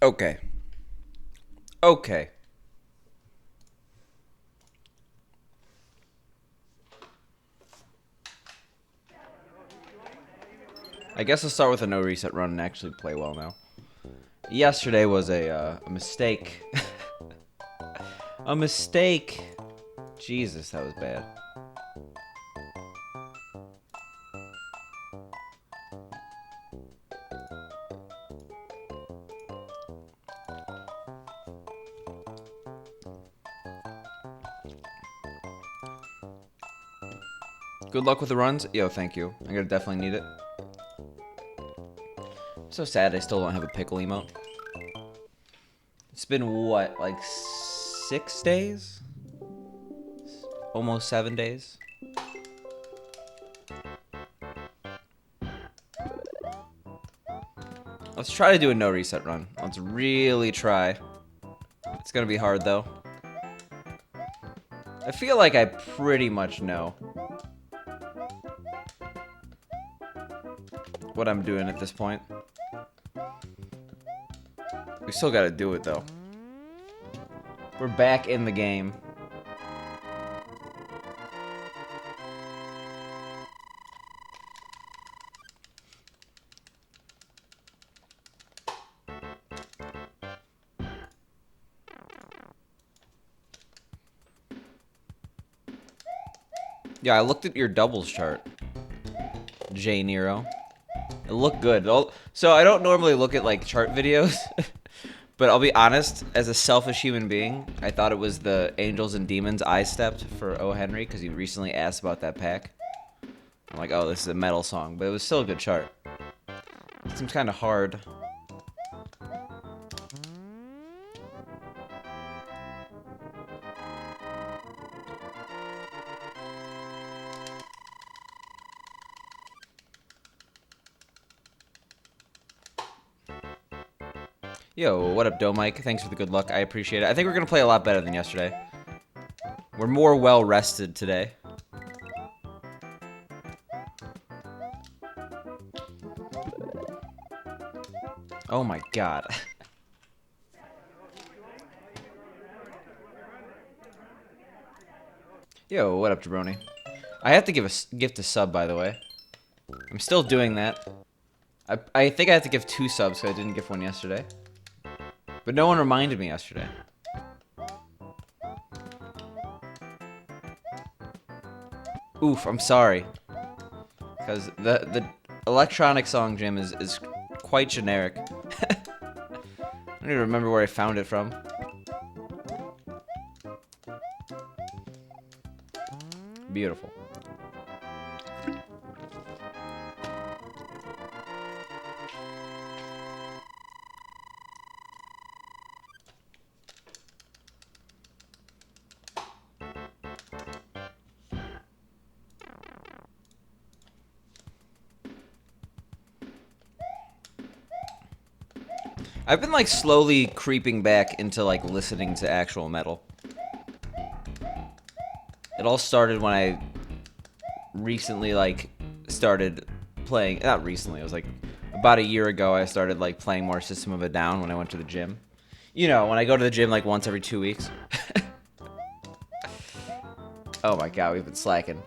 Okay. Okay. I guess I'll start with a no reset run and actually play well now. Yesterday was a mistake. A mistake. Jesus, that was bad. Good luck with the runs. Yo, thank you. I'm gonna definitely need it. I'm so sad I still don't have a pickle emote. It's been what, like 6 days? Almost 7 days. Let's try to do a no reset run. Let's really try. It's gonna be hard though. I feel like I pretty much know what I'm doing at this point. We still gotta do it though. We're back in the game. Yeah, I looked at your doubles chart, J Nero. It looked good. So I don't normally look at like chart videos, but I'll be honest, as a selfish human being, I thought it was the Angels and Demons I stepped for O. Henry because he recently asked about that pack. I'm like, oh, this is a metal song, but it was still a good chart. It seems kind of hard. Yo, what up, Doe Mike? Thanks for the good luck. I appreciate it. I think we're going to play a lot better than yesterday. We're more well-rested today. Oh my god. Yo, what up, Jabroni? I have to give a gift a sub, by the way. I'm still doing that. I think I have to give 2 subs, so I didn't give one yesterday. But no one reminded me yesterday. Oof, I'm sorry. Because the electronic song gym is quite generic. I don't even remember where I found it from. Beautiful. I've been like slowly creeping back into like listening to actual metal. It all started when I recently like started playing, not recently, it was like about a year ago I started like playing more System of a Down when I went to the gym. You know, when I go to the gym like once every 2 weeks. Oh my god, we've been slacking.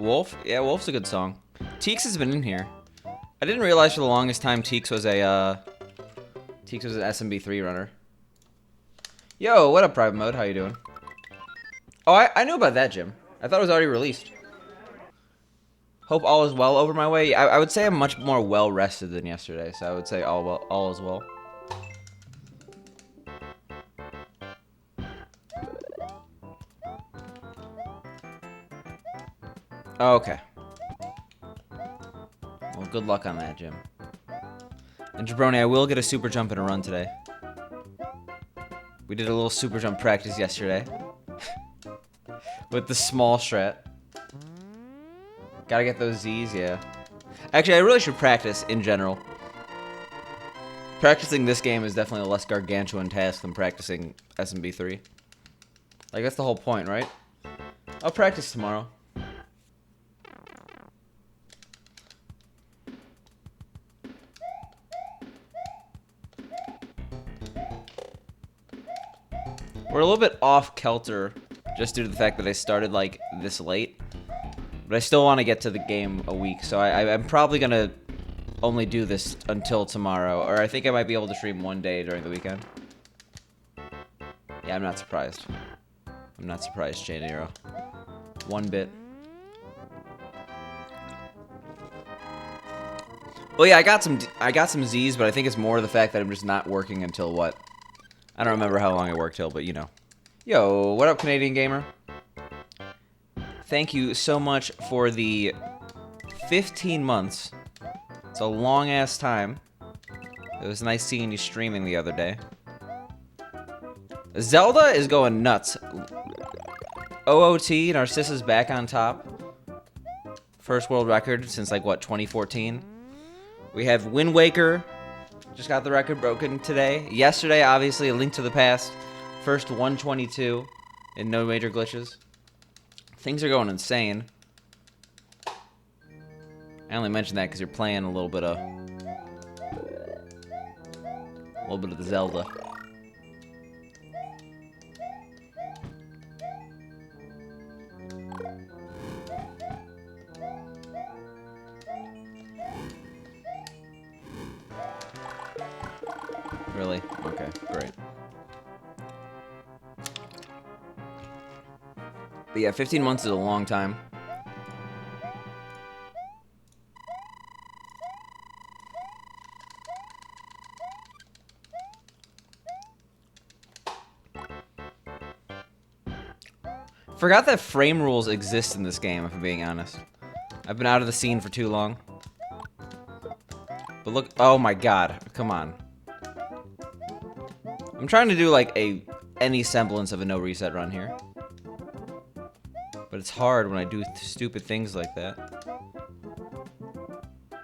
Wolf? Yeah, Wolf's a good song. Teeks has been in here. I didn't realize for the longest time Teeks was an SMB3 runner. Yo, what up, Private Mode? How you doing? Oh, I knew about that, Jim. I thought it was already released. Hope all is well over my way. I would say I'm much more well-rested than yesterday, so I would say all is well. Oh, okay. Well, good luck on that, Jim. And Jabroni, I will get a super jump and a run today. We did a little super jump practice yesterday. With the small strat. Gotta get those Z's, yeah. Actually, I really should practice in general. Practicing this game is definitely a less gargantuan task than practicing SMB3. Like, that's the whole point, right? I'll practice tomorrow. We're a little bit off kilter just due to the fact that I started like this late. But I still want to get to the game a week, so I'm probably going to only do this until tomorrow. Or I think I might be able to stream one day during the weekend. Yeah, I'm not surprised. I'm not surprised, Chain Hero. 1 bit. Well, yeah, I got some Z's, but I think it's more the fact that I'm just not working until what? I don't remember how long I worked till, but you know. Yo, what up, Canadian Gamer? Thank you so much for the 15 months. It's a long-ass time. It was nice seeing you streaming the other day. Zelda is going nuts. OOT, Narcissa's back on top. First world record since, like, what, 2014? We have Wind Waker. Just got the record broken today. Yesterday, obviously, A Link to the Past. First 122 and no major glitches. Things are going insane. I only mention that because you're playing a little bit of the Zelda. Really? Okay, great. But yeah, 15 months is a long time. Forgot that frame rules exist in this game, if I'm being honest. I've been out of the scene for too long. But look, oh my god, come on. I'm trying to do like any semblance of a no reset run here. But it's hard when I do stupid things like that.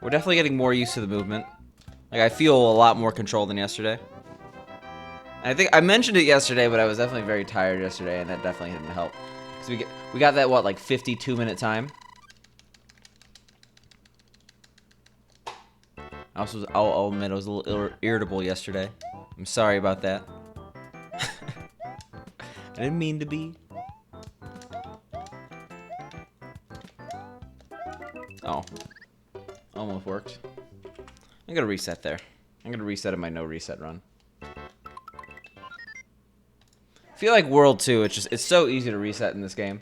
We're definitely getting more used to the movement. Like, I feel a lot more control than yesterday. And I think I mentioned it yesterday, but I was definitely very tired yesterday, and that definitely didn't help. So we got that, what, like 52-minute time? I'll admit I was a little irritable yesterday. I'm sorry about that. I didn't mean to be. Oh. Almost worked. I'm gonna reset there. I'm gonna reset in my no reset run. I feel like World 2, it's so easy to reset in this game.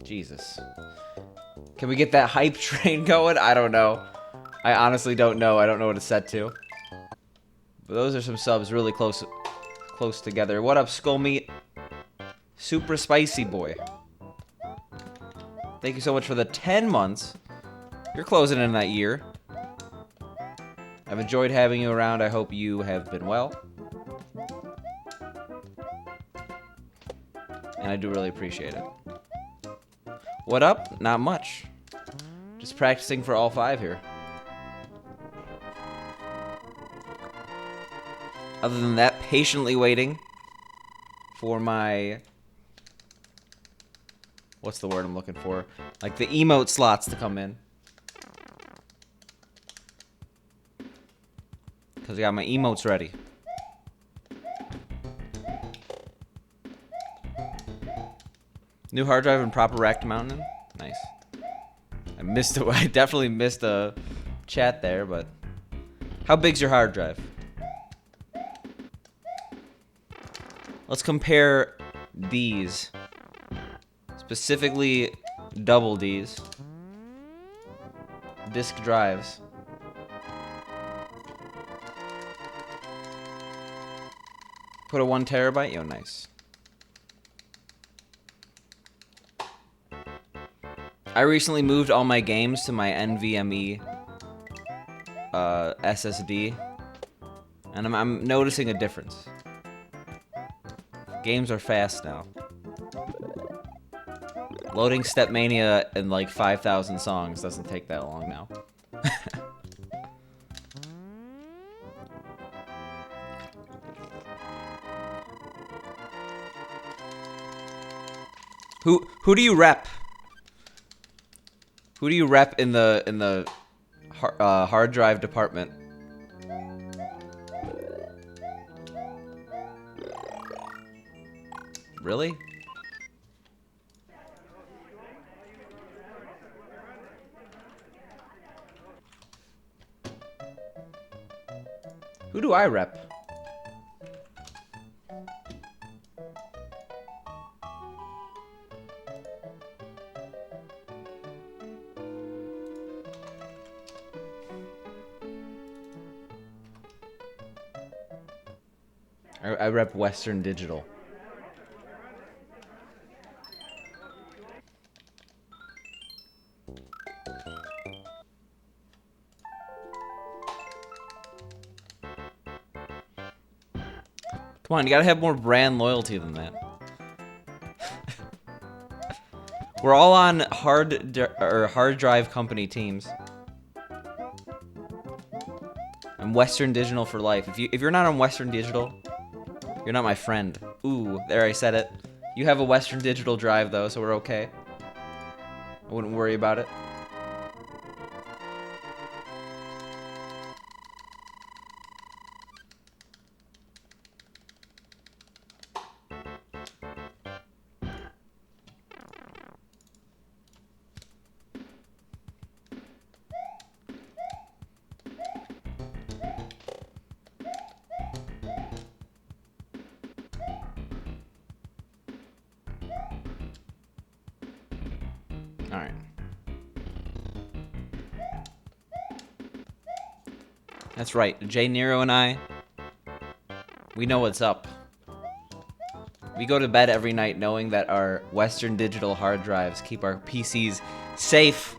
Jesus. Can we get that hype train going? I don't know. I honestly don't know. I don't know what it's set to. But those are some subs really close together. What up, Skull Meat? Super spicy boy. Thank you so much for the 10 months. You're closing in that year. I've enjoyed having you around. I hope you have been well. And I do really appreciate it. What up? Not much. Just practicing for all 5 here. Other than that, patiently waiting for my... What's the word I'm looking for? Like the emote slots to come in. Because I got my emotes ready. New hard drive and proper racked mountain. Nice. I definitely missed a chat there, but... How big's your hard drive? Let's compare these. Specifically, double Ds. Disk drives. Put a 1 terabyte? Yo, nice. I recently moved all my games to my NVMe SSD. And I'm noticing a difference. Games are fast now. Loading Stepmania and like 5,000 songs doesn't take that long now. Who do you rep? Who do you rep in the hard drive department? Really? Who do I rep? I rep Western Digital. Come on, you gotta have more brand loyalty than that. We're all on hard drive company teams. I'm Western Digital for life. If you're not on Western Digital, you're not my friend. Ooh, there I said it. You have a Western Digital drive though, so we're okay. I wouldn't worry about it. Alright. That's right. Jay Nero and I, we know what's up. We go to bed every night knowing that our Western Digital hard drives keep our PCs safe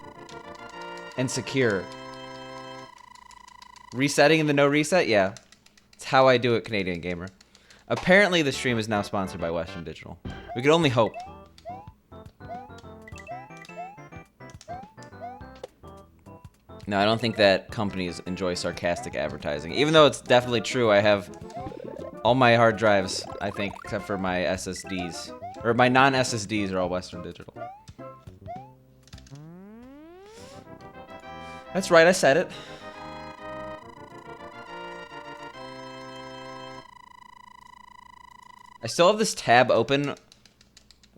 and secure. Resetting in the no reset? Yeah. It's how I do it, Canadian Gamer. Apparently the stream is now sponsored by Western Digital. We could only hope. No, I don't think that companies enjoy sarcastic advertising. Even though it's definitely true, I have all my hard drives, I think, except for my SSDs. Or my non-SSDs are all Western Digital. That's right, I said it. I still have this tab open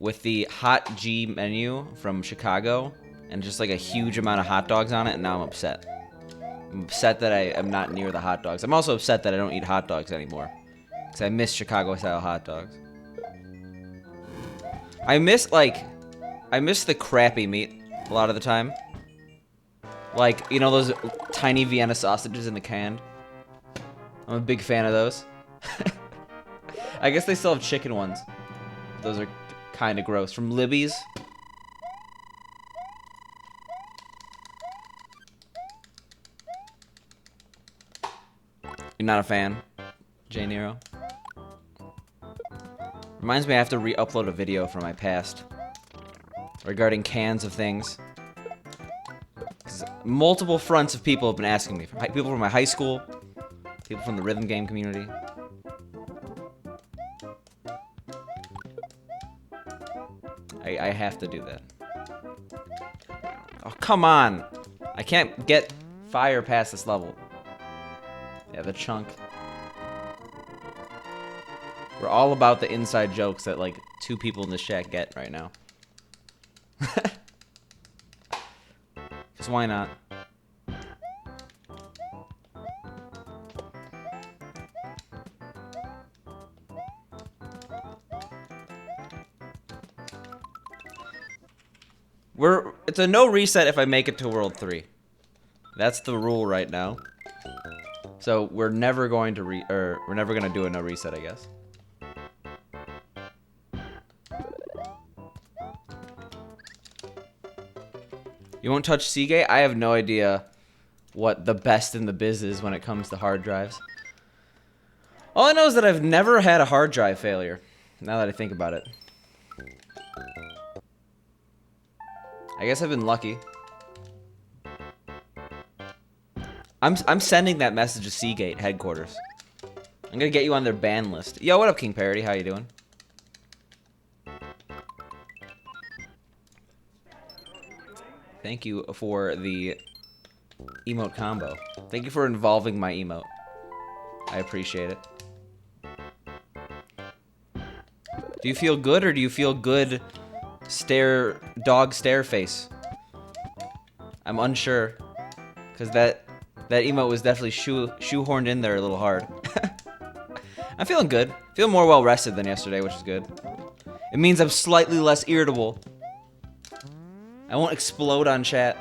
with the Hot G menu from Chicago. And just like a huge amount of hot dogs on it, and now I'm upset. I'm upset that I am not near the hot dogs. I'm also upset that I don't eat hot dogs anymore. Because I miss Chicago-style hot dogs. I miss the crappy meat a lot of the time. Like, you know those tiny Vienna sausages in the can? I'm a big fan of those. I guess they still have chicken ones. Those are kind of gross. From Libby's. You're not a fan, Jay Nero? Reminds me I have to re-upload a video from my past regarding cans of things. 'Cause multiple fronts of people have been asking me. People from my high school, people from the rhythm game community. I have to do that. Oh, come on! I can't get fire past this level. Yeah, the chunk. We're all about the inside jokes that, like, 2 people in the chat get right now. Because why not? It's a no reset if I make it to World 3. That's the rule right now. So we're never going to we're never gonna do a no reset, I guess. You won't touch Seagate? I have no idea what the best in the biz is when it comes to hard drives. All I know is that I've never had a hard drive failure, now that I think about it. I guess I've been lucky. I'm sending that message to Seagate headquarters. I'm gonna get you on their ban list. Yo, what up, King Parody? How you doing? Thank you for the emote combo. Thank you for involving my emote. I appreciate it. Do you feel good or do you feel good dog stare face? I'm unsure. Because that emote was definitely shoehorned in there a little hard. I'm feeling good. Feel more well rested than yesterday, which is good. It means I'm slightly less irritable. I won't explode on chat.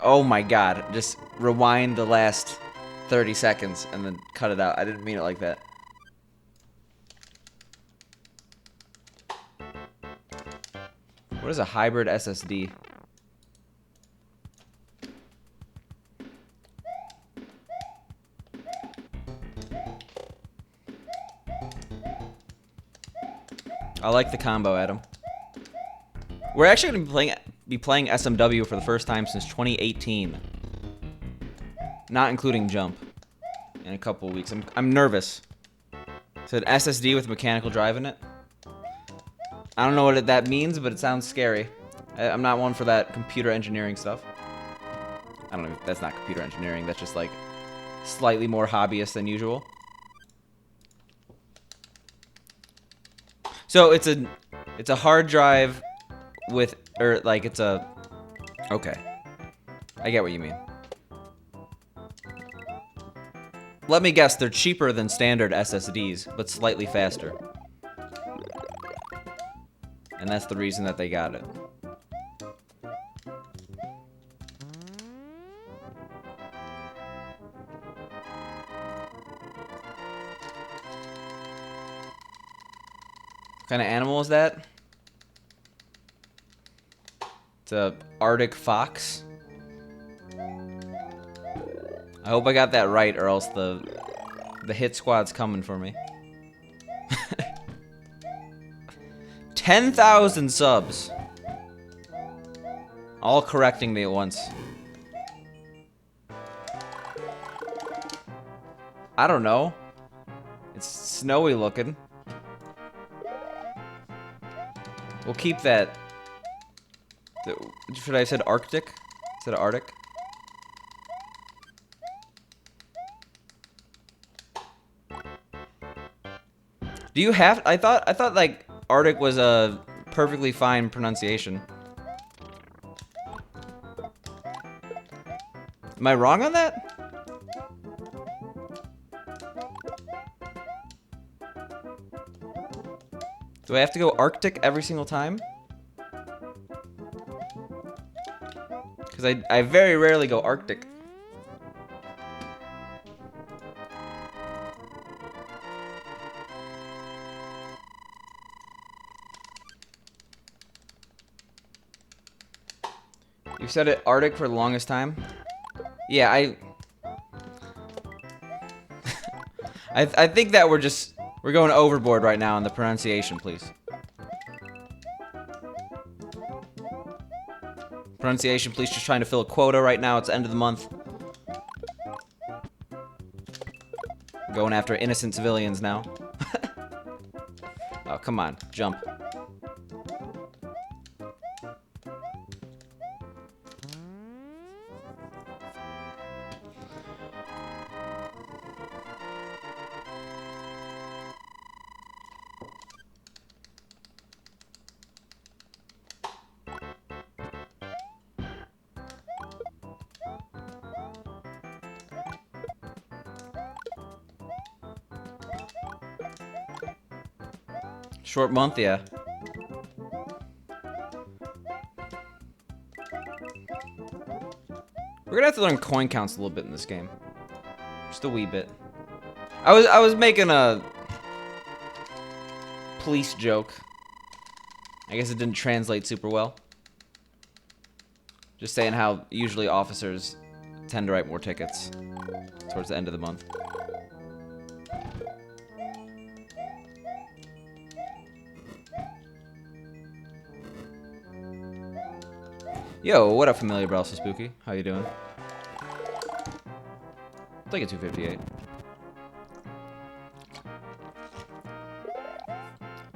Oh my god. Just rewind the last 30 seconds and then cut it out. I didn't mean it like that. What is a hybrid SSD? I like the combo, Adam. We're actually going to be playing SMW for the first time since 2018. Not including Jump. In a couple of weeks. I'm nervous. It's an SSD with mechanical drive in it. I don't know what that means, but it sounds scary. I'm not one for that computer engineering stuff. I don't know if that's not computer engineering. That's just like slightly more hobbyist than usual. So it's a hard drive with, or like it's a, okay. I get what you mean. Let me guess, they're cheaper than standard SSDs, but slightly faster. And that's the reason that they got it. What kind of animal is that? It's a Arctic fox. I hope I got that right, or else the hit squad's coming for me. 10,000 subs. All correcting me at once. I don't know. It's snowy looking. We'll keep that. Should I have said Arctic instead of Arctic? Do you have? I thought like Arctic was a perfectly fine pronunciation. Am I wrong on that? Do I have to go Arctic every single time? Because I very rarely go Arctic. You've said it Arctic for the longest time? Yeah, I think that we're going overboard right now on the pronunciation, please. Pronunciation, please. Just trying to fill a quota right now. It's the end of the month. Going after innocent civilians now. Oh, come on. Jump. Short month, yeah. We're gonna have to learn coin counts a little bit in this game. Just a wee bit. I was making a police joke. I guess it didn't translate super well. Just saying how usually officers tend to write more tickets towards the end of the month. Yo, what up, familiar bro? So spooky. How you doing? I'll take a 258.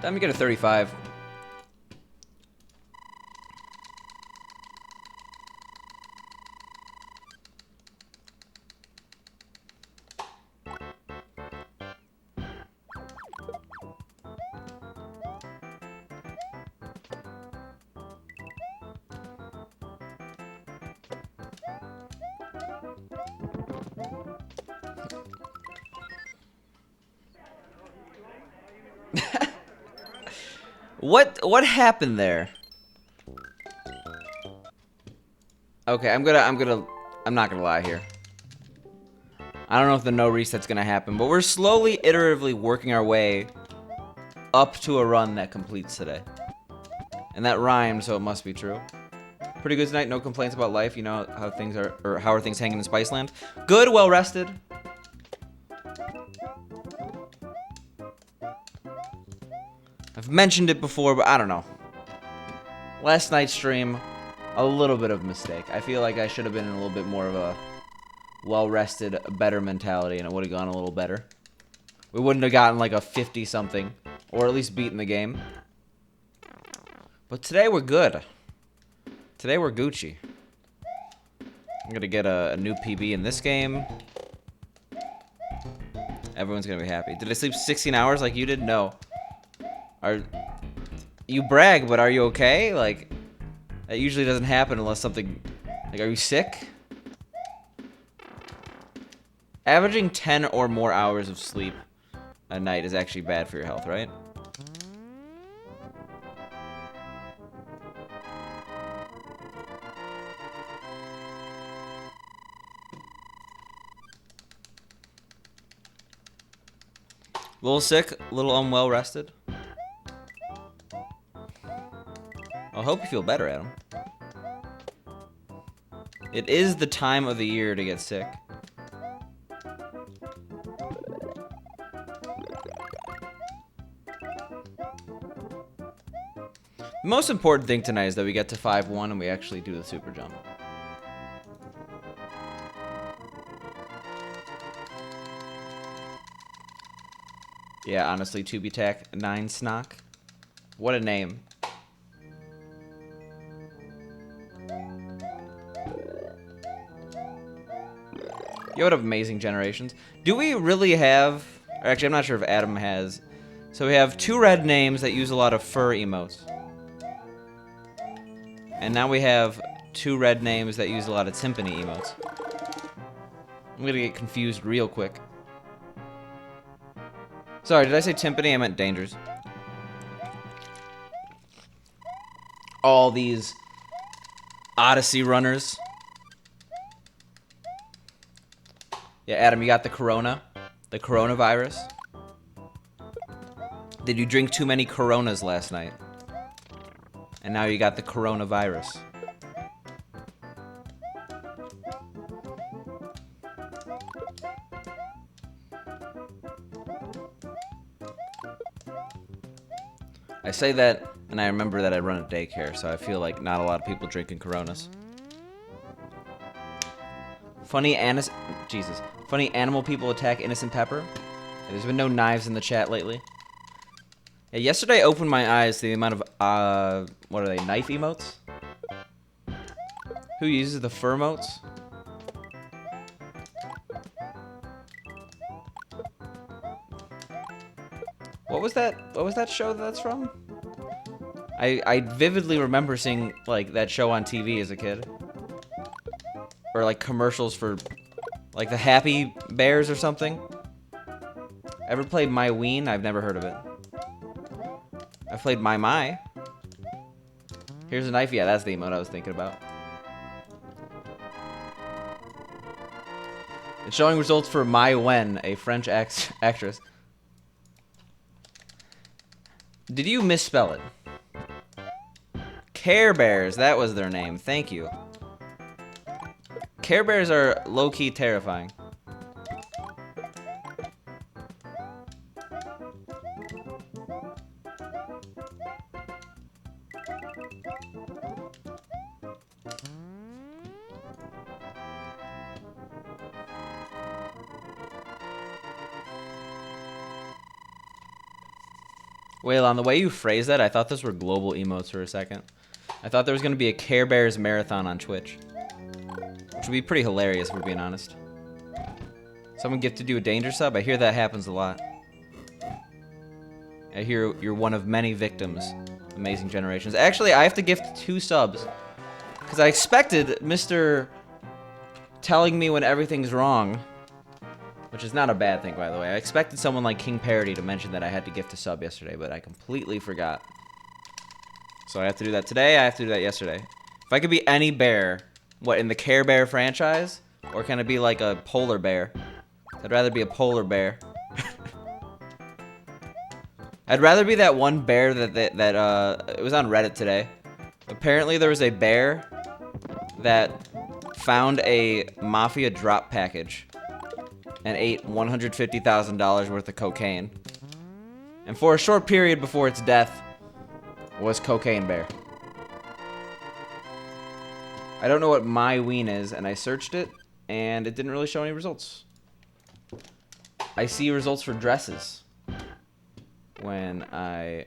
Time to get a 35. What happened there? Okay, I'm not gonna lie here. I don't know if the no reset's gonna happen, but we're slowly, iteratively working our way up to a run that completes today. And that rhymed, so it must be true. Pretty good tonight, no complaints about life. You know how things are, or how are things hanging in Spiceland? Good, well rested. I've mentioned it before, but I don't know. Last night's stream, a little bit of a mistake. I feel like I should have been in a little bit more of a well-rested, better mentality, and it would have gone a little better. We wouldn't have gotten like a 50-something, or at least beaten the game. But today we're good. Today we're Gucci. I'm gonna get a new PB in this game. Everyone's gonna be happy. Did I sleep 16 hours like you did? No. You brag, but are you okay? Like, that usually doesn't happen unless something... Like, are you sick? Averaging 10 or more hours of sleep a night is actually bad for your health, right? A little sick, a little unwell rested. I hope you feel better, Adam. It is the time of the year to get sick. The most important thing tonight is that we get to 5-1 and we actually do the super jump. Yeah, honestly, Tubi-Tac 9 Snock. What a name. Yo, what up, amazing generations? Do we really have... Or actually, I'm not sure if Adam has. So we have 2 red names that use a lot of fur emotes. And now we have 2 red names that use a lot of timpani emotes. I'm gonna get confused real quick. Sorry, did I say timpani? I meant dangers. All these Odyssey runners. Yeah, Adam, you got the corona? The coronavirus? Did you drink too many coronas last night? And now you got the coronavirus. I say that, and I remember that I run a daycare, so I feel like not a lot of people drinking coronas. Funny animal people attack innocent pepper. There's been no knives in the chat lately. Yeah, yesterday opened my eyes to the amount of, what are they, knife emotes? Who uses the fur emotes? What was that show that's from? I vividly remember seeing, like, that show on TV as a kid. Or, like, commercials for, like, the Happy Bears or something. Ever played My Ween? I've never heard of it. I've played My. Here's a knife. Yeah, that's the emote I was thinking about. It's showing results for Mai Wen, a French actress. Did you misspell it? Care Bears, that was their name. Thank you. Care Bears are low-key terrifying. Waylon, the way you phrased that, I thought those were global emotes for a second. I thought there was going to be a Care Bears marathon on Twitch. Which would be pretty hilarious, if we're being honest. Someone gifted you a danger sub? I hear that happens a lot. I hear you're one of many victims. Amazing generations. Actually, I have to gift 2 subs. Because I expected Mr. telling me when everything's wrong. Which is not a bad thing, by the way. I expected someone like King Parody to mention that I had to gift a sub yesterday, but I completely forgot. So I have to do that today. I have to do that yesterday. If I could be any bear, what, in the Care Bear franchise? Or can it be like a polar bear? I'd rather be a polar bear. I'd rather be that one bear that it was on Reddit today. Apparently there was a bear that found a mafia drop package and ate $150,000 worth of cocaine. And for a short period before its death was Cocaine Bear. I don't know what my ween is, and I searched it, and it didn't really show any results. I see results for dresses when I...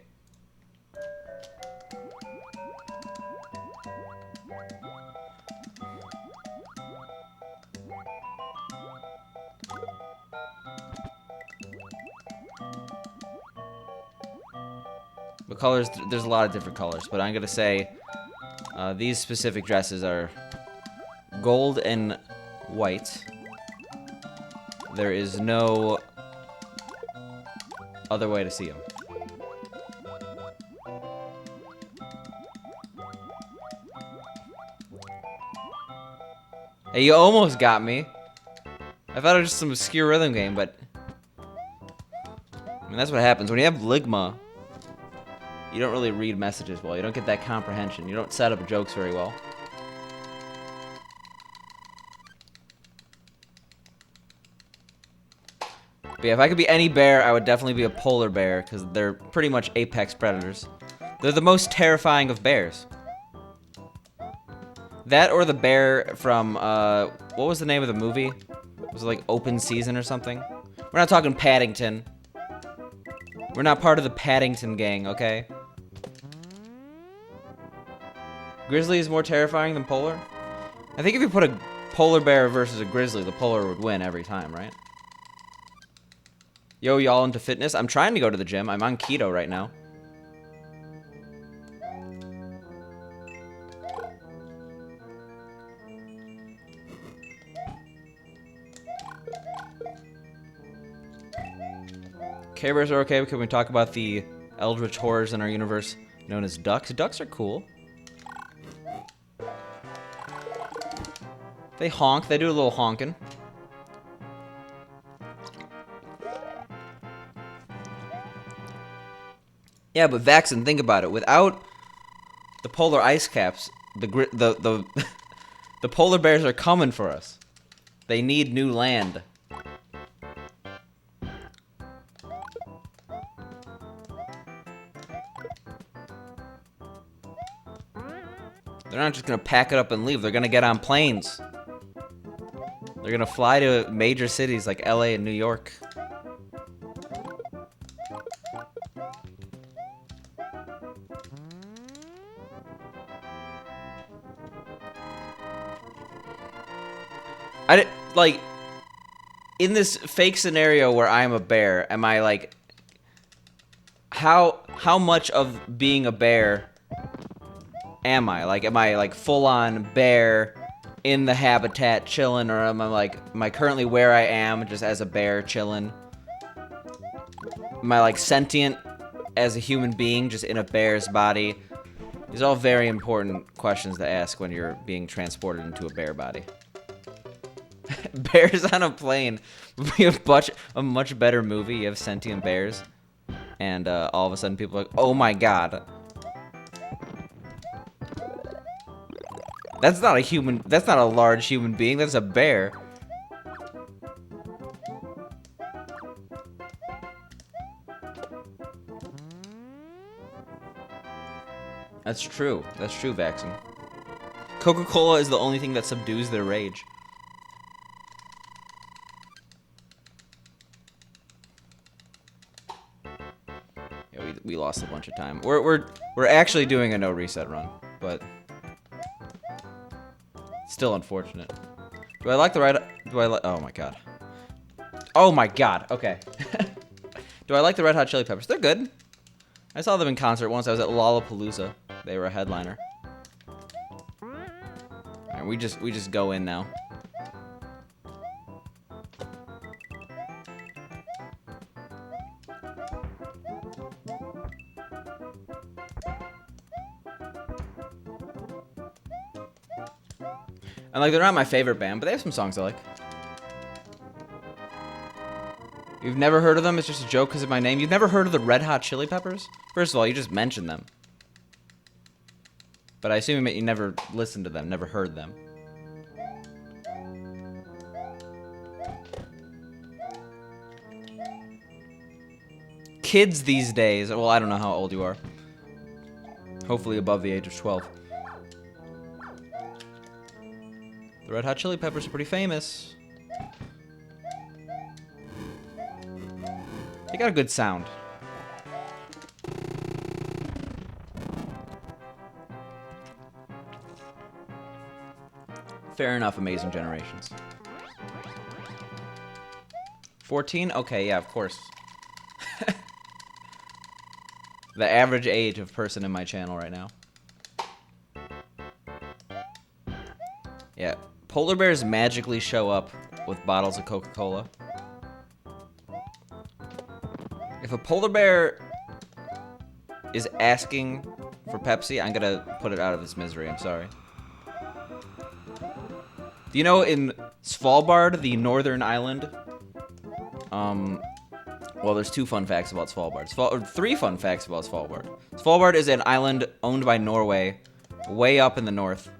The colors, there's a lot of different colors, but I'm gonna say these specific dresses are gold and white. There is no other way to see them. Hey, you almost got me. I thought it was just some obscure rhythm game, but I mean, that's what happens when you have Ligma. You don't really read messages well. You don't get that comprehension. You don't set up jokes very well. But yeah, if I could be any bear, I would definitely be a polar bear, because they're pretty much apex predators. They're the most terrifying of bears. That or the bear from, what was the name of the movie? Was it like Open Season or something? We're not talking Paddington. We're not part of the Paddington gang, okay? Grizzly is more terrifying than polar? I think if you put a polar bear versus a grizzly, the polar would win every time, right? Yo, y'all into fitness? I'm trying to go to the gym. I'm on keto right now. Care Bears are okay. Can we talk about the eldritch horrors in our universe known as ducks? Ducks are cool. They honk. They do a little honking. Yeah, but Vaxen, think about it. Without the polar ice caps, the polar bears are coming for us. They need new land. They're not just gonna pack it up and leave. They're gonna get on planes. They're gonna fly to major cities like LA and New York. Like, in this fake scenario where I'm a bear, am I like, how much of being a bear am I? Like, am I like full on bear in the habitat chilling, or am I currently where I am just as a bear chilling? Am I like sentient as a human being just in a bear's body? These are all very important questions to ask when you're being transported into a bear body. Bears on a plane would be a much better movie. You have sentient bears, and all of a sudden people are like, oh my god. That's not a human, that's not a large human being, that's a bear. That's true, Vaxen. Coca-Cola is the only thing that subdues their rage. Yeah, we lost a bunch of time. We're actually doing a no reset run, but still unfortunate. Do I like the red? Do I like? Oh my god. Oh my god. Okay. Do I like the Red Hot Chili Peppers? They're good. I saw them in concert once. I was at Lollapalooza. They were a headliner. All right, we just go in now. And like, they're not my favorite band, but they have some songs I like. You've never heard of them? It's just a joke because of my name. You've never heard of the Red Hot Chili Peppers? First of all, you just mentioned them. But I assume you never listened to them, never heard them. Kids these days. Well, I don't know how old you are. Hopefully above the age of 12. The Red Hot Chili Peppers are pretty famous. They got a good sound. Fair enough, Amazing Generations. 14? Okay, yeah, of course. The average age of person in my channel right now. Yeah, polar bears magically show up with bottles of Coca-Cola. If a polar bear is asking for Pepsi, I'm gonna put it out of its misery. I'm sorry. Do you know in Svalbard, the northern island, well, there's 2 fun facts about Svalbard. 3 fun facts about Svalbard. Svalbard is an island owned by Norway, way up in the north.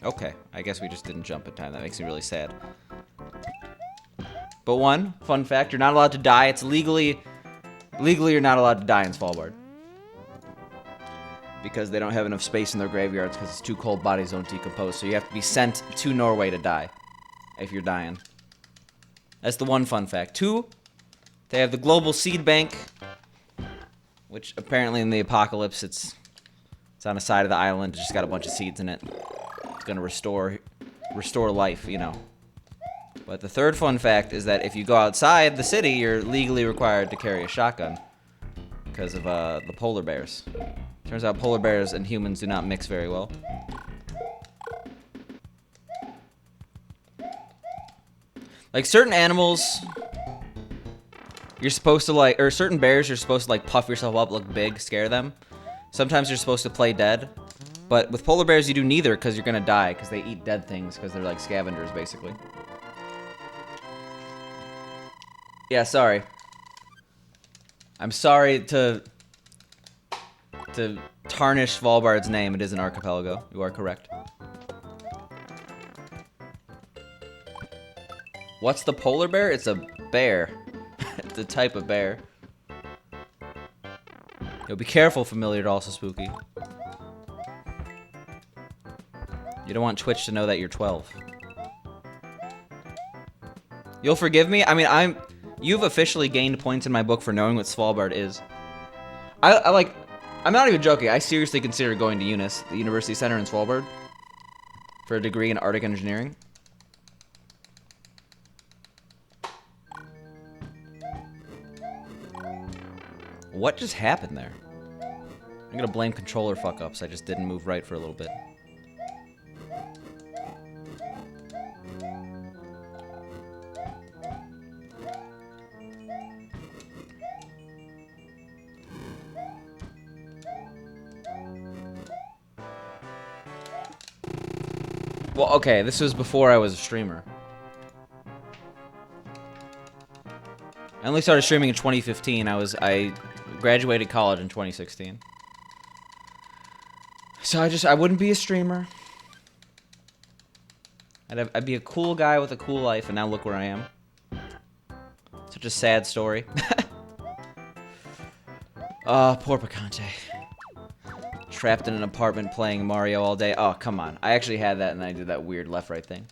Okay, I guess we just didn't jump in time. That makes me really sad. But 1 fun fact, you're not allowed to die. It's legally you're not allowed to die in Svalbard. Because they don't have enough space in their graveyards because it's too cold, bodies don't decompose. So you have to be sent to Norway to die if you're dying. That's the 1 fun fact. 2, they have the global seed bank, which apparently in the apocalypse it's on the side of the island. It's just got a bunch of seeds in it. It's gonna restore life, you know. But the 3rd fun fact is that if you go outside the city, you're legally required to carry a shotgun because of the polar bears. Turns out polar bears and humans do not mix very well. Like certain animals, you're supposed to like, or certain bears, you're supposed to like puff yourself up, look big, scare them. Sometimes you're supposed to play dead. But with polar bears, you do neither because you're gonna die because they eat dead things because they're like scavengers, basically. Yeah, sorry. I'm sorry to tarnish Svalbard's name. It is an archipelago. You are correct. What's the polar bear? It's a bear. It's a type of bear. Yo, be careful, familiar to also spooky. You don't want Twitch to know that you're 12. You'll forgive me? I mean, you've officially gained points in my book for knowing what Svalbard is. I'm not even joking. I seriously consider going to UNIS, the University Center in Svalbard, for a degree in Arctic engineering. What just happened there? I'm gonna blame controller fuck-ups. I just didn't move right for a little bit. Well, okay, this was before I was a streamer. I only started streaming in 2015. I graduated college in 2016. So I wouldn't be a streamer. I'd be a cool guy with a cool life, and now look where I am. Such a sad story. Poor Picante. Trapped in an apartment playing Mario all day. Oh, come on. I actually had that, and then I did that weird left-right thing.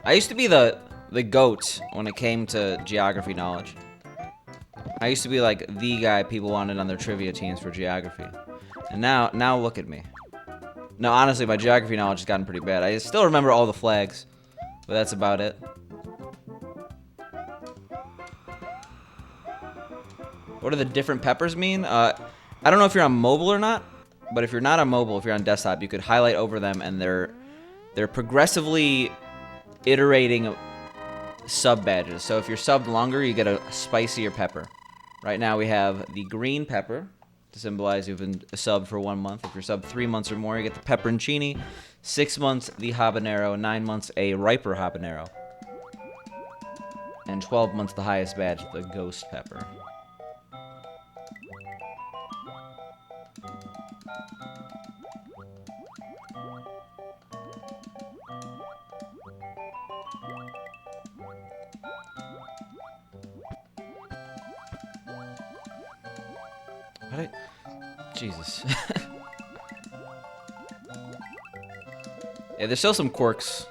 I used to be the GOAT when it came to geography knowledge. I used to be like the guy people wanted on their trivia teams for geography. And now look at me. No, honestly, my geography knowledge has gotten pretty bad. I still remember all the flags, but that's about it. What do the different peppers mean? I don't know if you're on mobile or not, but if you're not on mobile, if you're on desktop, you could highlight over them, and they're progressively iterating sub badges. So if you're subbed longer, you get a spicier pepper. Right now we have the green pepper to symbolize you've been subbed for 1 month. If you're subbed 3 months or more, you get the pepperoncini. 6 months, the habanero. 9 months, a riper habanero. And 12 months, the highest badge, the ghost pepper. What? Jesus. Yeah, there's still some quirks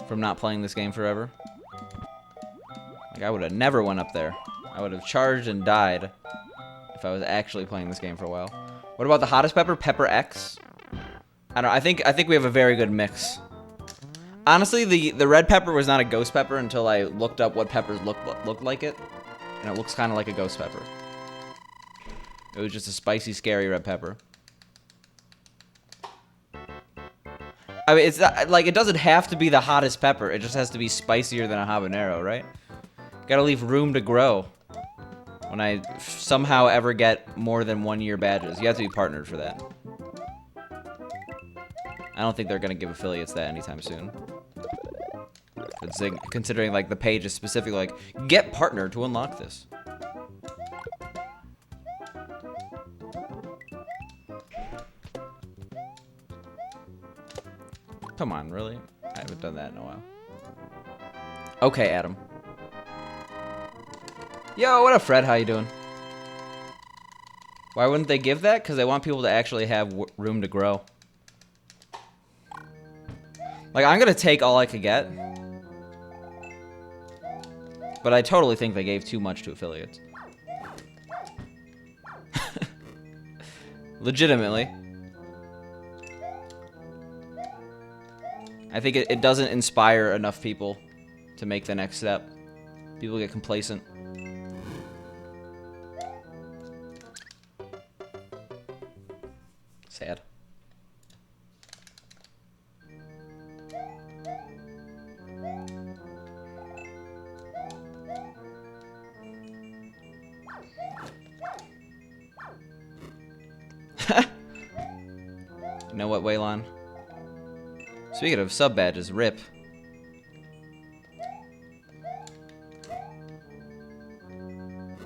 from not playing this game forever. Like, I would have never went up there. I would have charged and died if I was actually playing this game for a while. What about the hottest pepper? Pepper X? I don't know. I think we have a very good mix. Honestly, the red pepper was not a ghost pepper until I looked up what peppers looked like it. And it looks kind of like a ghost pepper. It was just a spicy, scary red pepper. I mean, it's not, like, it doesn't have to be the hottest pepper. It just has to be spicier than a habanero, right? Gotta leave room to grow. When I somehow ever get more than 1 year badges, you have to be partnered for that. I don't think they're gonna give affiliates that anytime soon. Considering, like, the page is specifically like, get partnered to unlock this. Come on, really? I haven't done that in a while. Okay, Adam. Yo, what up, Fred? How you doing? Why wouldn't they give that? Because they want people to actually have room to grow. Like, I'm gonna take all I could get. But I totally think they gave too much to affiliates. Legitimately. I think it doesn't inspire enough people to make the next step. People get complacent. Sad. You know what, Waylon? Speaking of sub badges, RIP.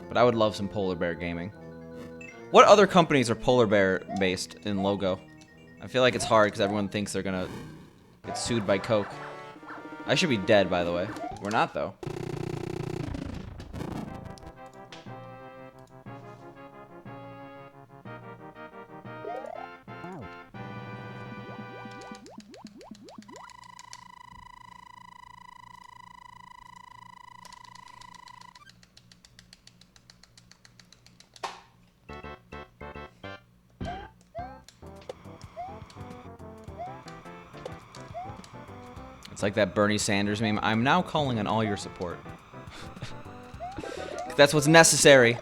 But I would love some polar bear gaming. What other companies are polar bear based in logo? I feel like it's hard because everyone thinks they're gonna get sued by Coke. I should be dead, by the way. We're not, though. It's like that Bernie Sanders meme. I'm now calling on all your support. That's what's necessary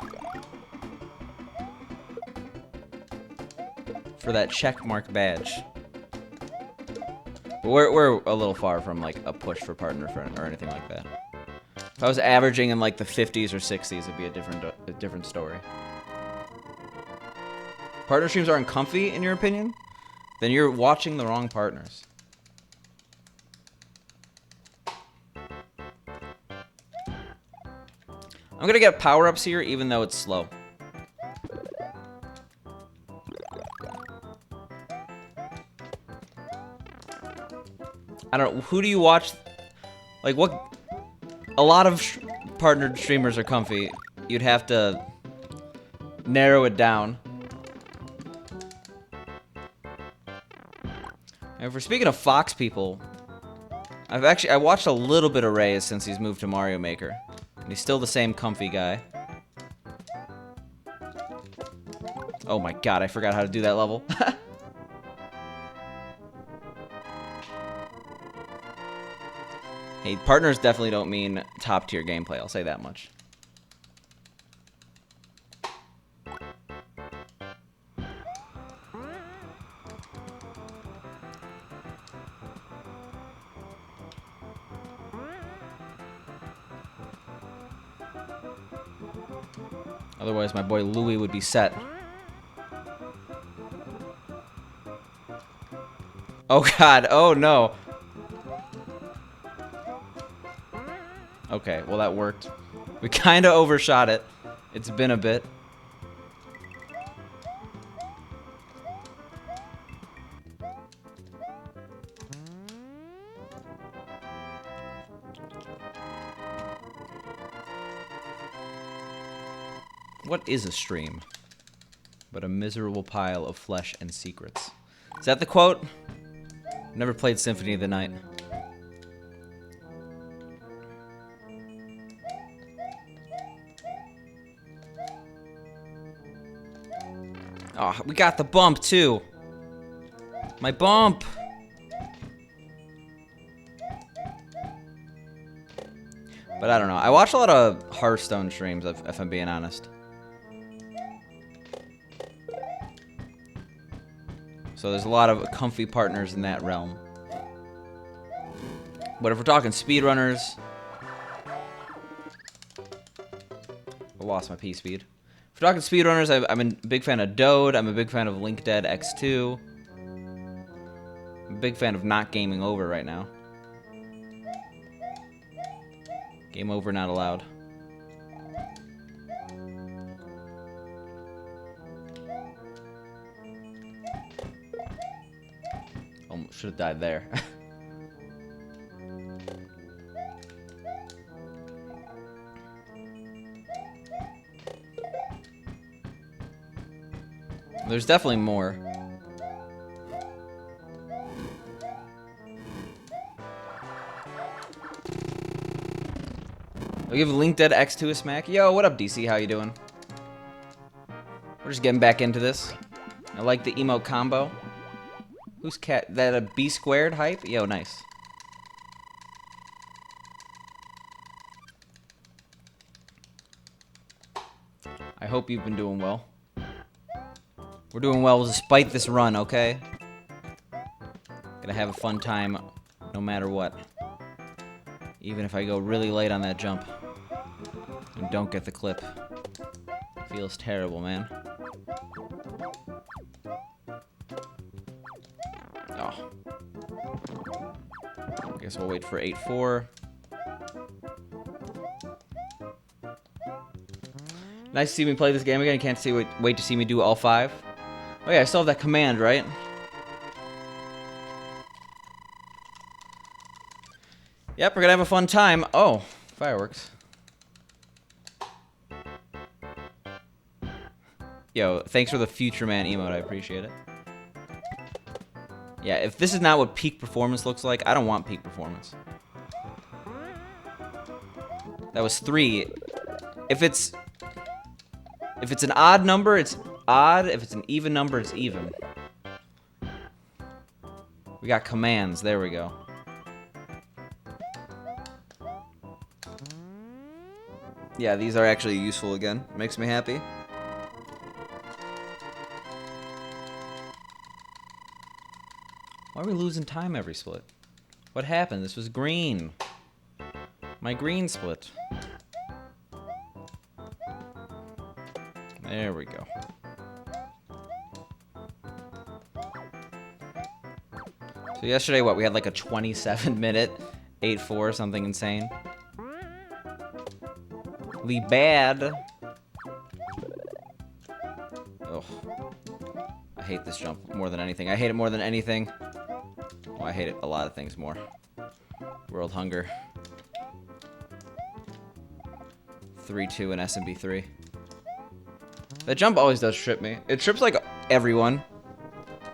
for that checkmark badge. But we're a little far from like a push for partner friend or anything like that. If I was averaging in like the 50s or 60s, it'd be a different story. Partner streams aren't comfy, in your opinion? Then you're watching the wrong partners. I'm gonna get power-ups here, even though it's slow. I don't know, who do you watch? Like, what? A lot of partnered streamers are comfy. You'd have to narrow it down. And if we're speaking of Fox people, I watched a little bit of Reyes since he's moved to Mario Maker. And he's still the same comfy guy. Oh my god, I forgot how to do that level. Hey, partners definitely don't mean top tier gameplay, I'll say that much. Otherwise, my boy Louie would be set. Oh god, oh no. Okay, well that worked. We kinda overshot it. It's been a bit. What is a stream but a miserable pile of flesh and secrets? Is that the quote? Never played Symphony of the Night. Oh, we got the bump too. My bump. But I don't know. I watch a lot of Hearthstone streams, if I'm being honest. So there's a lot of comfy partners in that realm. But if we're talking speedrunners... I lost my P-speed. If we're talking speedrunners, I'm a big fan of Dode. I'm a big fan of Link Dead X2. I'm a big fan of not gaming over right now. Game over, not allowed. Should have died there. There's definitely more. I'll give Link Dead X2 a smack. Yo, what up, DC? How you doing? We're just getting back into this. I like the emote combo. Who's cat? That a B squared hype? Yo, nice. I hope you've been doing well. We're doing well despite this run, okay? Gonna have a fun time no matter what. Even if I go really late on that jump and don't get the clip. Feels terrible, man. Oh. Guess we'll wait for 8-4. Nice to see me play this game again. You can't wait to see me do all 5. Oh yeah, I still have that command, right? Yep, we're gonna have a fun time. Oh, fireworks. Yo, thanks for the Future Man emote. I appreciate it. Yeah, if this is not what peak performance looks like, I don't want peak performance. That was 3. If it's an odd number, it's odd. If it's an even number, it's even. We got commands. There we go. Yeah, these are actually useful again. Makes me happy. Why are we losing time every split? What happened? This was green. My green split. There we go. So yesterday, what? We had like a 27-minute 8-4, something insane. Lee bad. Oh, I hate this jump more than anything. I hate it more than anything. Oh, I hate it a lot of things more. World hunger. 3-2 in SMB3. That jump always does trip me. It trips like everyone.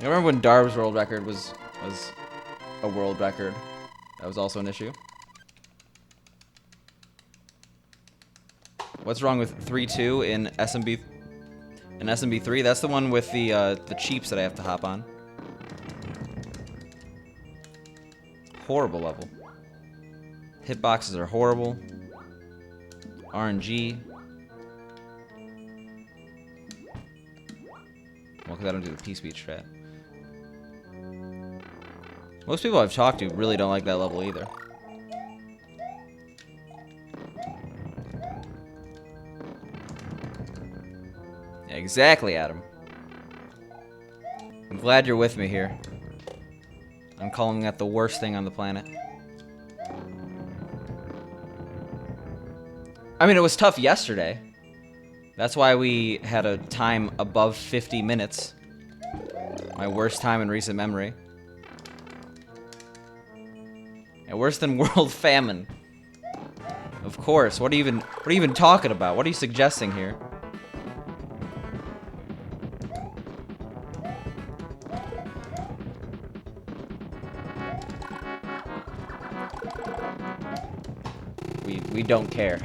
I remember when Darb's world record was a world record. That was also an issue. What's wrong with 3-2 in SMB3? That's the one with the cheaps that I have to hop on. Horrible level. Hitboxes are horrible. RNG. Well, because I don't do the P-speed strat. Most people I've talked to really don't like that level either. Exactly, Adam. I'm glad you're with me here. I'm calling that the worst thing on the planet. I mean, it was tough yesterday. That's why we had a time above 50 minutes. My worst time in recent memory. And worse than world famine. Of course. What are you even talking about? What are you suggesting here? We don't care.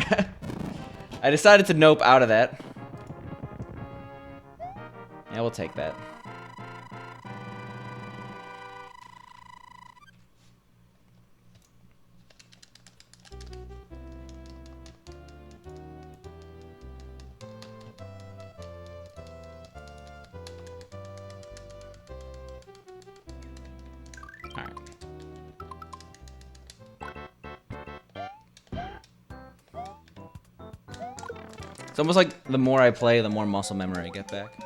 I decided to nope out of that. Yeah, we'll take that. Alright. It's almost like the more I play, the more muscle memory I get back.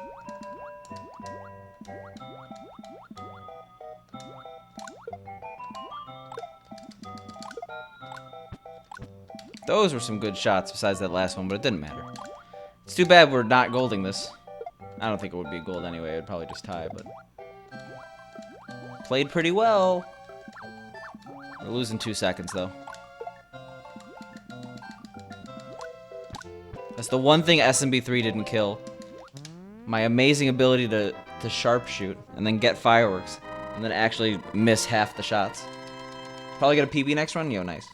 Those were some good shots besides that last one, but it didn't matter. It's too bad we're not golding this. I don't think it would be gold anyway. It would probably just tie, but... Played pretty well. We're losing 2 seconds, though. That's the one thing SMB3 didn't kill. My amazing ability to sharpshoot and then get fireworks and then actually miss half the shots. Probably get a PB next run? Yo, nice.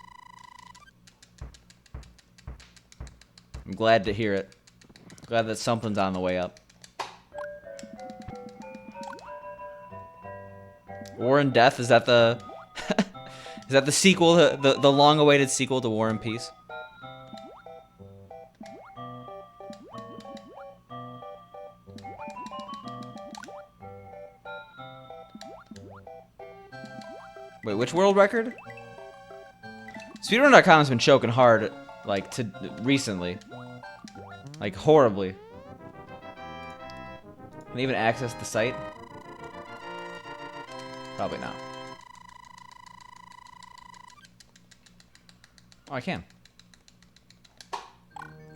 I'm glad to hear it. Glad that something's on the way up. War and Death, is that the... is that the sequel, the long-awaited sequel to War and Peace? Wait, which world record? Speedrun.com has been choking hard, like, recently. Like, horribly. Can I even access the site? Probably not. Oh, I can.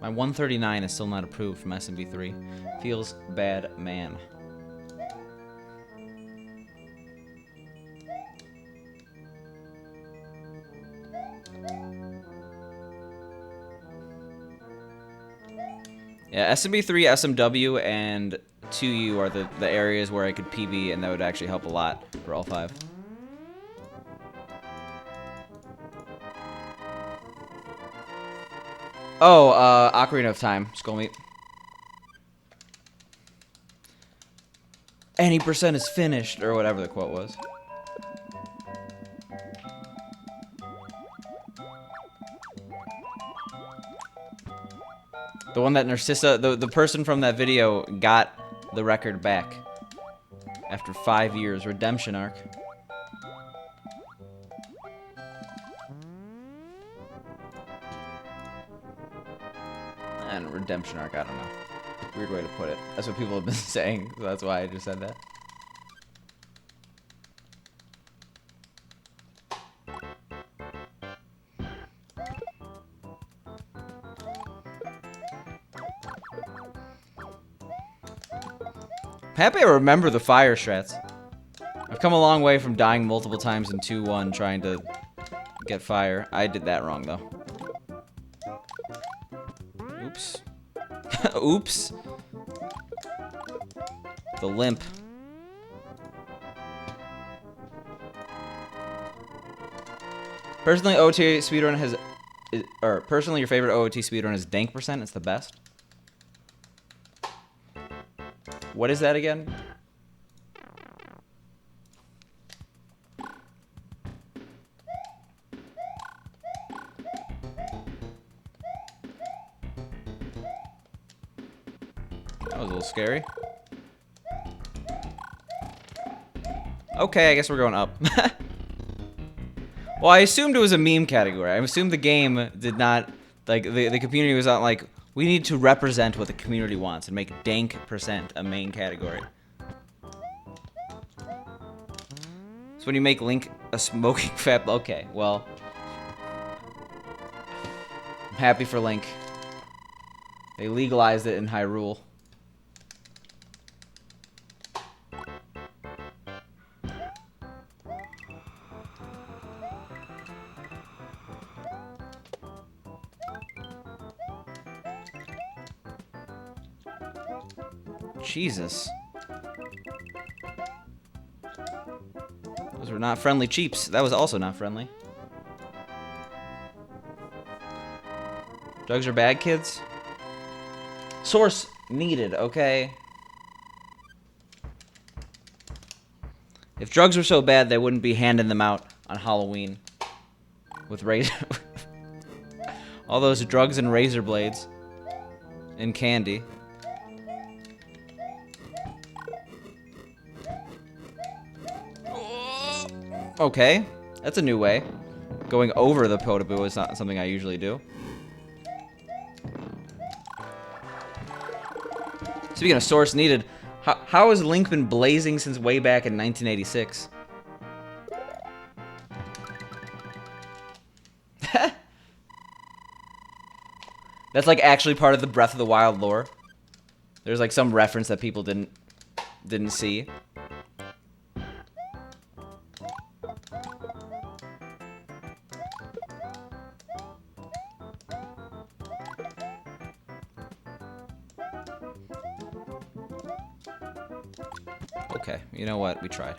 My 139 is still not approved from SMB3. Feels bad, man. Yeah, SMB3, SMW, and 2U are the areas where I could PB, and that would actually help a lot for all 5. Oh, Ocarina of Time, Skull Meat. Any percent is finished, or whatever the quote was. The one that Narcissa, the person from that video got the record back after 5 years. Redemption arc. And redemption arc, I don't know. Weird way to put it. That's what people have been saying, so that's why I just said that. I'm happy I remember the fire strats. I've come a long way from dying multiple times in 2-1 trying to get fire. I did that wrong, though. Oops. Oops. The limp. Personally, OOT speedrun has... Or, personally, your favorite OOT speedrun is dank percent. It's the best. What is that again? That was a little scary. Okay, I guess we're going up. Well, I assumed it was a meme category. I assumed the game did not... Like, the community was not like, We need to represent what the community wants and make dank % a main category. So when you make Link a smoking fat... Okay, well... I'm happy for Link. They legalized it in Hyrule. Jesus. Those were not friendly cheeps. That was also not friendly. Drugs are bad, kids? Source needed, okay? If drugs were so bad, they wouldn't be handing them out on Halloween. With razor... all those drugs and razor blades. And candy. Okay, that's a new way. Going over the Potaboo is not something I usually do. Speaking of source needed, how has Link been blazing since way back in 1986? That's like actually part of the Breath of the Wild lore. There's like some reference that people didn't see. Okay, you know what? We tried.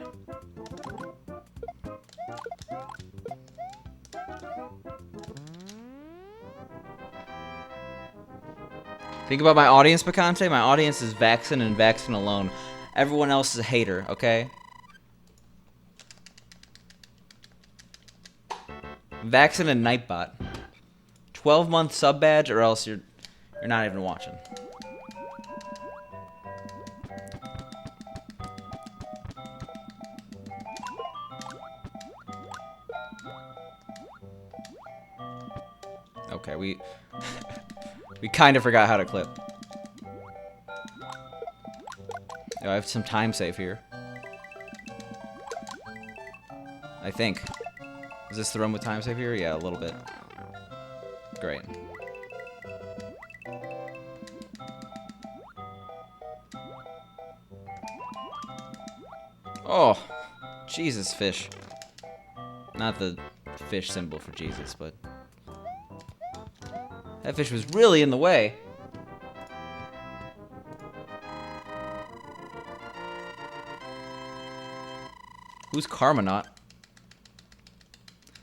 Think about my audience, Picante. My audience is Vaxxin and Vaxxin alone. Everyone else is a hater, okay? Vaxxin and Nightbot. 12-month sub badge, or else you're not even watching. Okay, we kind of forgot how to clip. Oh, I have some time save here. I think. Is this the room with time save here? Yeah, a little bit. Great. Oh, Jesus fish. Not the fish symbol for Jesus, but... that fish was really in the way. Who's Karmanaut?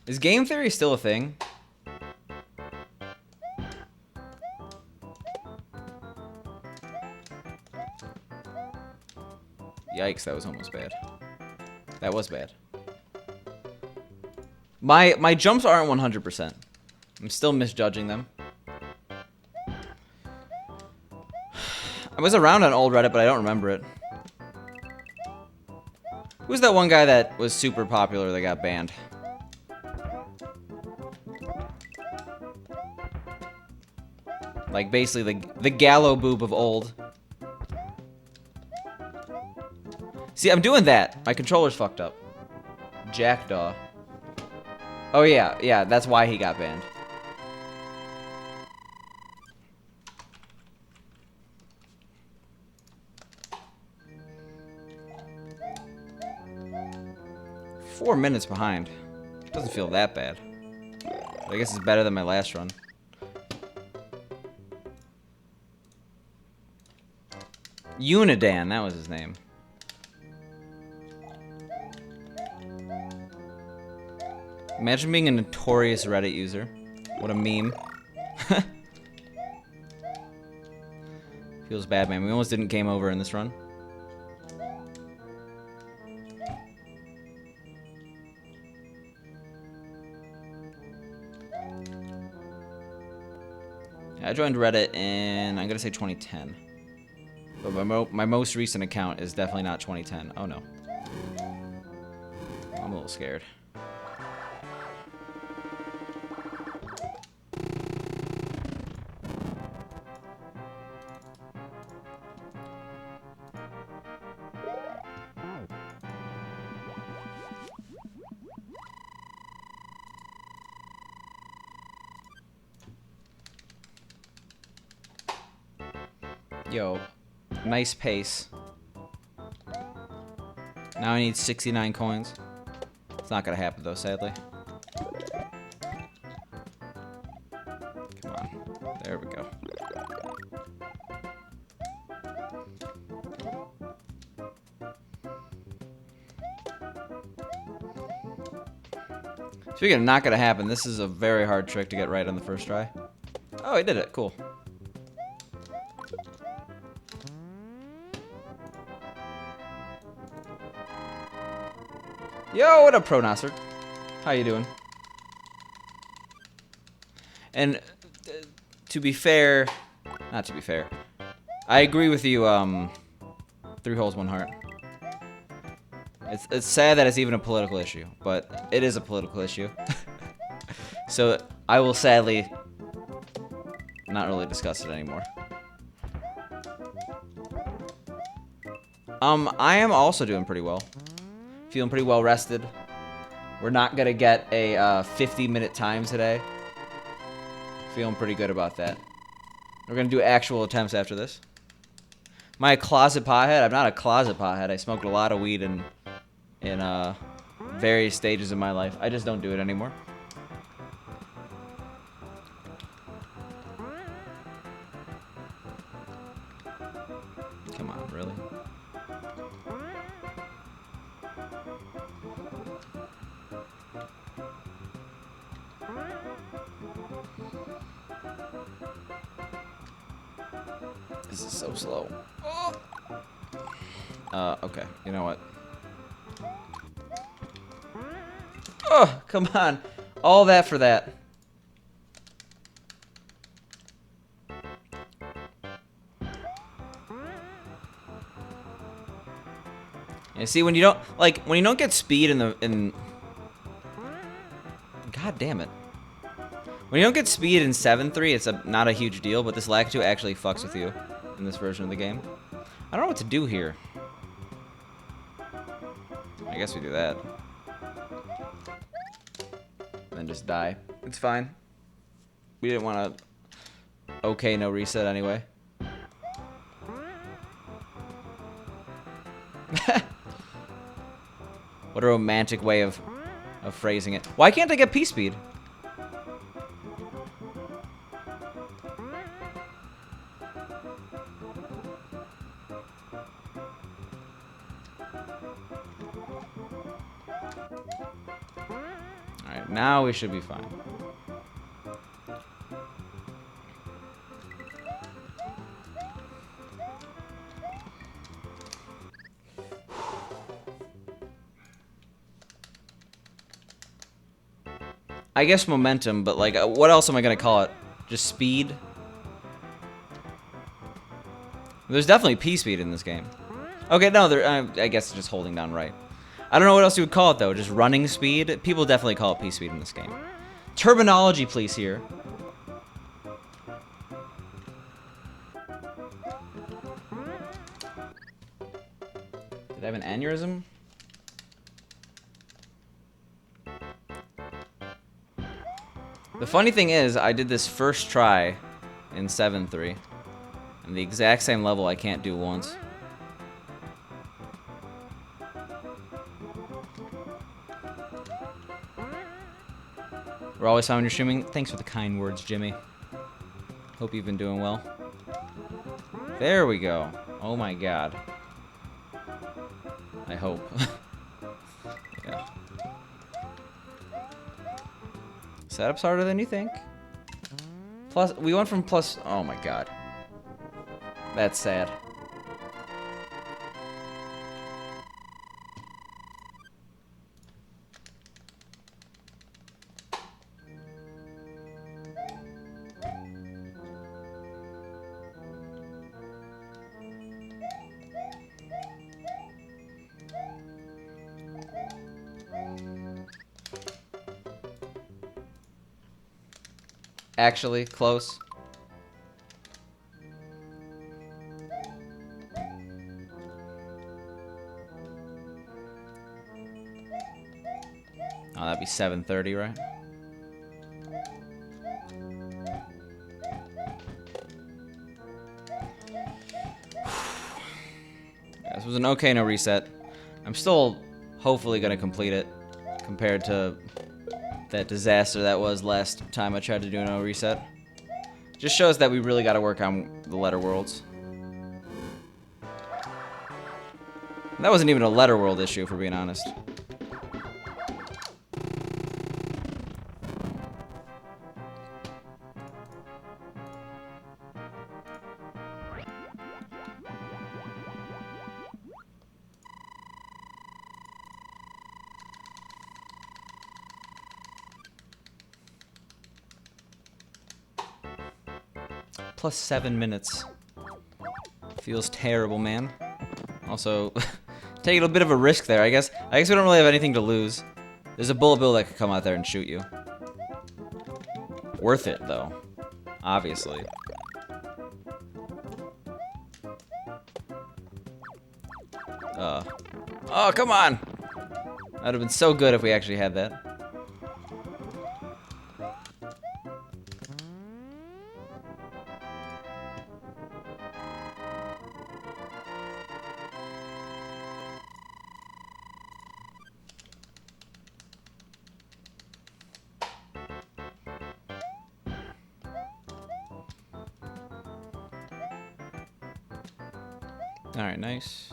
Is game theory still a thing? Yikes, that was almost bad. That was bad. My jumps aren't 100%. I'm still misjudging them. I was around on old Reddit, but I don't remember it. Who's that one guy that was super popular that got banned? Like, basically, the Gallo boob of old. See, I'm doing that. My controller's fucked up. Jackdaw. Oh, yeah, that's why he got banned. Four minutes behind. Doesn't feel that bad. But I guess it's better than my last run. Unidan, that was his name. Imagine being a notorious Reddit user. What a meme. Feels bad, man. We almost didn't game over in this run. I joined Reddit in, I'm gonna say 2010. But my most recent account is definitely not 2010. Oh no. I'm a little scared. Yo, nice pace. Now I need 69 coins. It's not gonna happen though, sadly. Come on. There we go. Speaking of not gonna happen, this is a very hard trick to get right on the first try. Oh, I did it. Cool. Yo, what up, Pronosser? How you doing? And to be fair, not to be fair, I agree with you. 3 holes, 1 heart. It's sad that it's even a political issue, but it is a political issue. So I will sadly not really discuss it anymore. I am also doing pretty well. Feeling pretty well rested. We're not gonna get a 50-minute time today. Feeling pretty good about that. We're gonna do actual attempts after this. Am I a closet pothead? I'm not a closet pothead. I smoked a lot of weed in various stages of my life. I just don't do it anymore. Come on, really? This is so slow. Okay. You know what? Oh, come on. All that for that. And see, when you don't get speed in God damn it. When you don't get speed in 7-3, it's not a huge deal, but this lag 2 actually fucks with you in this version of the game. I don't know what to do here. I guess we do that. Then just die. It's fine. We didn't want to... Okay, no reset anyway. What a romantic way of phrasing it. Why can't I get P-speed? Alright, now we should be fine. I guess momentum, but like, what else am I gonna call it? Just speed? There's definitely P-speed in this game. Okay, no, I guess just holding down right. I don't know what else you would call it, though. Just running speed? People definitely call it P-speed in this game. Terminology, please, here. Did I have an aneurysm? The funny thing is, I did this first try in 7-3. And the exact same level I can't do once. We're always fine when you're streaming. Thanks for the kind words, Jimmy. Hope you've been doing well. There we go. Oh my god. I hope. Yeah. Setup's harder than you think. Plus, we went from plus... Oh my god. That's sad. Actually, close. Oh, that'd be 7:30, right? this was an okay no reset. I'm still hopefully gonna complete it compared to that disaster that was last time I tried to do a no reset. Just shows that we really gotta work on the letter worlds. And that wasn't even a letter world issue, for being honest. Plus 7 minutes. Feels terrible, man. Also, taking a bit of a risk there, I guess. I guess we don't really have anything to lose. There's a bullet bill that could come out there and shoot you. Worth it, though. Obviously. Oh, come on! That would have been so good if we actually had that. Alright, nice.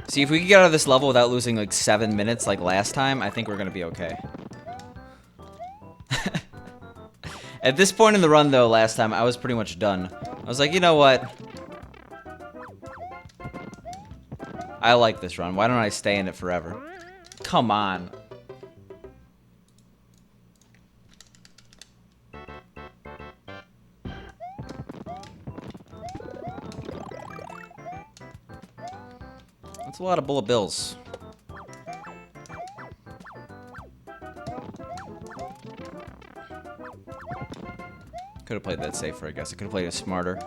See, if we can get out of this level without losing like 7 minutes like last time, I think we're gonna be okay. At this point in the run, though, last time, I was pretty much done. I was like, you know what? I like this run. Why don't I stay in it forever? Come on. That's a lot of bullet bills. Could have played that safer, I guess. I could have played it smarter.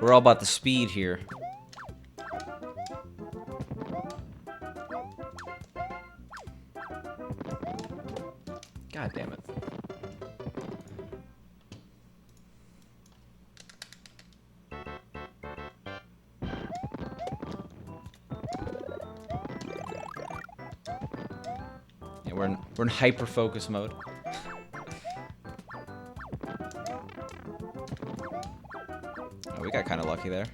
We're all about the speed here. God damn it. Yeah, we're in hyper focus mode. Oh, we got kind of lucky there.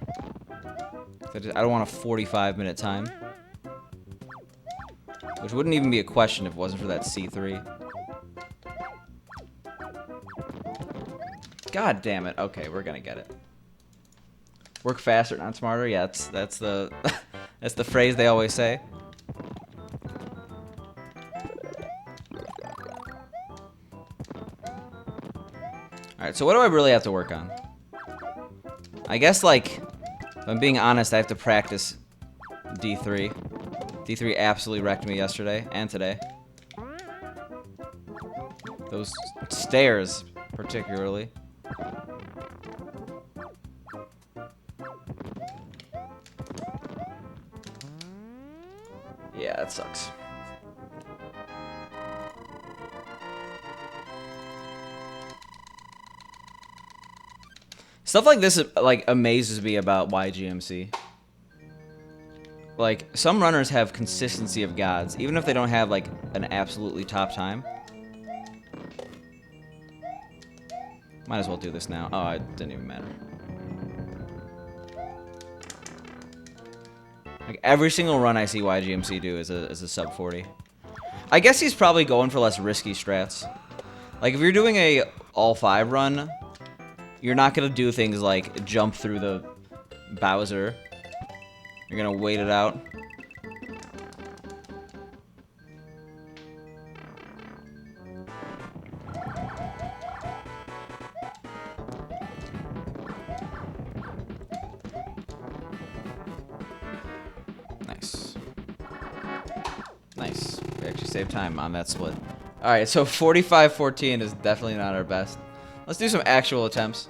I don't want a 45-minute time. Which wouldn't even be a question if it wasn't for that C3. God damn it. Okay, we're gonna get it. Work faster, not smarter. Yeah, that's the that's the phrase they always say. Alright, so what do I really have to work on? I guess, like, if I'm being honest, I have to practice D3. D3 absolutely wrecked me yesterday and today. Those stairs, particularly. Yeah, that sucks. Stuff like this, like, amazes me about YGMC. Like, some runners have consistency of gods, even if they don't have, like, an absolutely top time. Might as well do this now. Oh, it didn't even matter. Like, every single run I see YGMC do is a sub 40. I guess he's probably going for less risky strats. Like, if you're doing a all-5 run, you're not gonna do things like jump through the Bowser. You're gonna wait it out. Nice. Nice. We actually save time on that split. All right, so 45-14 is definitely not our best. Let's do some actual attempts.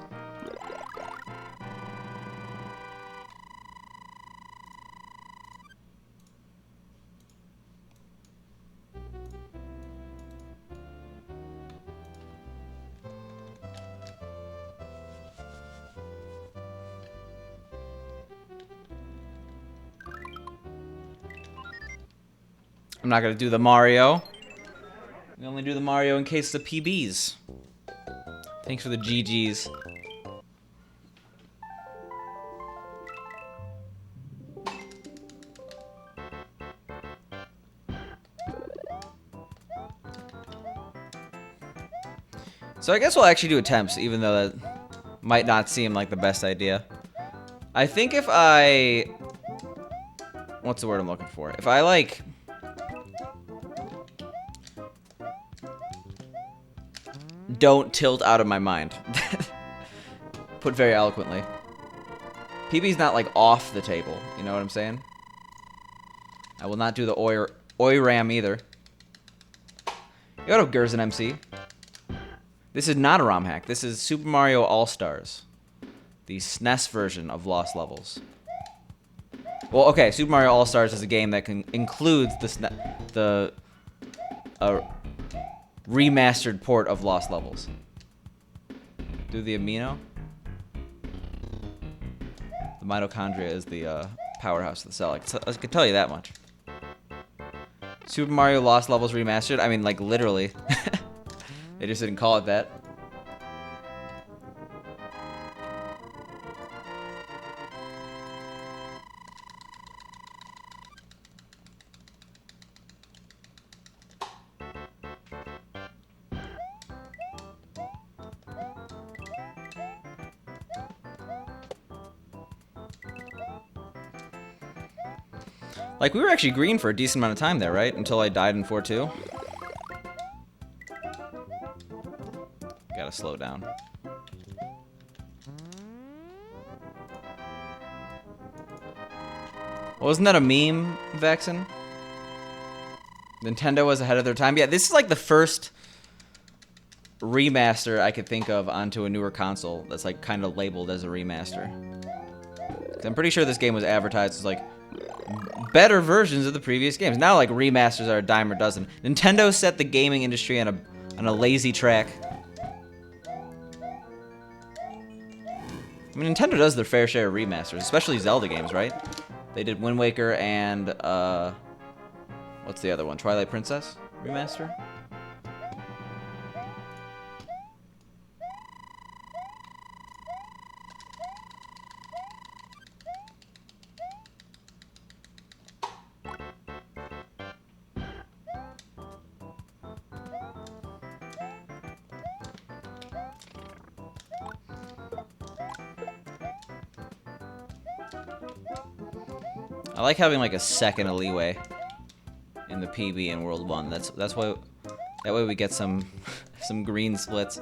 I'm not gonna do the Mario. We only do the Mario in case of PBs. Thanks for the GGs. So I guess we'll actually do attempts, even though that might not seem like the best idea. I think if I... What's the word I'm looking for? If I, like... don't tilt out of my mind. Put very eloquently. PB's not, like, off the table. You know what I'm saying? I will not do the Oi Ram either. Yo, what up, Gerzen MC? This is not a ROM hack. This is Super Mario All-Stars. The SNES version of Lost Levels. Well, okay, Super Mario All-Stars is a game that includes the remastered port of Lost Levels. Do the amino? The mitochondria is the powerhouse of the cell. I can tell you that much. Super Mario Lost Levels Remastered? I mean, like, literally. They just didn't call it that. Like, we were actually green for a decent amount of time there, right? Until I died in 4-2. Gotta slow down. Wasn't that a meme, Vexen? Nintendo was ahead of their time. Yeah, this is like the first remaster I could think of onto a newer console that's like kind of labeled as a remaster. 'Cause I'm pretty sure this game was advertised as like better versions of the previous games. Now like remasters are a dime a dozen. Nintendo set the gaming industry on a lazy track. I mean, Nintendo does their fair share of remasters, especially Zelda games, right? They did Wind Waker and what's the other one? Twilight Princess remaster? I like having like a second of leeway in the PB in World 1. That's why that way we get some green splits,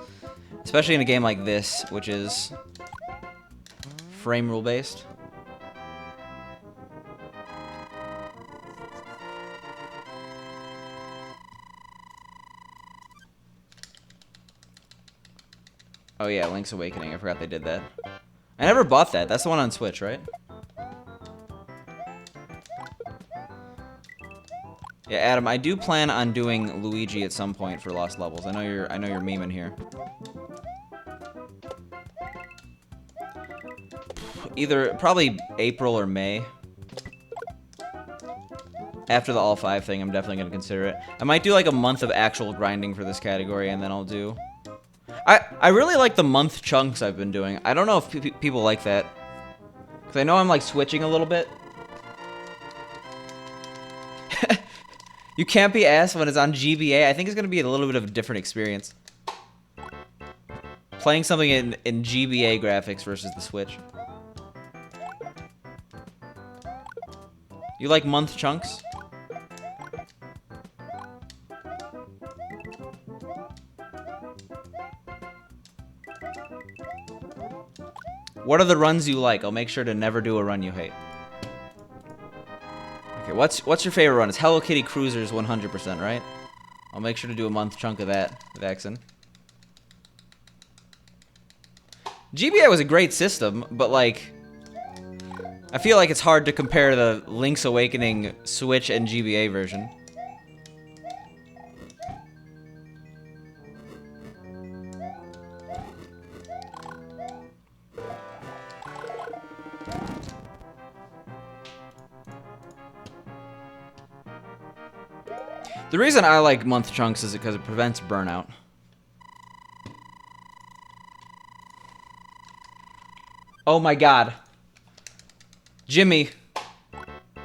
especially in a game like this, which is frame rule based. Oh yeah, Link's Awakening. I forgot they did that. I never bought that. That's the one on Switch, right? Yeah, Adam, I do plan on doing Luigi at some point for Lost Levels. I know you're memeing here. Probably April or May. After the all-5 thing, I'm definitely gonna consider it. I might do like a month of actual grinding for this category, and then I'll do... I really like the month chunks I've been doing. I don't know if people like that. Because I know I'm like switching a little bit. You can't be asked when it's on GBA. I think it's going to be a little bit of a different experience. Playing something in GBA graphics versus the Switch. You like month chunks? What are the runs you like? I'll make sure to never do a run you hate. Okay, what's your favorite run? It's Hello Kitty Cruisers 100%, right? I'll make sure to do a month chunk of that, Vexen. GBA was a great system, but like, I feel like it's hard to compare the Link's Awakening Switch and GBA version. The reason I like month chunks is because it prevents burnout. Oh my god. Jimmy,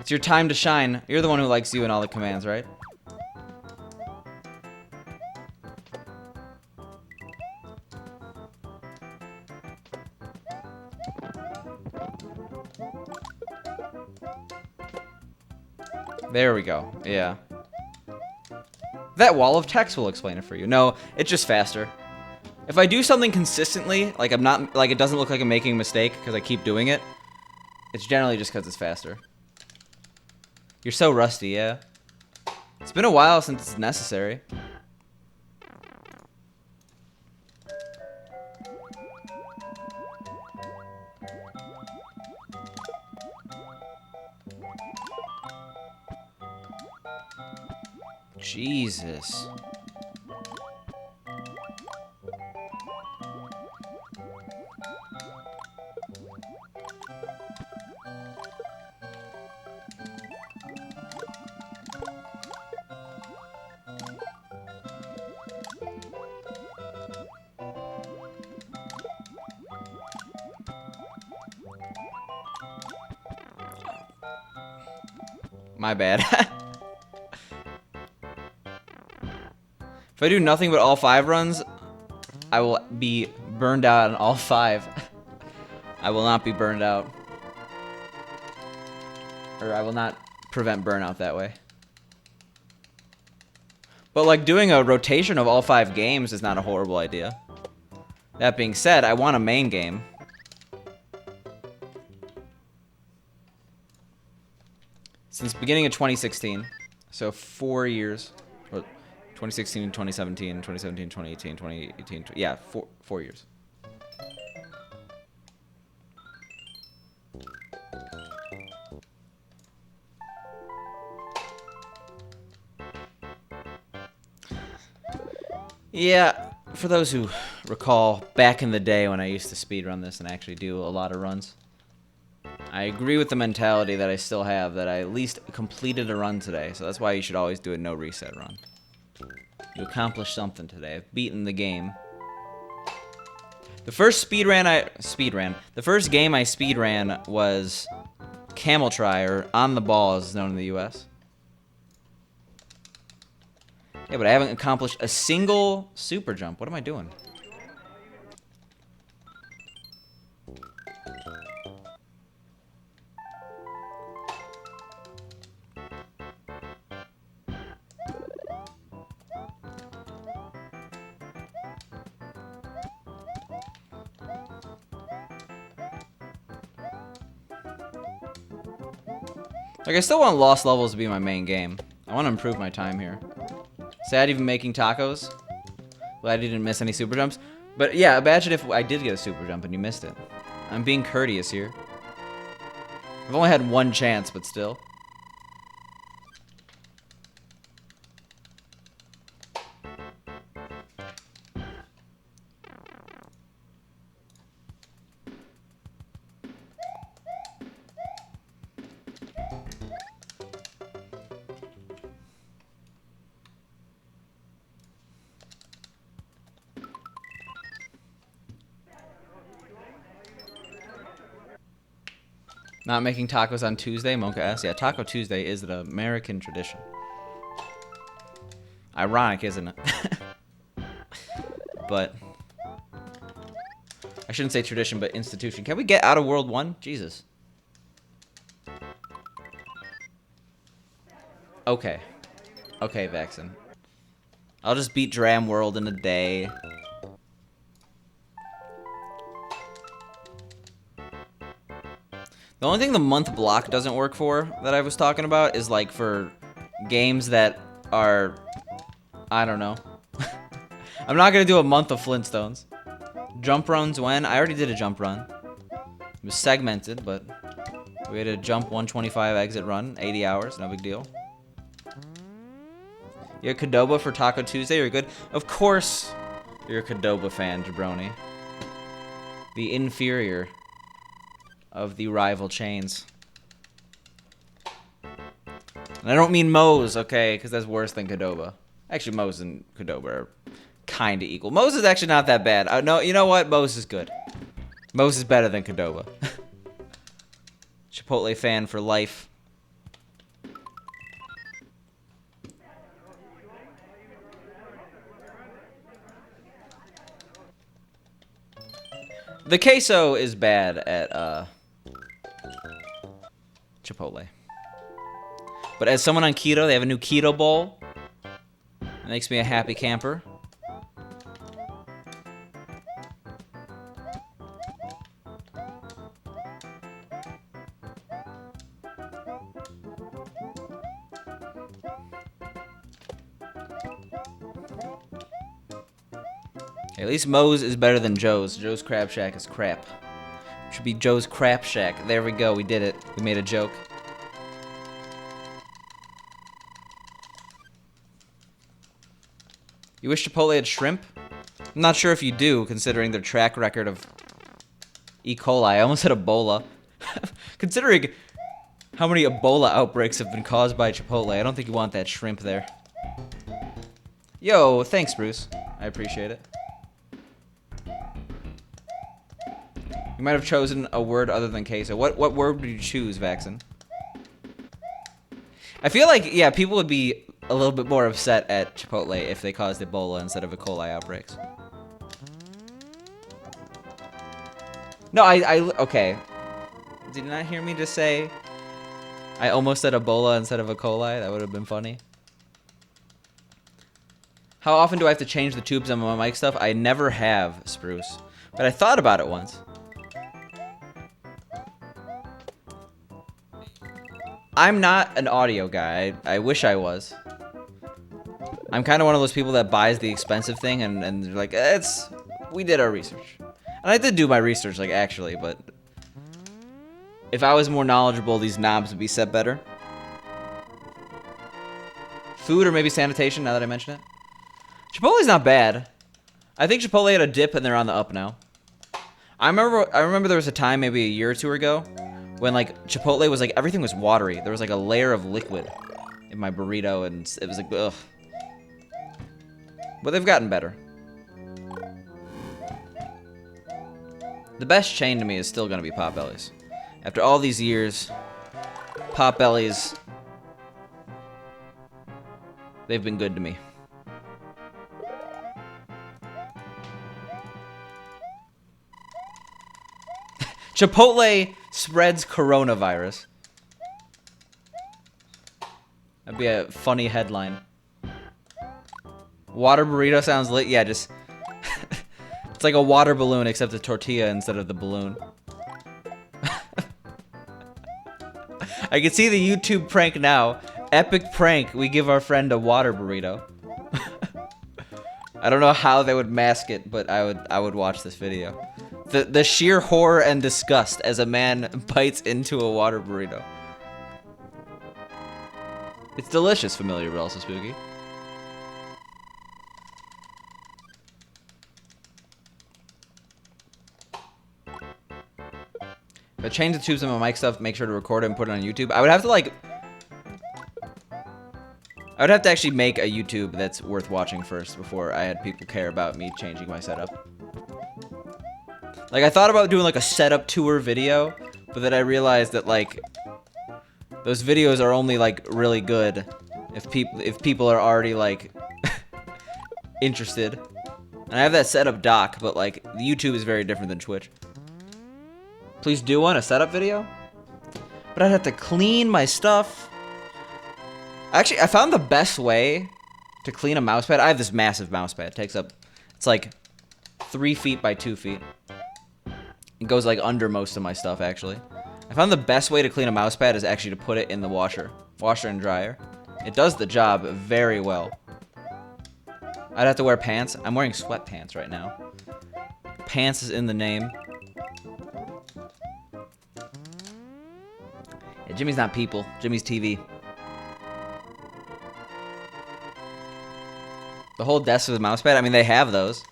it's your time to shine. You're the one who likes you and all the commands, right? There we go. Yeah. That wall of text will explain it for you. No, it's just faster. If I do something consistently, like I'm not, like it doesn't look like I'm making a mistake because I keep doing it, it's generally just because it's faster. You're so rusty, yeah. It's been a while since it's necessary. Jesus. My bad. If I do nothing but all 5 runs, I will be burned out on all 5. I will not be burned out. Or I will not prevent burnout that way. But like doing a rotation of all 5 games is not a horrible idea. That being said, I want a main game. Since beginning of 2016. So 4 years. Or 2016, 2017, 2017, 2018, 2018. Yeah, 4 years. Yeah, for those who recall back in the day when I used to speedrun this and actually do a lot of runs, I agree with the mentality that I still have that I at least completed a run today. So that's why you should always do a no reset run. You accomplished something today. I've beaten the game. The first the first game I speedran was Camel Try, or On the Ball as it's known in the US. Yeah, but I haven't accomplished a single super jump. What am I doing? Like, I still want Lost Levels to be my main game. I want to improve my time here. Sad even making tacos. Glad you didn't miss any super jumps. But yeah, imagine if I did get a super jump and you missed it. I'm being courteous here. I've only had one chance, but still. Not making tacos on Tuesday, Monka asks. Yeah, Taco Tuesday is an American tradition. Ironic, isn't it? But I shouldn't say tradition, but institution. Can we get out of World 1? Jesus. Okay. Okay, Vexen. I'll just beat Dram World in a day. The only thing the month block doesn't work for that I was talking about is like for games that are, I don't know. I'm not gonna do a month of Flintstones. Jump runs when? I already did a jump run. It was segmented, but we had a jump 125 exit run, 80 hours, no big deal. You're a Qdoba for Taco Tuesday, you're good. Of course you're a Qdoba fan, Jabroni. The inferior of the rival chains. And I don't mean Moe's, okay, because that's worse than Qdoba. Actually, Moe's and Qdoba are kind of equal. Moe's is actually not that bad. No, you know what? Moe's is good. Moe's is better than Qdoba. Chipotle fan for life. The queso is bad at Chipotle. But as someone on keto, they have a new keto bowl. It makes me a happy camper. At least Moe's is better than Joe's. Joe's Crab Shack is crap. Should be Joe's Crap Shack. There we go. We did it. We made a joke. You wish Chipotle had shrimp? I'm not sure if you do, considering their track record of E. coli. I almost said Ebola. Considering how many Ebola outbreaks have been caused by Chipotle, I don't think you want that shrimp there. Yo, thanks, Bruce. I appreciate it. You might have chosen a word other than queso. What word would you choose, Vaxen? I feel like, yeah, people would be a little bit more upset at Chipotle if they caused Ebola instead of E. coli outbreaks. No, okay. Did you not hear me just say I almost said Ebola instead of E. coli? That would have been funny. How often do I have to change the tubes on my mic stuff? I never have, Spruce. But I thought about it once. I'm not an audio guy. I wish I was. I'm kind of one of those people that buys the expensive thing and they're like, we did our research. And I did do my research, like, actually, but if I was more knowledgeable, these knobs would be set better. Food or maybe sanitation, now that I mention it. Chipotle's not bad. I think Chipotle had a dip and they're on the up now. I remember there was a time, maybe a year or two ago, when like Chipotle was like, everything was watery. There was like a layer of liquid in my burrito and it was like, ugh. But they've gotten better. The best chain to me is still gonna be Potbelly's. After all these years, Potbelly's, they've been good to me. Chipotle spreads coronavirus. That'd be a funny headline. Water burrito sounds lit. Yeah, just... it's like a water balloon except a tortilla instead of the balloon. I can see the YouTube prank now. Epic prank. We give our friend a water burrito. I don't know how they would mask it, but I would watch this video. The sheer horror and disgust as a man bites into a water burrito. It's delicious, familiar but also spooky. If I change the tubes on my mic stuff, make sure to record it and put it on YouTube. I would have to like... I would have to actually make a YouTube that's worth watching first before I had people care about me changing my setup. Like, I thought about doing, like, a setup tour video, but then I realized that, like, those videos are only, like, really good if people are already, like, interested. And I have that setup doc, but, like, the YouTube is very different than Twitch. Please do one, a setup video? But I'd have to clean my stuff. Actually, I found the best way to clean a mousepad. I have this massive mousepad. It takes up, it's, like, 3 feet by 2 feet. It goes like under most of my stuff, actually. I found the best way to clean a mouse pad is actually to put it in the washer and dryer. It does the job very well. I'd have to wear pants. I'm wearing sweatpants right now. Pants is in the name. Yeah, Jimmy's not people. Jimmy's TV. The whole desk is a mouse pad. I mean, they have those.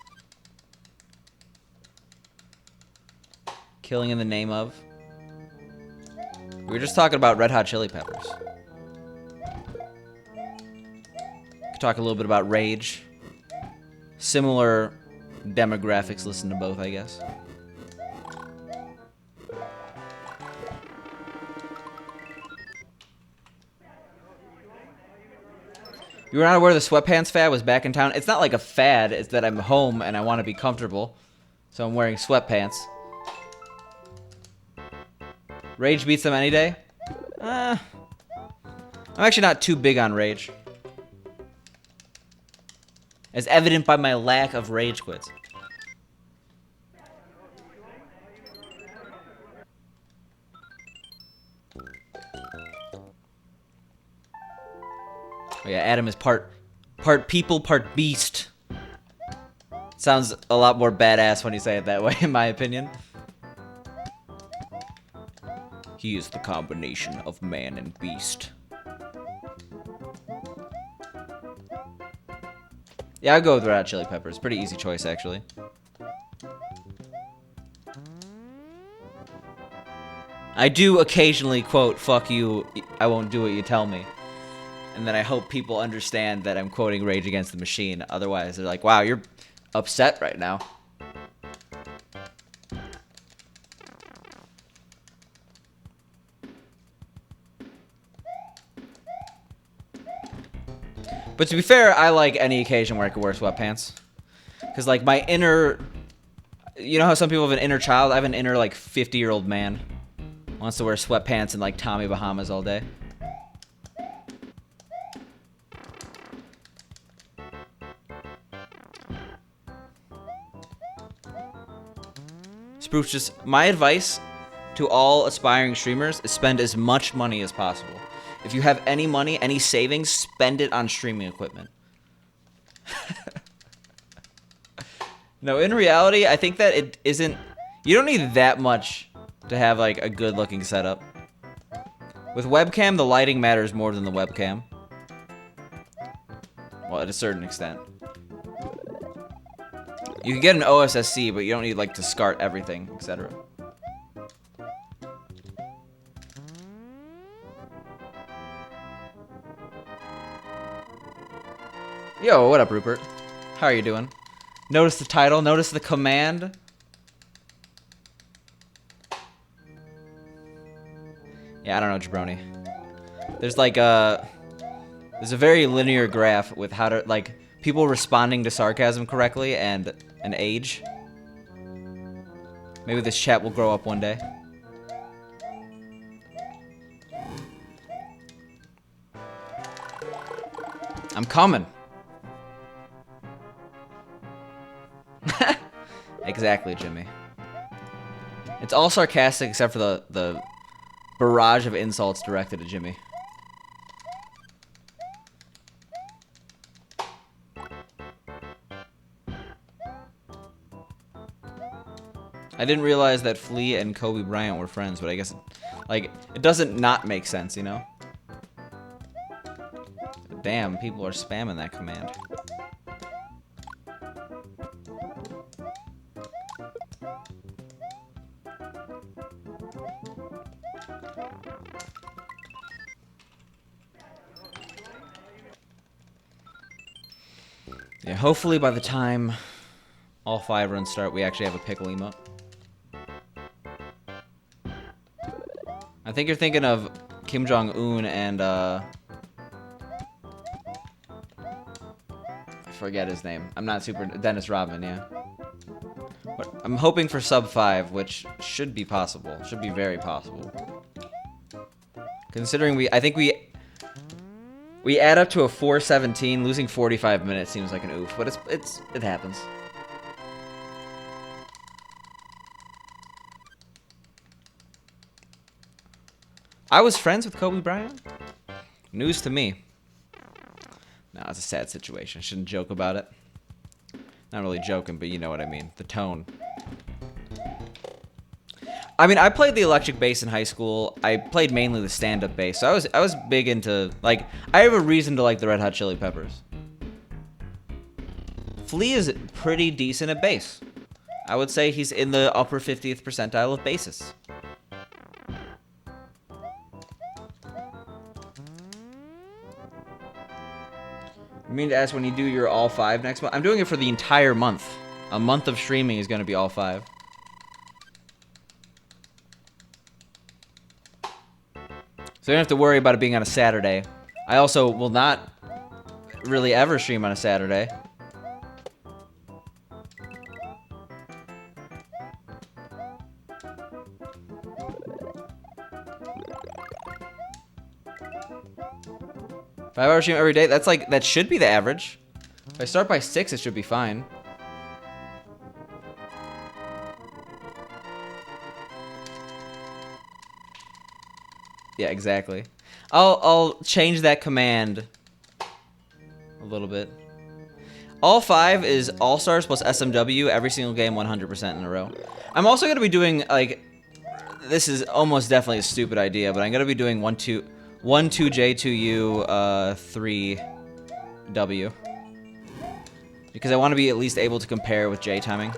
Killing in the name of. We were just talking about Red Hot Chili Peppers. Could talk a little bit about Rage. Similar demographics. Listen to both, I guess. You were not aware the sweatpants fad was back in town? It's not like a fad. It's that I'm home and I want to be comfortable. So I'm wearing sweatpants. Rage beats them any day? I'm actually not too big on Rage. As evident by my lack of Rage quits. Oh yeah, Adam is part people, part beast. Sounds a lot more badass when you say it that way, in my opinion. He is the combination of man and beast. Yeah, I'll go with Red Hot Chili Peppers. Pretty easy choice, actually. I do occasionally quote, "Fuck you, I won't do what you tell me." And then I hope people understand that I'm quoting Rage Against the Machine. Otherwise, they're like, wow, you're upset right now. But to be fair, I like any occasion where I could wear sweatpants. Because, like, my inner... You know how some people have an inner child? I have an inner, like, 50-year-old man. Wants to wear sweatpants and, like, Tommy Bahamas all day. Spruce, just my advice to all aspiring streamers is spend as much money as possible. If you have any money, any savings, spend it on streaming equipment. No, in reality, I think that it isn't... You don't need that much to have, like, a good-looking setup. With webcam, the lighting matters more than the webcam. Well, at a certain extent. You can get an OSSC, but you don't need, like, to SCART everything, etc. Yo, what up, Rupert? How are you doing? Notice the title, notice the command. Yeah, I don't know, Jabroni. There's, like, there's a very linear graph with how to, like, people responding to sarcasm correctly and an age. Maybe this chat will grow up one day. I'm coming. Exactly, Jimmy. It's all sarcastic except for the barrage of insults directed at Jimmy. I didn't realize that Flea and Kobe Bryant were friends, but I guess, like, it doesn't not make sense, you know? Damn, people are spamming that command. Yeah, hopefully by the time all 5 runs start, we actually have a pickle emote. I think you're thinking of Kim Jong-un and, I forget his name. I'm not super... Dennis Rodman, yeah. But I'm hoping for sub 5, which should be possible. Should be very possible. Considering I think we add up to a 417. Losing 45 minutes seems like an oof, but it happens. I was friends with Kobe Bryant? News to me. No, it's a sad situation. I shouldn't joke about it. Not really joking, but you know what I mean. The tone. I mean, I played the electric bass in high school. I played mainly the stand-up bass. So I was big into, like, I have a reason to like the Red Hot Chili Peppers. Flea is pretty decent at bass. I would say he's in the upper 50th percentile of bassists. You mean to ask when you do your all 5 next month? I'm doing it for the entire month. A month of streaming is going to be all 5. So you don't have to worry about it being on a Saturday. I also will not really ever stream on a Saturday. Five-hour stream every day. That's like, that should be the average. If I start by 6, it should be fine. Yeah, exactly. I'll change that command a little bit. All 5 is All-Stars plus SMW every single game 100% in a row. I'm also going to be doing, like, this is almost definitely a stupid idea, but I'm going to be doing 1-2J, 2U, 3W. Because I want to be at least able to compare with J timing.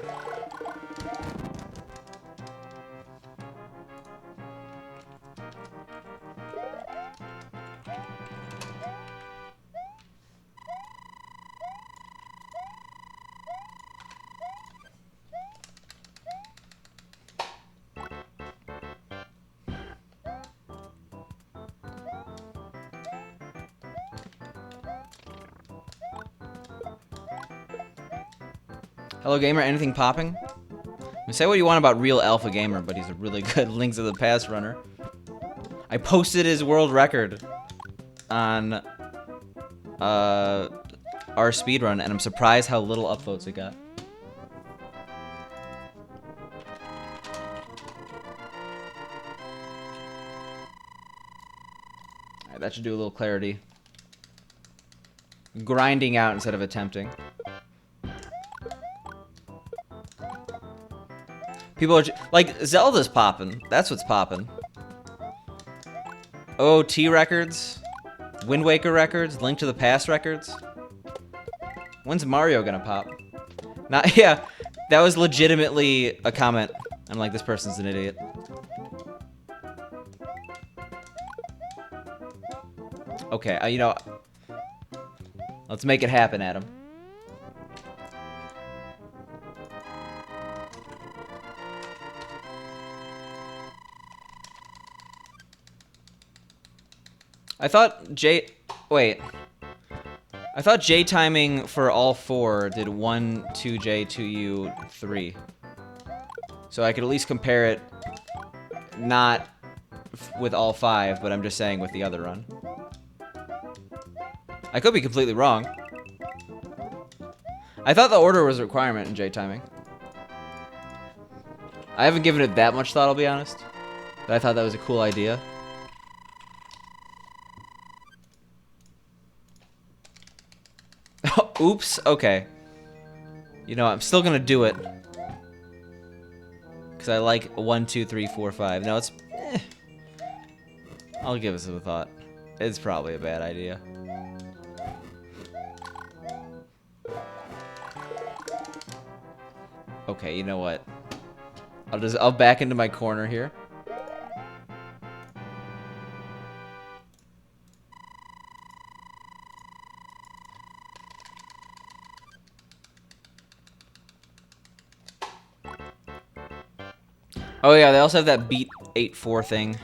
Hello Gamer, anything popping? Say what you want about Real Alpha Gamer, but he's a really good Links of the Past runner. I posted his world record on our speedrun, and I'm surprised how little upvotes it got. Alright, that should do a little clarity. Grinding out instead of attempting. People are like, Zelda's popping. That's what's popping. OT records, Wind Waker records, Link to the Past records. When's Mario gonna pop? Not, yeah, that was legitimately a comment. I'm like, this person's an idiot. Okay, you know, let's make it happen, Adam. I thought J timing for all 4 did 1, 2J, 2U, 3. So I could at least compare it, not with all 5, but I'm just saying with the other run. I could be completely wrong. I thought the order was a requirement in J timing. I haven't given it that much thought, I'll be honest. But I thought that was a cool idea. Oops, okay. You know, I'm still gonna do it. Because I like 1, 2, 3, 4, 5. No, it's... I'll give it some thought. It's probably a bad idea. Okay, you know what? I'll back into my corner here. Oh yeah, they also have that beat 8-4 thing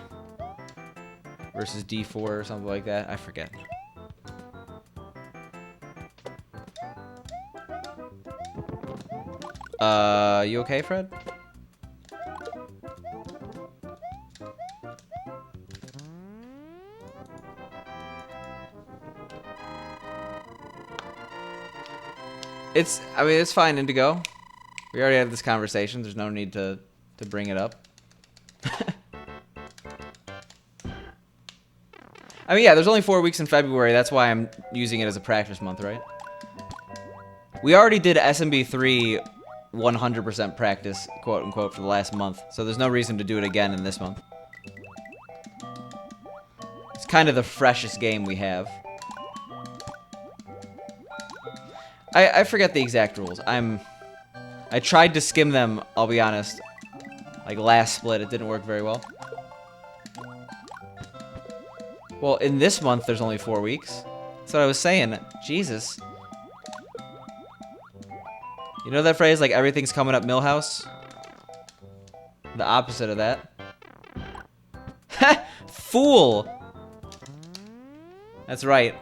versus D-4 or something like that. I forget. You okay, Fred? I mean, it's fine, Indigo. We already had this conversation. There's no need to bring it up. I mean, yeah, there's only 4 weeks in February. That's why I'm using it as a practice month, right? We already did SMB 3 100% practice, quote unquote, for the last month. So there's no reason to do it again in this month. It's kind of the freshest game we have. I forget the exact rules. I tried to skim them, I'll be honest. Like last split, it didn't work very well. Well, in this month, there's only 4 weeks. That's what I was saying. Jesus. You know that phrase, like, everything's coming up Millhouse? The opposite of that. Ha! Fool! That's right.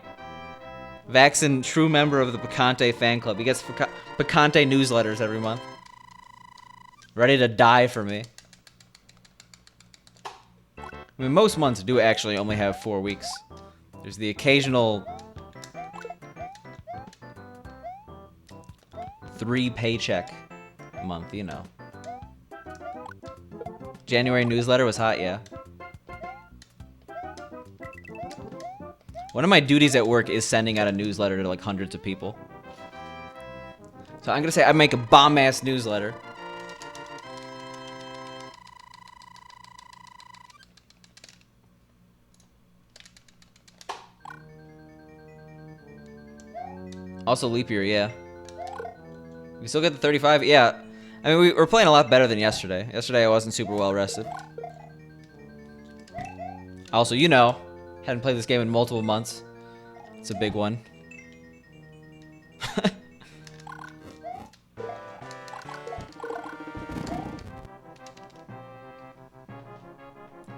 Vaxen, true member of the Picante fan club. He gets Picante newsletters every month. Ready to die for me. I mean, most months do actually only have 4 weeks. There's the occasional 3 paycheck month, you know. January newsletter was hot, yeah. One of my duties at work is sending out a newsletter to like hundreds of people. So I'm gonna say I make a bomb-ass newsletter. Also leap year, yeah. We still get the 35? Yeah. I mean, we're playing a lot better than yesterday. Yesterday I wasn't super well rested. Also, you know, hadn't played this game in multiple months. It's a big one.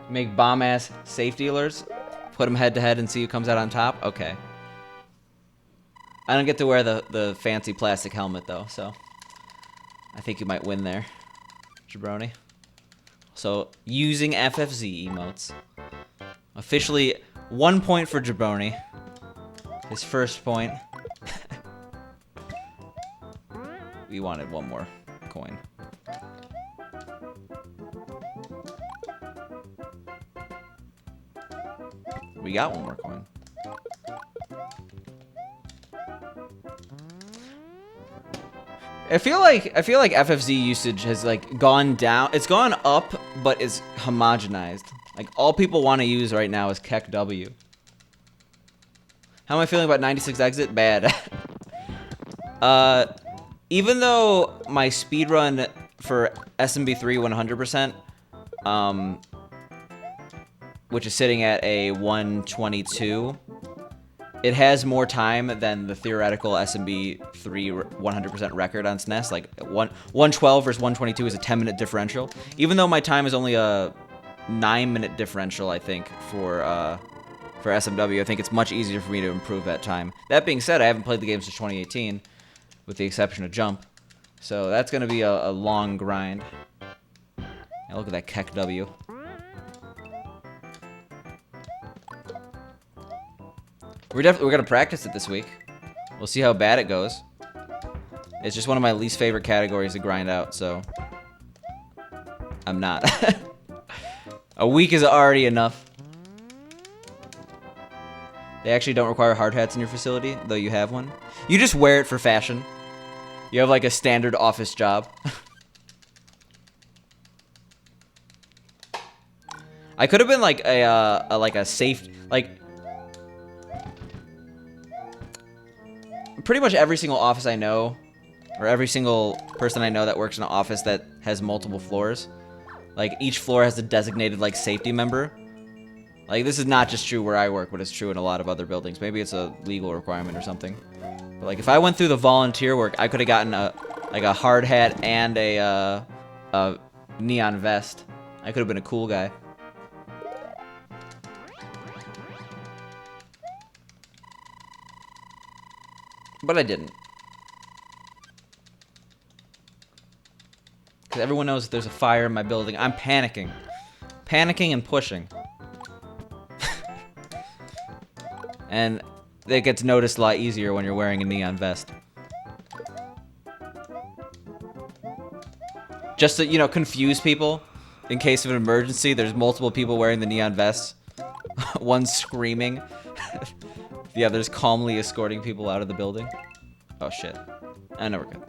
Make bomb-ass safety alerts. Put them head-to-head and see who comes out on top. Okay. I don't get to wear the fancy plastic helmet, though, so I think you might win there, Jabroni. So, using FFZ emotes. Officially, 1 point for Jabroni. His first point. We wanted one more coin. We got one more coin. I feel like FFZ usage has like gone down. It's gone up, but it's homogenized. Like all people want to use right now is Keck W. How am I feeling about 96 exit? Bad. Even though my speedrun for SMB3 100%, which is sitting at a 122. It has more time than the theoretical SMB 3 100% record on SNES. Like 112 versus 122 is a 10-minute differential. Even though my time is only a 9-minute differential, I think, for SMW, I think it's much easier for me to improve that time. That being said, I haven't played the game since 2018, with the exception of Jump. So that's going to be a long grind. Now look at that Keck W. We're gonna practice it this week. We'll see how bad it goes. It's just one of my least favorite categories to grind out, so I'm not. A week is already enough. They actually don't require hard hats in your facility, though you have one. You just wear it for fashion. You have like a standard office job. I could have been like a safe, like. Pretty much every single office I know, or every single person I know that works in an office that has multiple floors, like each floor has a designated like safety member. Like this is not just true where I work, but it's true in a lot of other buildings. Maybe it's a legal requirement or something. But like if I went through the volunteer work, I could have gotten a hard hat and a neon vest. I could have been a cool guy. But I didn't. Because everyone knows there's a fire in my building. I'm panicking. Panicking and pushing. And it gets noticed a lot easier when you're wearing a neon vest. Just to, you know, confuse people. In case of an emergency, there's multiple people wearing the neon vests. One screaming. The other's calmly escorting people out of the building. Oh shit. I know we're good.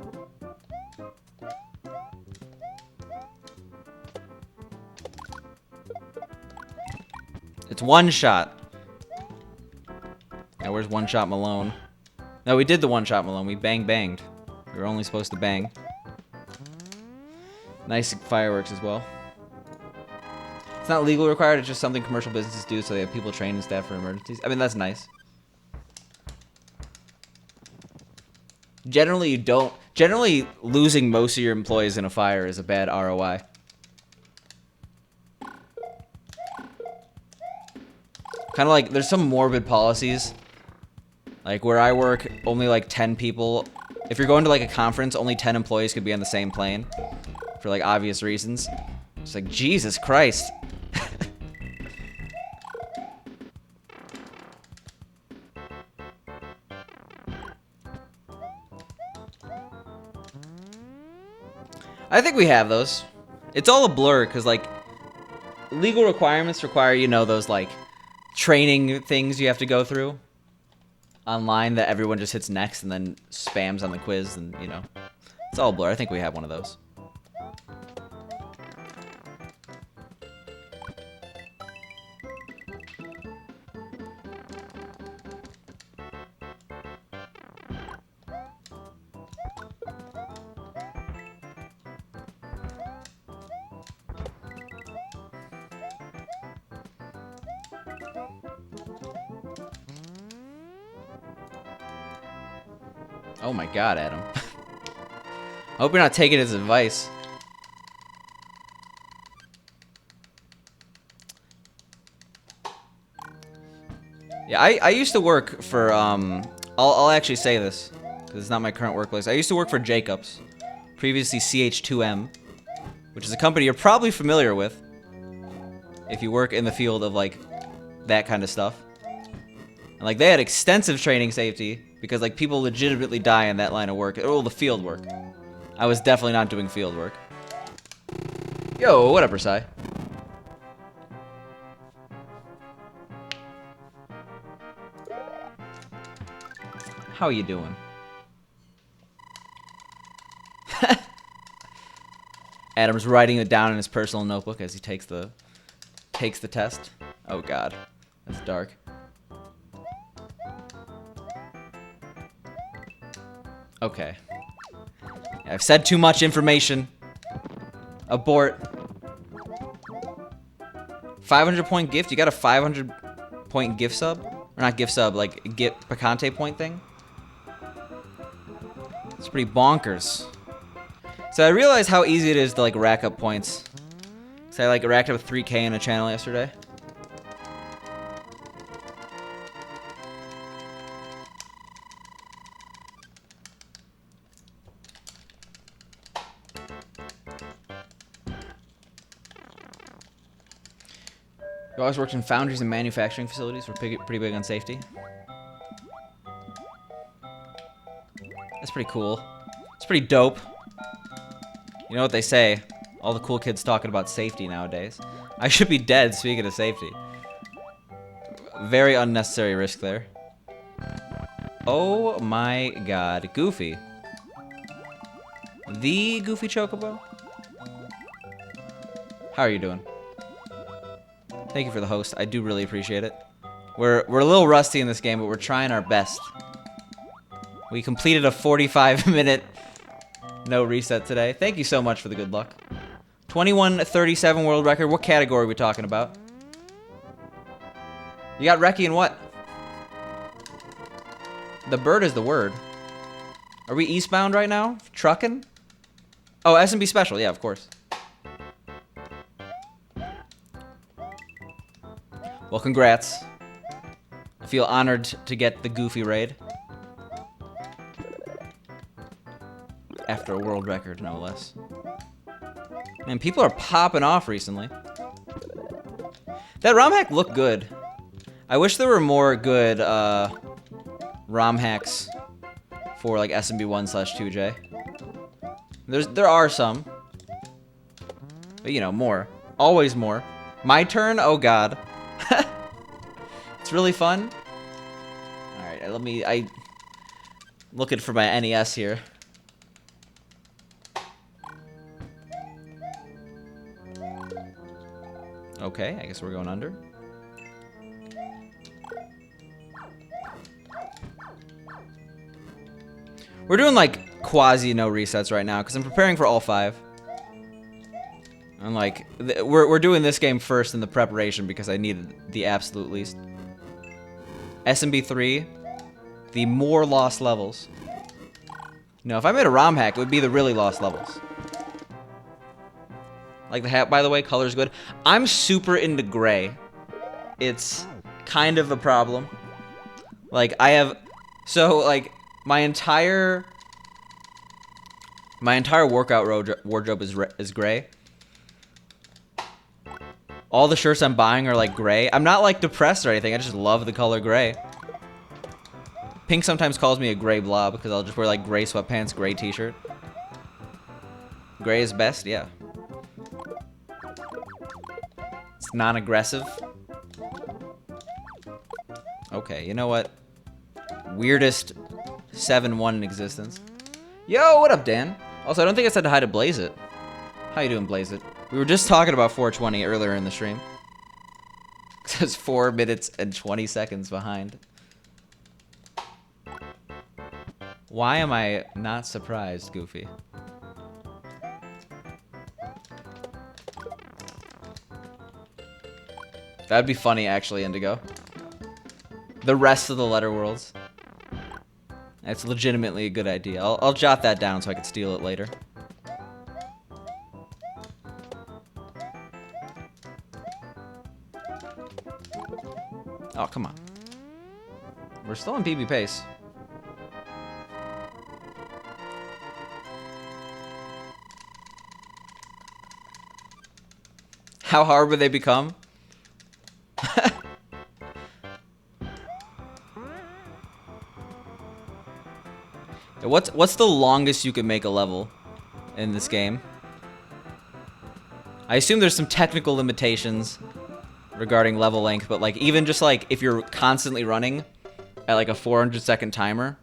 It's one shot. Now where's one shot Malone? No, we did the one shot Malone. We banged. We were only supposed to bang. Nice fireworks as well. It's not legally required, it's just something commercial businesses do so they have people trained and staff for emergencies. I mean, that's nice. Generally, losing most of your employees in a fire is a bad ROI. Kind of like, there's some morbid policies. Like, where I work, only like 10 people. If you're going to like a conference, only 10 employees could be on the same plane. For like obvious reasons. It's like, Jesus Christ. I think we have those. It's all a blur, because, like, legal requirements require, you know, those, like, training things you have to go through online that everyone just hits next and then spams on the quiz, and, you know. It's all a blur. I think we have one of those. Oh my god, Adam. I hope you're not taking his advice. Yeah, I used to work for, I'll actually say this, because it's not my current workplace. I used to work for Jacobs, previously CH2M, which is a company you're probably familiar with if you work in the field of, like, that kind of stuff. And, like, they had extensive training safety, because, like, people legitimately die in that line of work. Oh, the field work. I was definitely not doing field work. Yo, what up, Versailles? How you doing? Adam's writing it down in his personal notebook as he takes the test. Oh god, that's dark. Okay. I've said too much information. Abort. 500 point gift? You got a 500 point gift sub? Or not gift sub, like get Picante point thing? It's pretty bonkers. So I realized how easy it is to like rack up points. So I like racked up 3K in a channel yesterday. You always worked in foundries and manufacturing facilities. We're pretty big on safety. That's pretty cool. It's pretty dope. You know what they say? All the cool kids talking about safety nowadays. I should be dead, speaking of safety. Very unnecessary risk there. Oh my god. Goofy. The Goofy Chocobo? How are you doing? Thank you for the host. I do really appreciate it. We're a little rusty in this game, but we're trying our best. We completed a 45-minute no reset today. Thank you so much for the good luck. 21:37 world record. What category are we talking about? You got Reki in what? The bird is the word. Are we eastbound right now? Trucking? Oh, S&B special. Yeah, of course. Well, congrats. I feel honored to get the Goofy raid. After a world record, no less. Man, people are popping off recently. That ROM hack looked good. I wish there were more good ROM hacks for like SMB1/2J. There are some. But you know, more. Always more. My turn? Oh god. It's really fun. All right, let me. I looking for my NES here. Okay, I guess we're going under. We're doing like quasi no resets right now because I'm preparing for all 5. And like we're doing this game first in the preparation because I needed the absolute least. SMB 3, the more lost levels. No, if I made a ROM hack, it would be the really lost levels. Like the hat, by the way, color's good. I'm super into gray. It's kind of a problem. Like I have, so like my entire workout wardrobe is gray. All the shirts I'm buying are like gray. I'm not like depressed or anything. I just love the color gray. Pink sometimes calls me a gray blob because I'll just wear like gray sweatpants, gray t-shirt. Gray is best, yeah. It's non-aggressive. Okay, you know what? Weirdest 7-1 in existence. Yo, what up, Dan? Also, I don't think I said hi to Blaze It. How you doing, Blaze It? We were just talking about 420 earlier in the stream. It was 4 minutes and 20 seconds behind. Why am I not surprised, Goofy? That'd be funny, actually, Indigo. The rest of the letter worlds. That's legitimately a good idea. I'll jot that down so I can steal it later. Oh, come on. We're still in PB pace. How hard would they become? What's the longest you can make a level in this game? I assume there's some technical limitations regarding level length, but like even just like if you're constantly running at like a 400-second timer,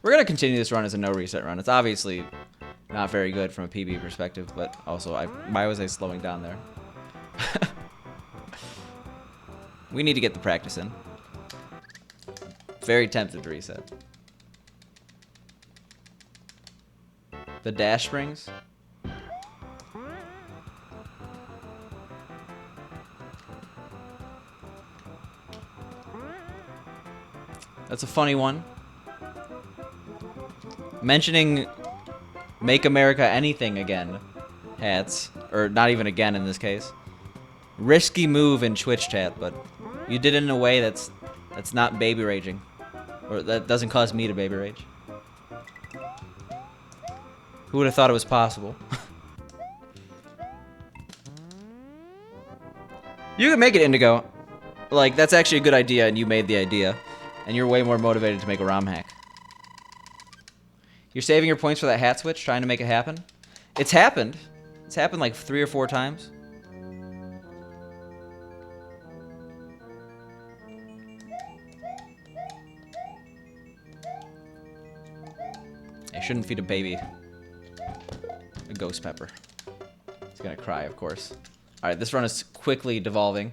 we're gonna continue this run as a no reset run. It's obviously not very good from a PB perspective, but also why was I slowing down there? We need to get the practice in. Very tempted to reset. The dash springs. That's a funny one. Mentioning Make America Anything Again hats, or not even again in this case. Risky move in Twitch chat, but you did it in a way that's not baby raging, or that doesn't cause me to baby rage. Who would have thought it was possible? You can make it, Indigo. Like, that's actually a good idea, and you made the idea. And you're way more motivated to make a ROM hack. You're saving your points for that hat switch, trying to make it happen? It's happened. It's happened like 3 or 4 times. I shouldn't feed a baby a ghost pepper. It's gonna cry, of course. Alright, this run is quickly devolving.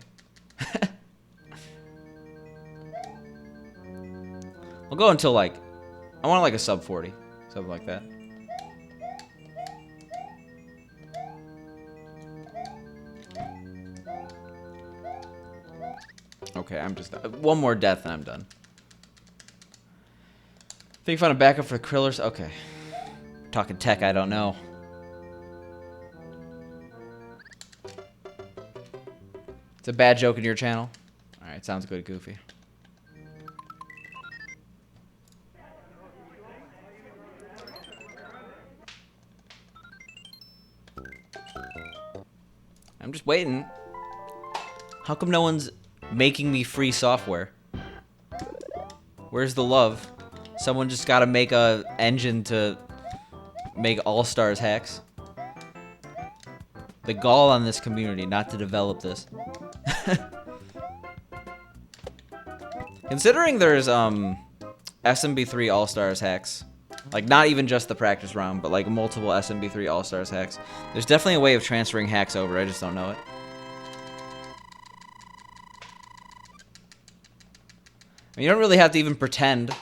I'll go until like, I want like a sub 40. Something like that. Okay, I'm just, one more death and I'm done. Think you found a backup for the Krillers? Okay. Talking tech, I don't know. It's a bad joke in your channel? Alright, sounds good, Goofy. I'm just waiting. How come no one's making me free software? Where's the love? Someone just gotta make a engine to make All-Stars hacks. The gall on this community not to develop this. Considering there's SMB3 All-Stars hacks, like not even just the practice round, but like multiple SMB3 All-Stars hacks, there's definitely a way of transferring hacks over. I just don't know it. I mean, you don't really have to even pretend.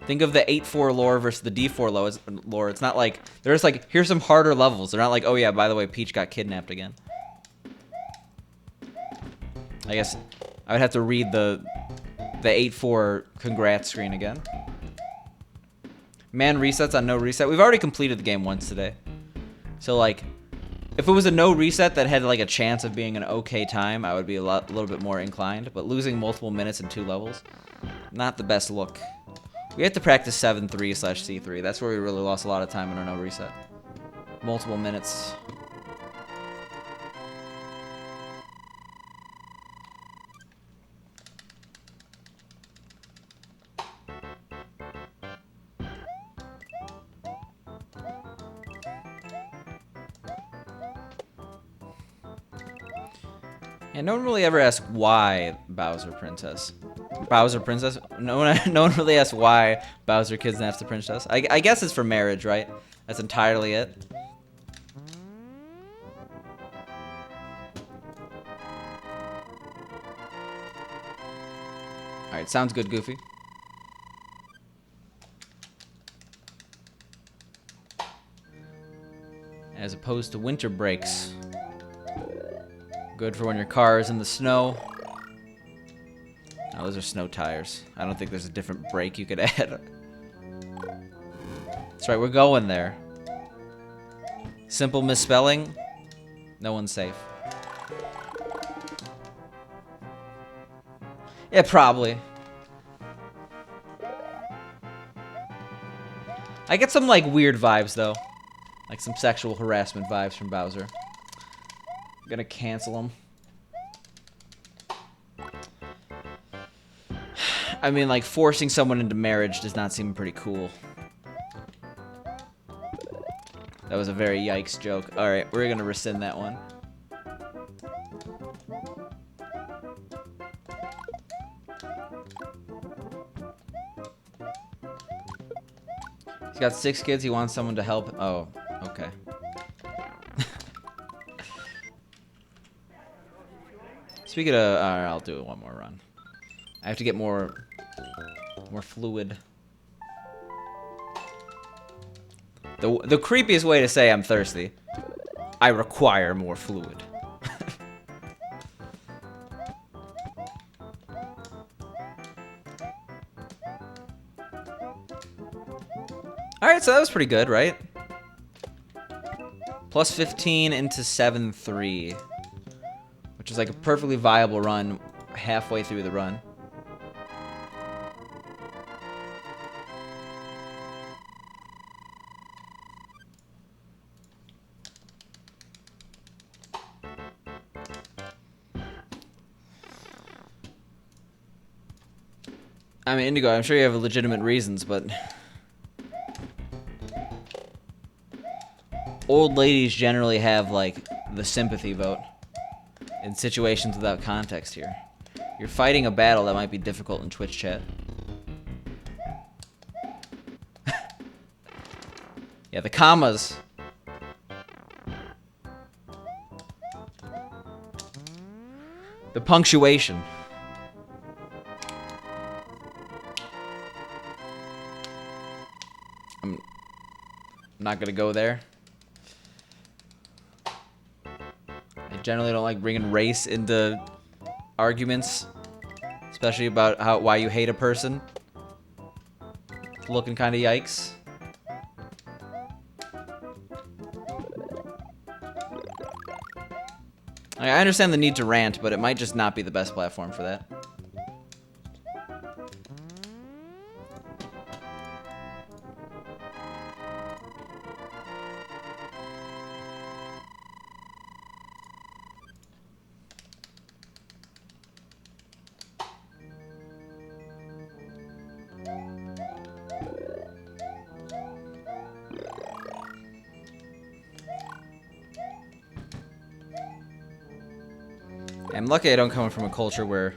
Think of the 8-4 lore versus the D-4 lore. It's not like, there's like, here's some harder levels. They're not like, oh yeah, by the way, Peach got kidnapped again. I guess I would have to read the 8-4 congrats screen again. Man resets on no reset. We've already completed the game once today. So like, if it was a no reset that had like a chance of being an okay time, I would be a little bit more inclined. But losing multiple minutes in 2 levels, not the best look. We have to practice 7-3/C3. That's where we really lost a lot of time in our no reset. Multiple minutes. Yeah, no one really ever asks why Bowser Princess. Bowser Princess? No one really asks why Bowser kidnaps the princess. I guess it's for marriage, right? That's entirely it. Alright, sounds good, Goofy. As opposed to winter breaks. Good for when your car is in the snow. No, those are snow tires. I don't think there's a different brake you could add. That's right, we're going there. Simple misspelling. No one's safe. Yeah, probably. I get some, like, weird vibes, though. Like some sexual harassment vibes from Bowser. I'm gonna cancel him. I mean, like, forcing someone into marriage does not seem pretty cool. That was a very yikes joke. Alright, we're gonna rescind that one. He's got 6 kids, he wants someone to help. Oh, okay. Speaking of, alright, I'll do it one more run. I have to get more fluid. The creepiest way to say I'm thirsty. I require more fluid. Alright, so that was pretty good, right? Plus 15 into 7-3. Which is like a perfectly viable run halfway through the run. I mean, Indigo, I'm sure you have legitimate reasons, but old ladies generally have, like, the sympathy vote in situations without context here. You're fighting a battle that might be difficult in Twitch chat. Yeah, the commas. The punctuation. I'm not gonna go there. I generally don't like bringing race into arguments, especially about why you hate a person. It's looking kind of yikes. I understand the need to rant, but it might just not be the best platform for that. I'm lucky I don't come from a culture where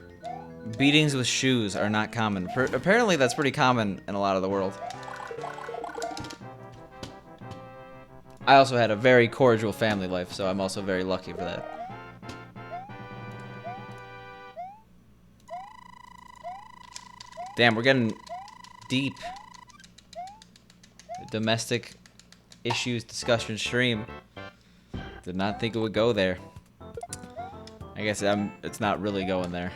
Beatings with shoes are not common. Apparently that's pretty common in a lot of the world. I also had a very cordial family life, so I'm also very lucky for that. Damn, we're getting deep. Domestic issues discussion stream. Did not think it would go there. I guess it's not really going there.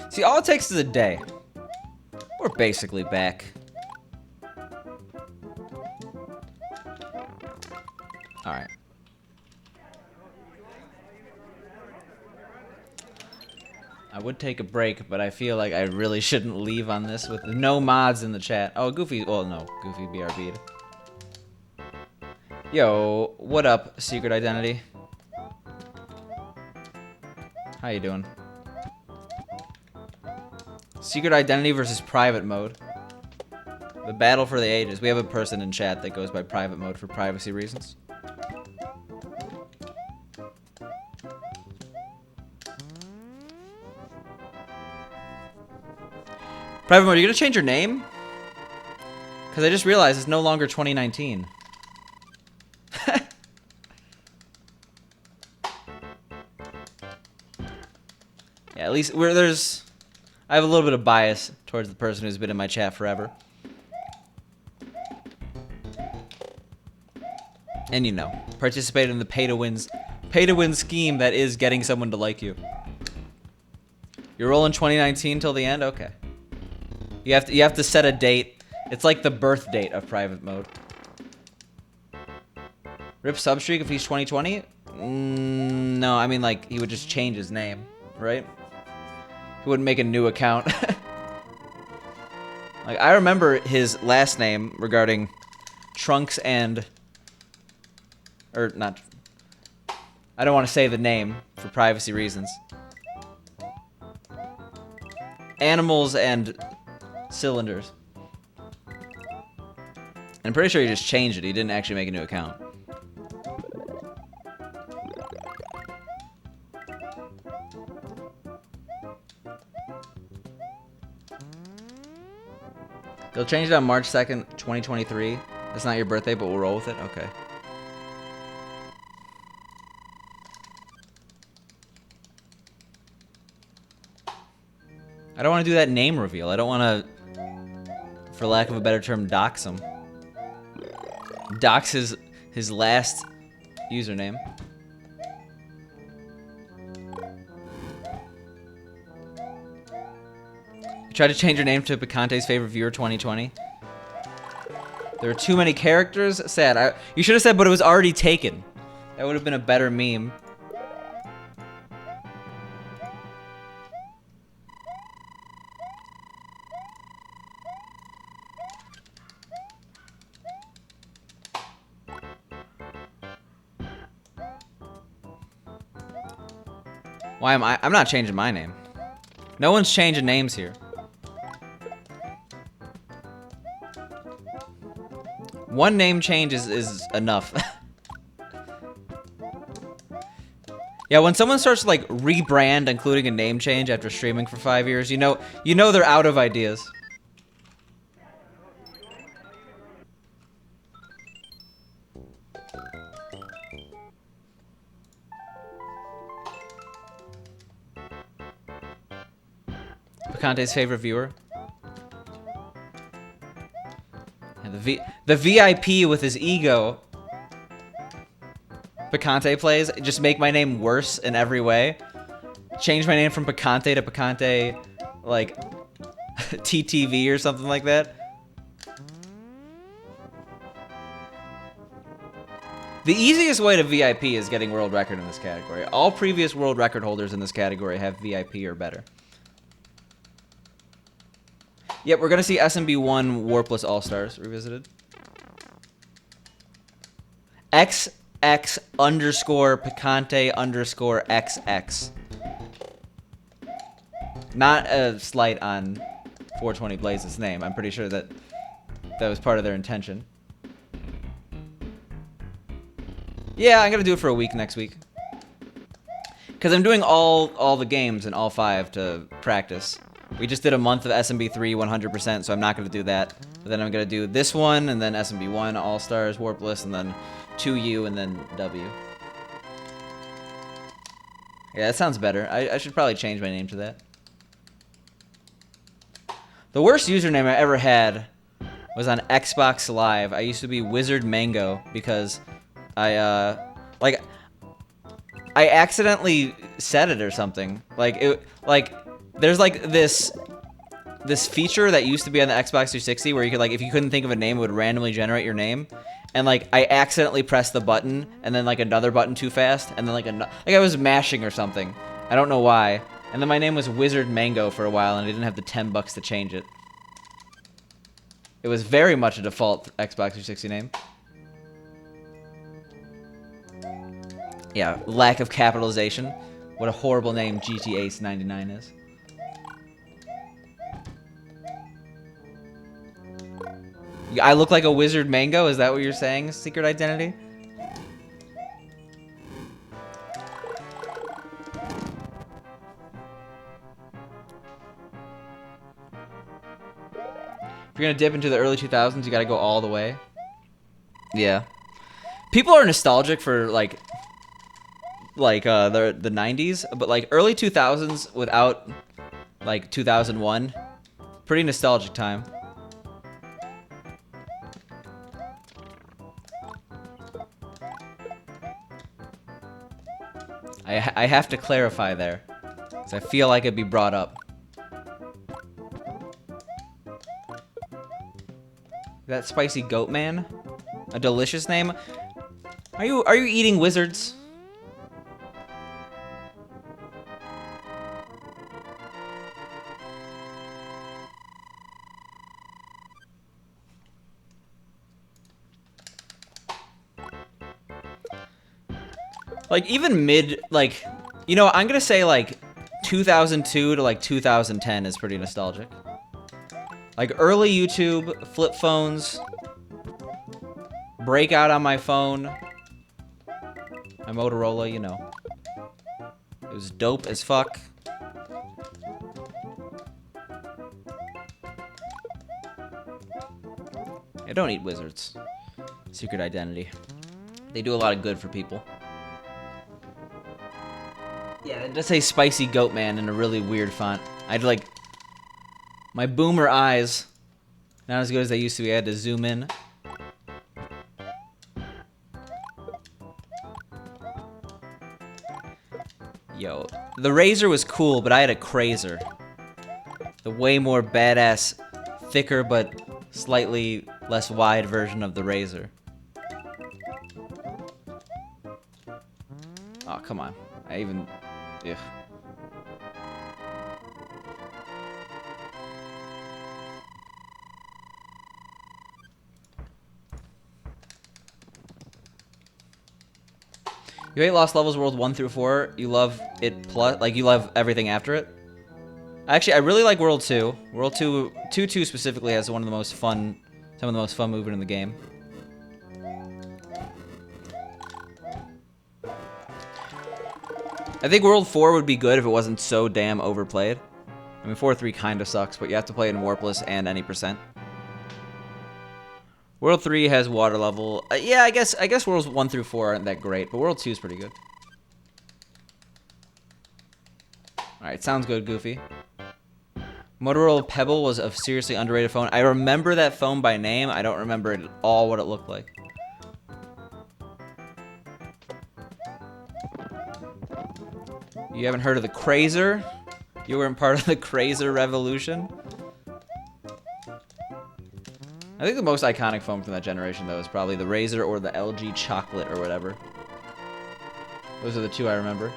See, all it takes is a day. We're basically back. Alright. I would take a break, but I feel like I really shouldn't leave on this with no mods in the chat. Oh, Goofy. Well, no. Goofy BRB'd. Yo, what up, Secret Identity? How you doing? Secret Identity versus Private Mode. The battle for the ages. We have a person in chat that goes by Private Mode for privacy reasons. Private Mode, are you gonna change your name? Because I just realized it's no longer 2019. Yeah, at least I have a little bit of bias towards the person who's been in my chat forever. And you know, participate in the pay-to-win scheme that is getting someone to like you. You're rolling 2019 till the end? Okay. You have to set a date. It's like the birth date of Private Mode. Rip Substreak if he's 2020? No, I mean like he would just change his name, right? He wouldn't make a new account. Like I remember his last name regarding Trunks and or not. I don't want to say the name for privacy reasons. Animals and cylinders. I'm pretty sure he just changed it. He didn't actually make a new account. They'll change it on March 2nd, 2023. It's not your birthday, but we'll roll with it? Okay. I don't want to do that name reveal. I don't want to, for lack of a better term, dox him. Dox his last username. Try to change your name to Picante's favorite viewer 2020. There are too many characters. Sad. You should have said, but it was already taken. That would have been a better meme. Why am I? I'm not changing my name. No one's changing names here. One name change is enough. Yeah, when someone starts to like rebrand, including a name change after streaming for 5 years, you know they're out of ideas. Picante's favorite viewer. And the VIP with his ego. Picante plays. Just make my name worse in every way. Change my name from Picante to Picante, like, TTV or something like that. The easiest way to VIP is getting world record in this category. All previous world record holders in this category have VIP or better. Yep, we're gonna see SMB1 Warpless All-Stars revisited. XX underscore Picante underscore XX. Not a slight on 420 Blaze's name. I'm pretty sure that was part of their intention. Yeah, I'm gonna do it for a week next week. Because I'm doing all the games in all 5 to practice. We just did a month of SMB3 100%, so I'm not gonna do that. But then I'm gonna do this one, and then SMB1, All Stars, Warpless, and then 2U, and then W. Yeah, that sounds better. I should probably change my name to that. The worst username I ever had was on Xbox Live. I used to be Wizard Mango because I accidentally said it or something. There's like this feature that used to be on the Xbox 360 where you could, like, if you couldn't think of a name, it would randomly generate your name. And like I accidentally pressed the button and then like another button too fast, and then like I was mashing or something. I don't know why. And then my name was Wizard Mango for a while, and I didn't have the $10 to change it. It was very much a default Xbox 360 name. Yeah, lack of capitalization. What a horrible name GTA 99 is. I look like a Wizard Mango? Is that what you're saying? Secret identity? If you're gonna dip into the early 2000s, you gotta go all the way. Yeah. People are nostalgic for like the 90s, but like early 2000s without like 2001, pretty nostalgic time. I have to clarify there, because I feel like it'd be brought up. That Spicy Goat Man? A delicious name? Are you eating wizards? Like, even mid, like, you know, I'm gonna say, like, 2002 to, like, 2010 is pretty nostalgic. Like, early YouTube, flip phones, breakout on my phone, my Motorola, you know. It was dope as fuck. I don't eat wizards. Secret identity. They do a lot of good for people. Yeah, it does say Spicy Goat Man in a really weird font. I'd like... My boomer eyes, not as good as they used to be. I had to zoom in. Yo, the Razor was cool, but I had a Crazer. The way more badass, thicker but slightly less wide version of the Razor. Oh, come on. I even... Ugh. You hate Lost Levels World 1 through 4. You love it plus, like, you love everything after it. Actually, I really like World 2. World 2 specifically has some of the most fun movement in the game. I think World 4 would be good if it wasn't so damn overplayed. I mean, 4-3 kind of sucks, but you have to play it in Warpless and any %. World 3 has water level. Yeah, I guess Worlds 1 through 4 aren't that great, but World 2 is pretty good. Alright, sounds good, Goofy. Motorola Pebble was a seriously underrated phone. I remember that phone by name. I don't remember at all what it looked like. You haven't heard of the Crazer? You weren't part of the Crazer revolution? I think the most iconic phone from that generation, though, is probably the Razor or the LG Chocolate or whatever. Those are the two I remember.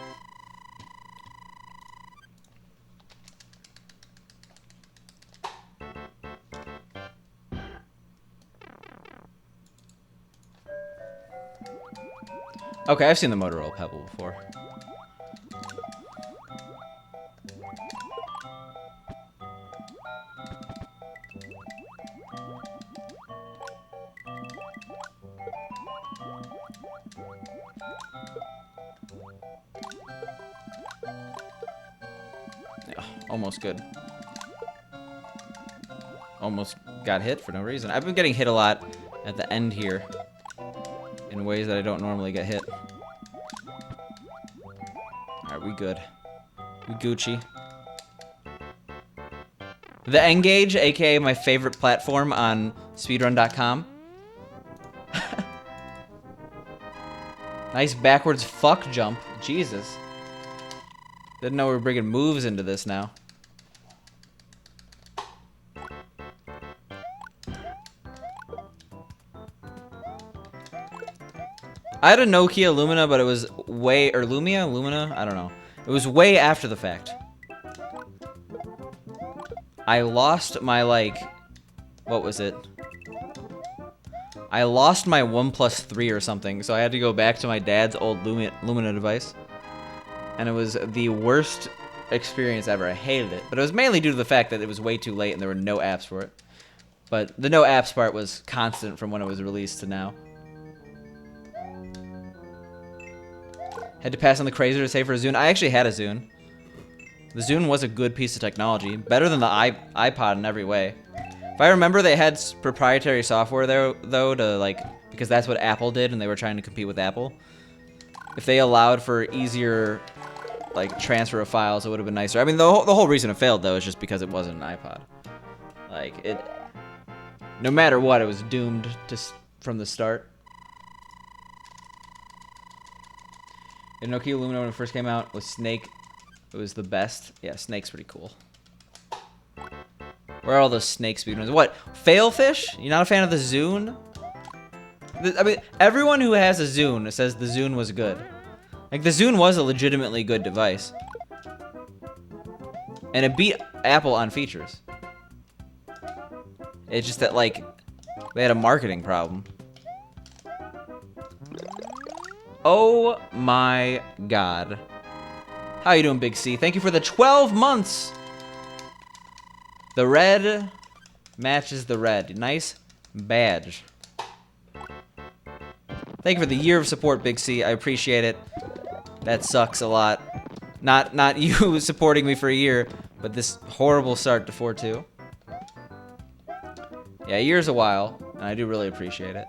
Okay, I've seen the Motorola Pebble before. Almost good. Almost got hit for no reason. I've been getting hit a lot at the end here in ways that I don't normally get hit. Alright, we good. We Gucci. The N-Gage, aka my favorite platform on speedrun.com. Nice backwards fuck jump. Jesus. Didn't know we were bringing moves into this now. I had a Nokia Lumina, but it was way, or Lumina? I don't know. It was way after the fact. I lost my, like, what was it? I lost my OnePlus 3 or something, so I had to go back to my dad's old Lumina device. And it was the worst experience ever. I hated it. But it was mainly due to the fact that it was way too late and there were no apps for it. But the no apps part was constant from when it was released to now. Had to pass on the Crazer to save for a Zune. I actually had a Zune. The Zune was a good piece of technology. Better than the iPod in every way. If I remember, they had proprietary software there, though, to, like, because that's what Apple did and they were trying to compete with Apple. If they allowed for easier, like, transfer of files, it would have been nicer. I mean, the whole reason it failed, though, is just because it wasn't an iPod. Like, it... No matter what, it was doomed to from the start. And Nokia Lumina, when it first came out, with Snake, it was the best. Yeah, Snake's pretty cool. Where are all those Snake speedruns? What? Failfish? You not a fan of the Zune? I mean, everyone who has a Zune says the Zune was good. Like, the Zune was a legitimately good device. And it beat Apple on features. It's just that, like, they had a marketing problem. Oh my god. How you doing, Big C? Thank you for the 12 months! The red matches the red. Nice badge. Thank you for the year of support, Big C. I appreciate it. That sucks a lot. Not you supporting me for a year, but this horrible start to 4-2. Yeah, a year's a while, and I do really appreciate it.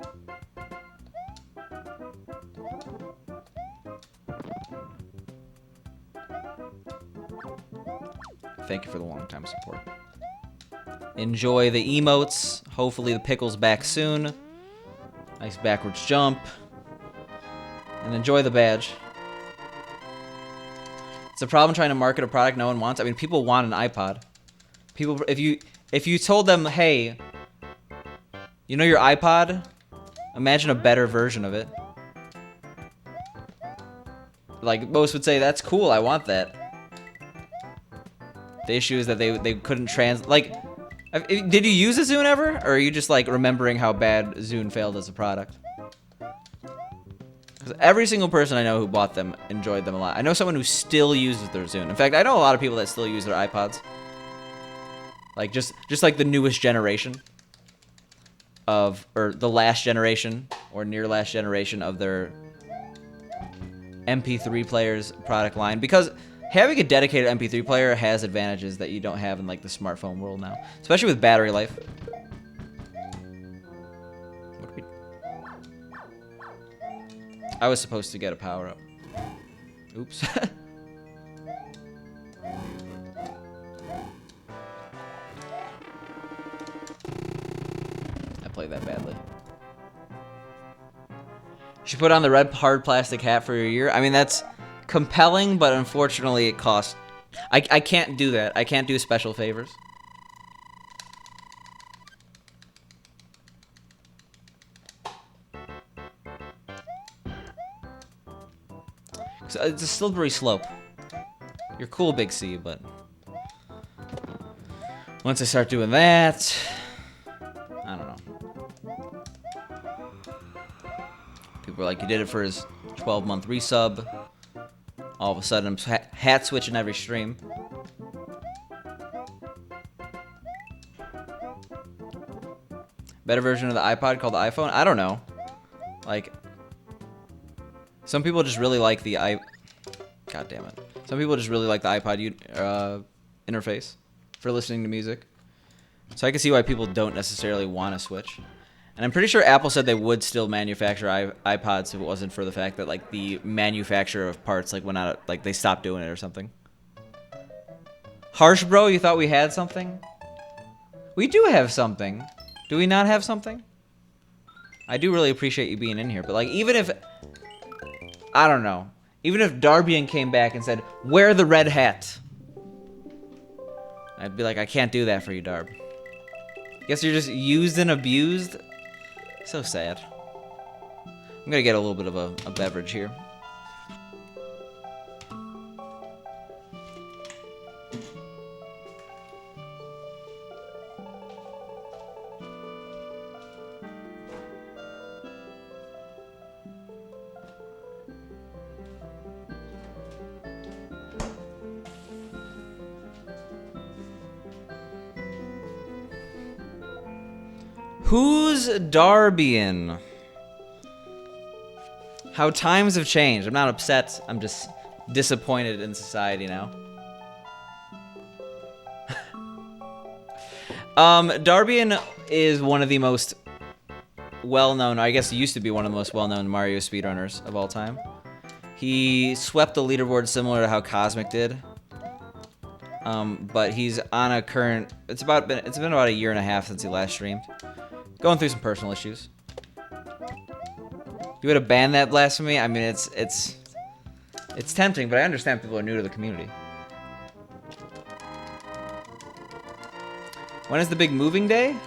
Thank you for the long-time support. Enjoy the emotes. Hopefully the pickle's back soon. Nice backwards jump. And enjoy the badge. It's a problem trying to market a product no one wants. I mean, people want an iPod. People, if you told them, hey, you know your iPod? Imagine a better version of it. Like, most would say, that's cool, I want that. The issue is that they couldn't like, did you use a Zune ever? Or are you just, like, remembering how bad Zune failed as a product? Because every single person I know who bought them enjoyed them a lot. I know someone who still uses their Zune. In fact, I know a lot of people that still use their iPods. Like, just like the newest generation of, or the last generation, or near last generation of their MP3 players product line. Because having a dedicated MP3 player has advantages that you don't have in, like, the smartphone world now. Especially with battery life. I was supposed to get a power-up. Oops. I played that badly. You should put on the red hard plastic hat for your year. I mean, that's compelling, but unfortunately it costs. I can't do that. I can't do special favors. So it's a slippery slope. You're cool, Big C, but once I start doing that, I don't know. People are like, you did it for his 12-month resub. All of a sudden, I'm hat switching every stream. Better version of the iPod called the iPhone? I don't know. Like, some people just really like the God damn it. Some people just really like the iPod interface for listening to music. So I can see why people don't necessarily want to switch. And I'm pretty sure Apple said they would still manufacture iPods if it wasn't for the fact that like the manufacturer of parts like went out, like they stopped doing it or something. Harsh bro, you thought we had something? We do have something. Do we not have something? I do really appreciate you being in here, but like even if, I don't know, even if Darbian came back and said, wear the red hat, I'd be like, I can't do that for you, Darb. Guess you're just used and abused? So sad. I'm gonna get a little bit of a beverage here. Who's Darbian? How times have changed. I'm not upset. I'm just disappointed in society now. Darbian is one of the most well-known, I guess used to be one of the most well-known Mario speedrunners of all time. He swept the leaderboard similar to how Cosmic did. But he's on a current, it's been about a year and a half since he last streamed. Going through some personal issues. You would have banned that blasphemy? I mean, it's tempting, but I understand people are new to the community. When is the big moving day?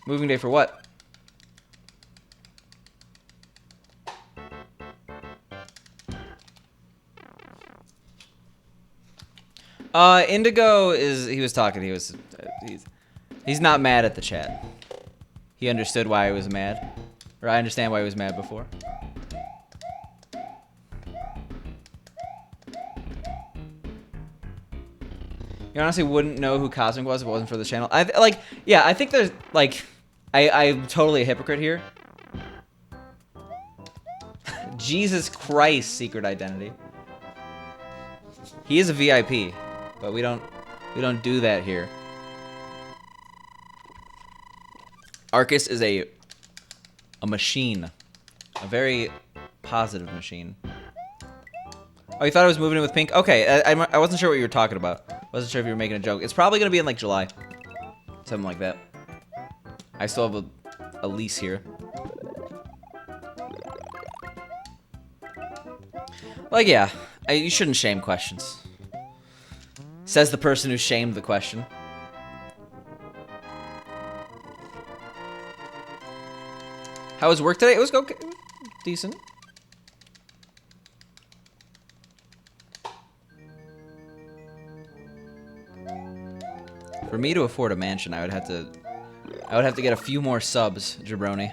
Moving day for what? Indigo is, he was talking, he's not mad at the chat. He understood why I was mad. Or I understand why he was mad before. You honestly wouldn't know who Cosmic was if it wasn't for the channel. I think there's, like, I'm totally a hypocrite here. Jesus Christ, secret identity. He is a VIP, but we don't do that here. Arcus is a machine. A very positive machine. Oh, you thought I was moving in with pink? Okay, I wasn't sure what you were talking about. Wasn't sure if you were making a joke. It's probably going to be in, like, July. Something like that. I still have a lease here. Like, yeah. You shouldn't shame questions. Says the person who shamed the question. How was work today? It was okay. It was decent. For me to afford a mansion, I would have to get a few more subs, jabroni.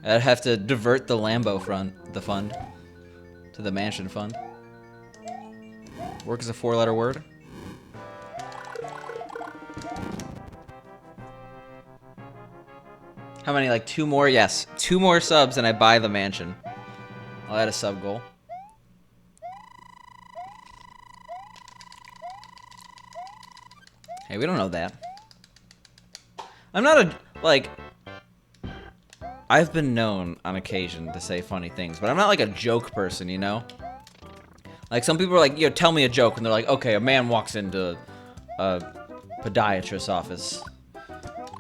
I'd have to divert the Lambo fund to the mansion fund. Work is a 4-letter word. How many? Like 2 more? Yes. 2 more subs and I buy the mansion. I'll add a sub goal. Hey, we don't know that. I'm not a, like, I've been known on occasion to say funny things, but I'm not like a joke person, you know? Like, some people are like, yo, tell me a joke, and they're like, okay, a man walks into a podiatrist's office,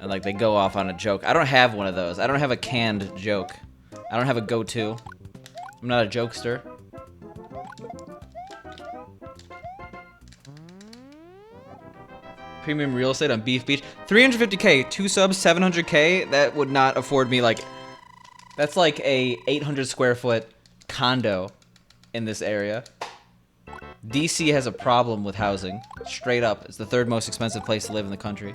and, like, they go off on a joke. I don't have one of those. I don't have a canned joke. I don't have a go-to. I'm not a jokester. Premium real estate on Beef Beach. 350k, 2 subs, 700k. That would not afford me, like, that's like a 800 square foot condo in this area. DC has a problem with housing. Straight up. It's the 3rd most expensive place to live in the country.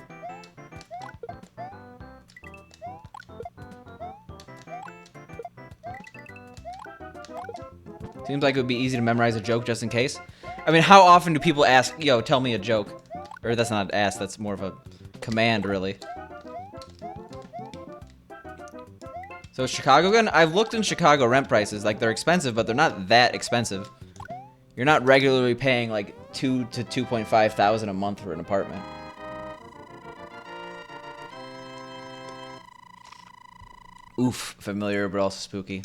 Seems like it would be easy to memorize a joke just in case. I mean, how often do people ask, yo, tell me a joke? Or that's not ask, that's more of a command, really. So Chicago again? I've looked in Chicago rent prices. Like, they're expensive, but they're not that expensive. You're not regularly paying like 2 to 2.5 thousand a month for an apartment. Oof, familiar but also spooky.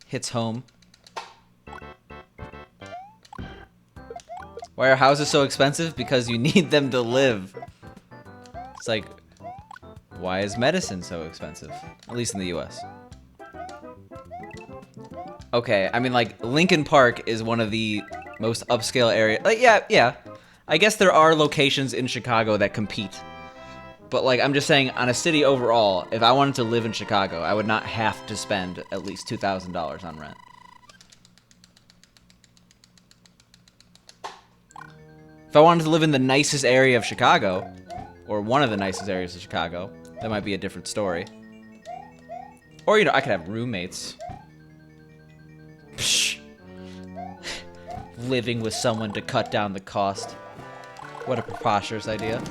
Hits home. Why are houses so expensive? Because you need them to live. It's like, why is medicine so expensive? At least in the US. Okay, I mean, like, Lincoln Park is one of the most upscale areas. Like, yeah. I guess there are locations in Chicago that compete. But, like, I'm just saying, on a city overall, if I wanted to live in Chicago, I would not have to spend at least $2,000 on rent. If I wanted to live in the nicest area of Chicago, or one of the nicest areas of Chicago, that might be a different story. Or, you know, I could have roommates. Psh. Living with someone to cut down the cost. What a preposterous idea.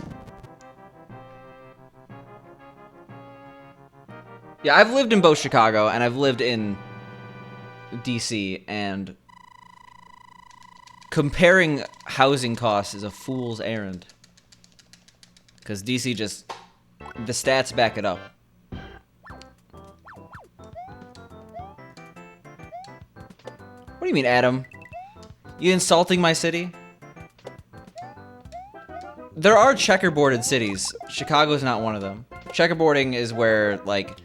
Yeah, I've lived in both Chicago, and I've lived in DC, and comparing housing costs is a fool's errand. Because DC just... the stats back it up. What do you mean, Adam? You insulting my city? There are checkerboarded cities. Chicago's not one of them. Checkerboarding is where, like,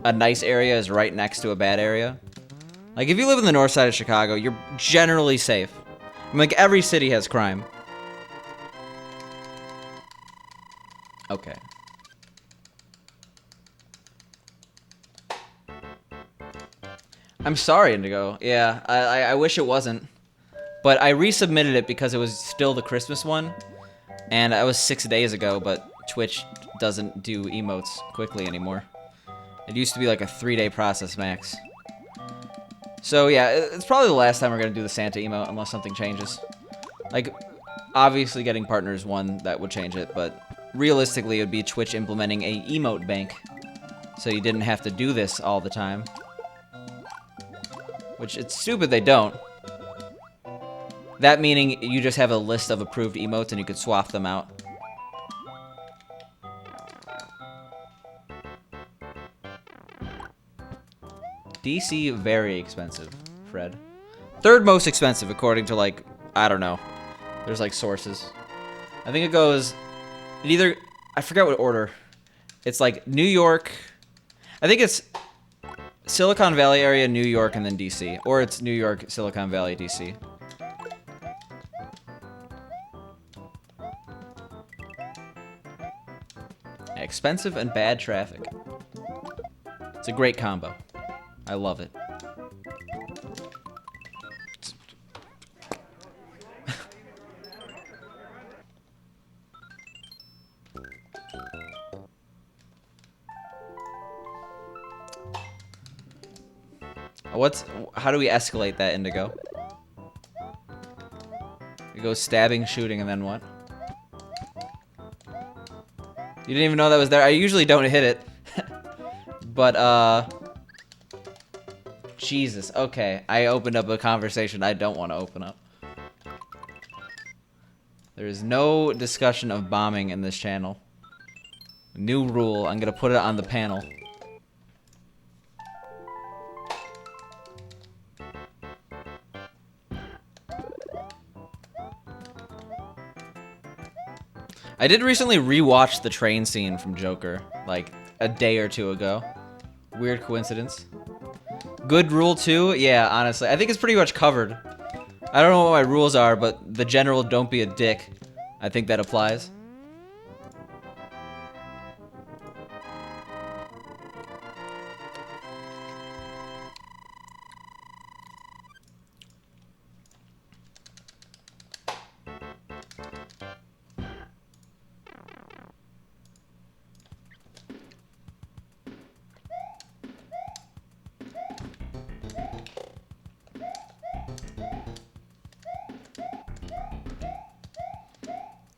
a nice area is right next to a bad area. Like, if you live in the north side of Chicago, you're generally safe. I mean, like, every city has crime. Okay. I'm sorry, Indigo. Yeah, I wish it wasn't. But I resubmitted it because it was still the Christmas one. And that was 6 days ago, but Twitch doesn't do emotes quickly anymore. It used to be like a 3-day process max. So yeah, it's probably the last time we're gonna do the Santa emote unless something changes. Like, obviously getting partners one that would change it, but realistically it would be Twitch implementing a emote bank. So you didn't have to do this all the time. Which, it's stupid they don't. That meaning you just have a list of approved emotes and you could swap them out. DC, very expensive, Fred. Third most expensive, according to, like, I don't know. There's, like, sources. I think it goes... it either... I forget what order. It's, like, New York... I think it's Silicon Valley area, New York, and then DC. Or it's New York, Silicon Valley, DC. Expensive and bad traffic. It's a great combo. I love it. How do we escalate that, Indigo? We go stabbing, shooting, and then what? You didn't even know that was there. I usually don't hit it. But, Jesus. Okay. I opened up a conversation I don't want to open up. There is no discussion of bombing in this channel. New rule. I'm going to put it on the panel. I did recently rewatch the train scene from Joker, like, a day or two ago. Weird coincidence. Good rule too? Yeah, honestly. I think it's pretty much covered. I don't know what my rules are, but the general don't be a dick. I think that applies.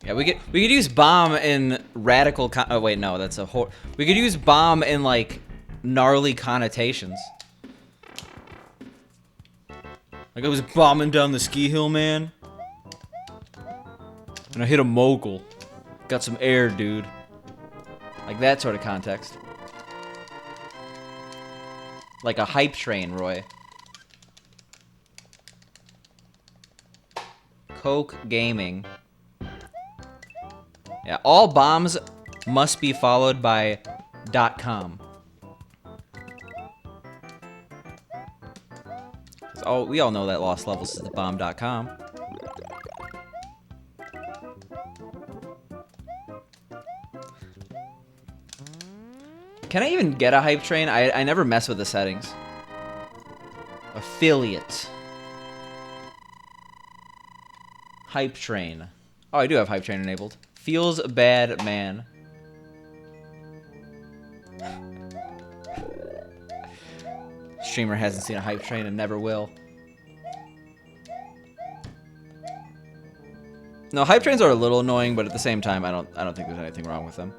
Yeah, we could use bomb in radical oh wait, no, that's a we could use bomb in, like, gnarly connotations. Like, I was bombing down the ski hill, man. And I hit a mogul. Got some air, dude. Like that sort of context. Like a hype train, Roy. Coke Gaming. Yeah, all bombs must be followed by .com. We all know that Lost Levels is the bomb.com. Can I even get a hype train? I never mess with the settings. Affiliate. Hype train. Oh, I do have hype train enabled. Feels bad, man. Streamer hasn't seen a hype train and never will. No, hype trains are a little annoying, but at the same time, I don't think there's anything wrong with them.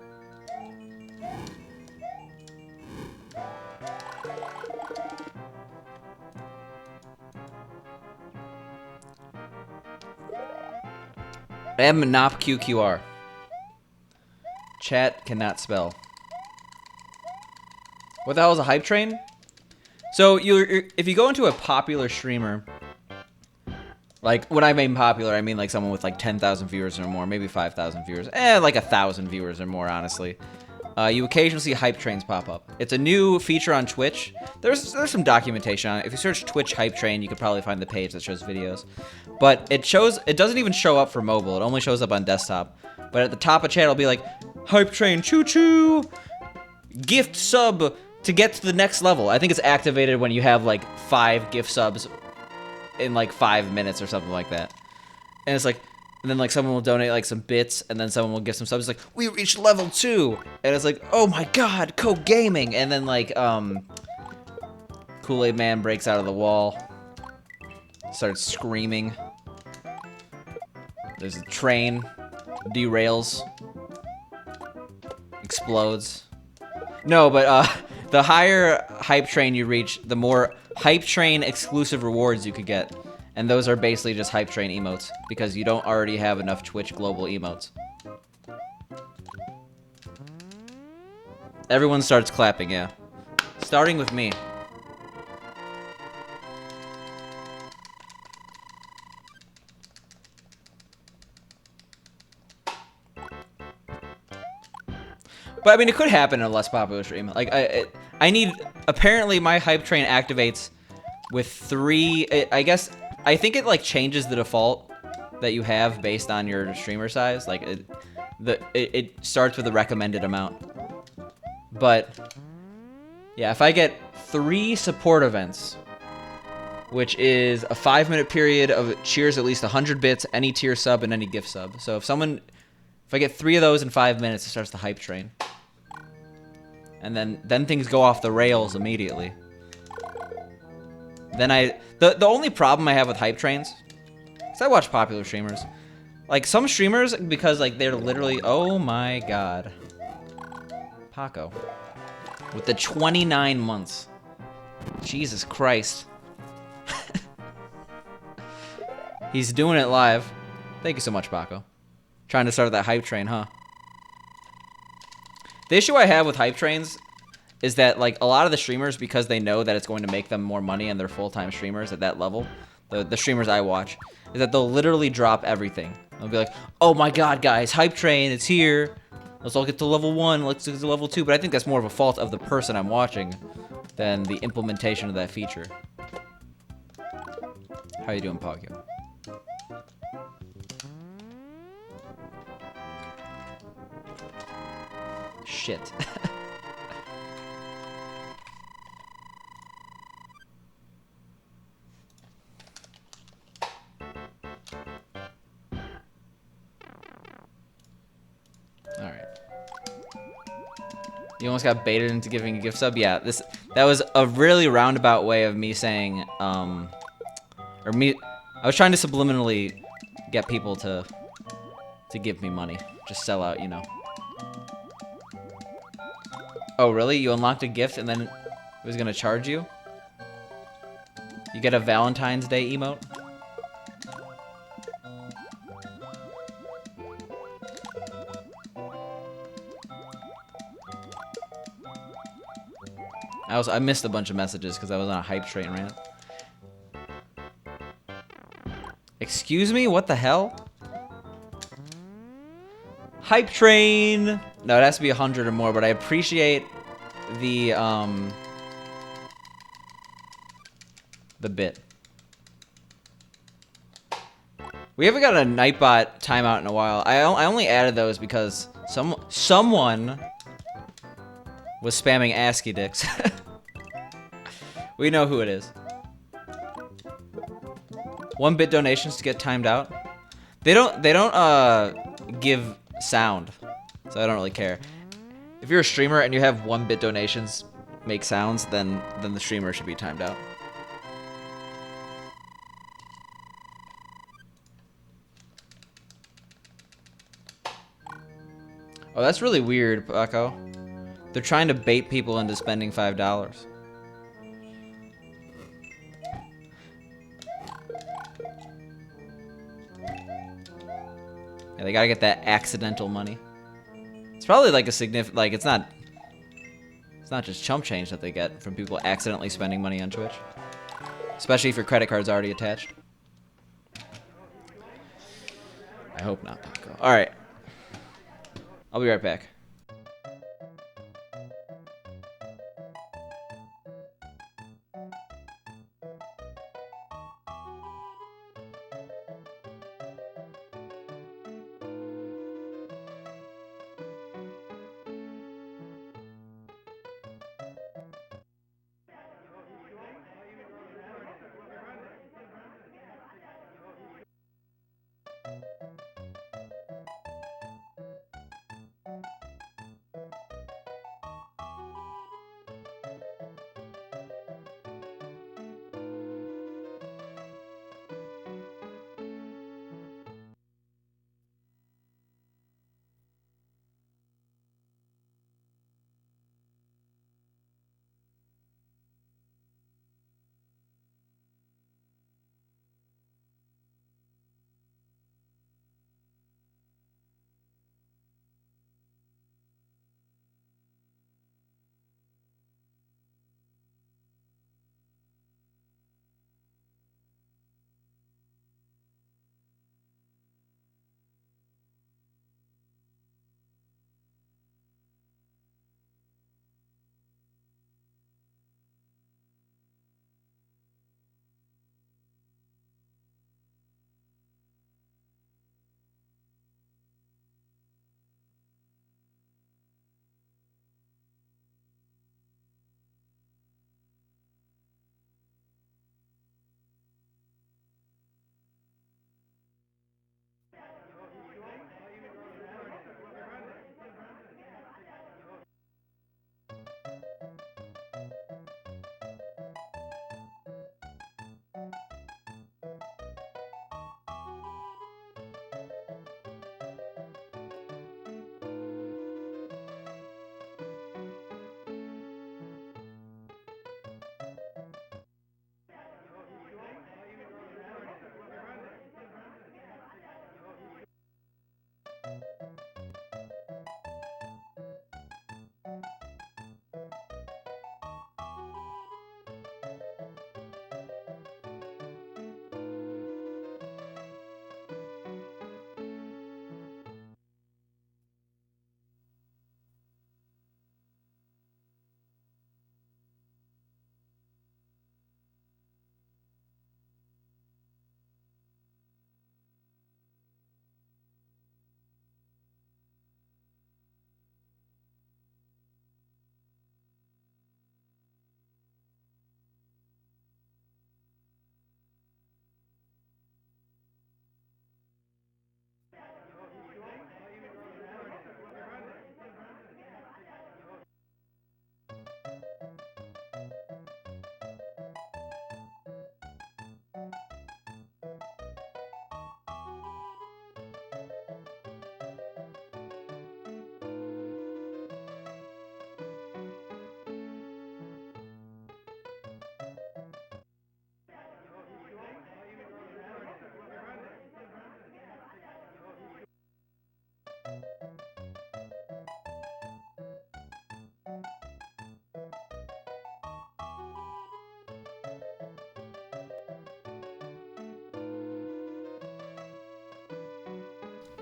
MNOPQQR. Chat cannot spell. What the hell is a hype train? So if you go into a popular streamer, like when I mean popular, I mean like someone with like 10,000 viewers or more, maybe 5,000 viewers, like 1,000 viewers or more, honestly. You occasionally see hype trains pop up. It's a new feature on Twitch. There's some documentation on it. If you search Twitch hype train, you could probably find the page that shows videos. But it doesn't even show up for mobile. It only shows up on desktop. But at the top of chat, it'll be like, hype train, choo choo, gift sub to get to the next level. I think it's activated when you have like 5 gift subs in like 5 minutes or something like that. And it's like, and then like someone will donate like some bits, and then someone will give some subs. It's like, we reached level 2, and it's like, oh my god, Coke Gaming, and then like Kool-Aid Man breaks out of the wall, starts screaming. There's a train, derails, explodes. No, but the higher hype train you reach, the more hype train exclusive rewards you could get. And those are basically just hype train emotes, because you don't already have enough Twitch global emotes. Everyone starts clapping, yeah. Starting with me. But I mean, it could happen in a less popular stream. Like, I need, apparently my hype train activates with 3, I guess, I think it like changes the default that you have based on your streamer size. Like it starts with a recommended amount. But yeah, if I get 3 support events, which is a 5-minute period of cheers at least 100 bits, any tier sub and any gift sub. So if I get 3 of those in 5 minutes, it starts the hype train. And then things go off the rails immediately. Then the only problem I have with hype trains is I watch popular streamers. Like some streamers, because like they're literally, oh my god. Paco. With the 29 months. Jesus Christ. He's doing it live. Thank you so much, Paco. Trying to start that hype train, huh? The issue I have with hype trains is that like a lot of the streamers, because they know that it's going to make them more money and they're full-time streamers at that level, the streamers I watch, is that they'll literally drop everything. They'll be like, oh my god, guys, hype train, it's here. Let's all get to level 1, let's get to level 2. But I think that's more of a fault of the person I'm watching than the implementation of that feature. How you doing, Pogio? Shit. Alright. You almost got baited into giving a gift sub? Yeah, that was a really roundabout way of me saying, I was trying to subliminally get people to give me money. Just sell out, you know. Oh, really? You unlocked a gift and then it was gonna charge you? You get a Valentine's Day emote? I missed a bunch of messages because I was on a hype train rant. Excuse me? What the hell? Hype train! No, it has to be 100 or more, but I appreciate the bit. We haven't got a Nightbot timeout in a while. I only added those because someone was spamming ASCII dicks. We know who it is. 1-bit donations to get timed out. They don't give sound, so I don't really care. If you're a streamer and you have 1-bit donations make sounds, then the streamer should be timed out. Oh, that's really weird, Paco. They're trying to bait people into spending $5. Yeah, they gotta get that accidental money. It's probably like a significant, like it's not just chump change that they get from people accidentally spending money on Twitch. Especially if your credit card's already attached. I hope not, Paco. Alright. I'll be right back.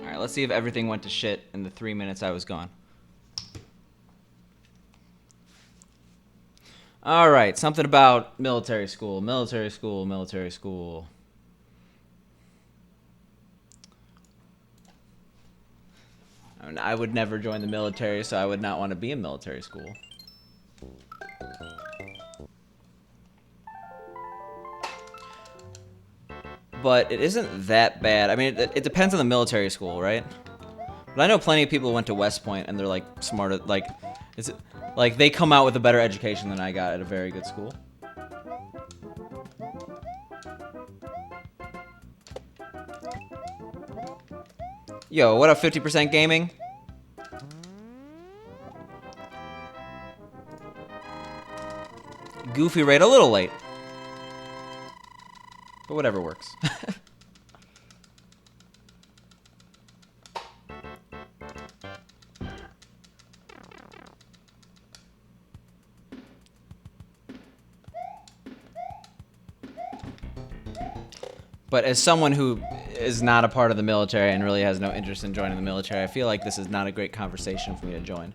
Alright, let's see if everything went to shit in the 3 minutes I was gone. Alright, something about military school. Military school, military school. I mean, I would never join the military, so I would not want to be in military school. But it isn't that bad. I mean, it depends on the military school, right? But I know plenty of people who went to West Point and they're like smarter, like, like they come out with a better education than I got at a very good school. Yo, what up, 50% gaming? Goofy raid, a little late. But whatever works. But as someone who is not a part of the military and really has no interest in joining the military, I feel like this is not a great conversation for me to join.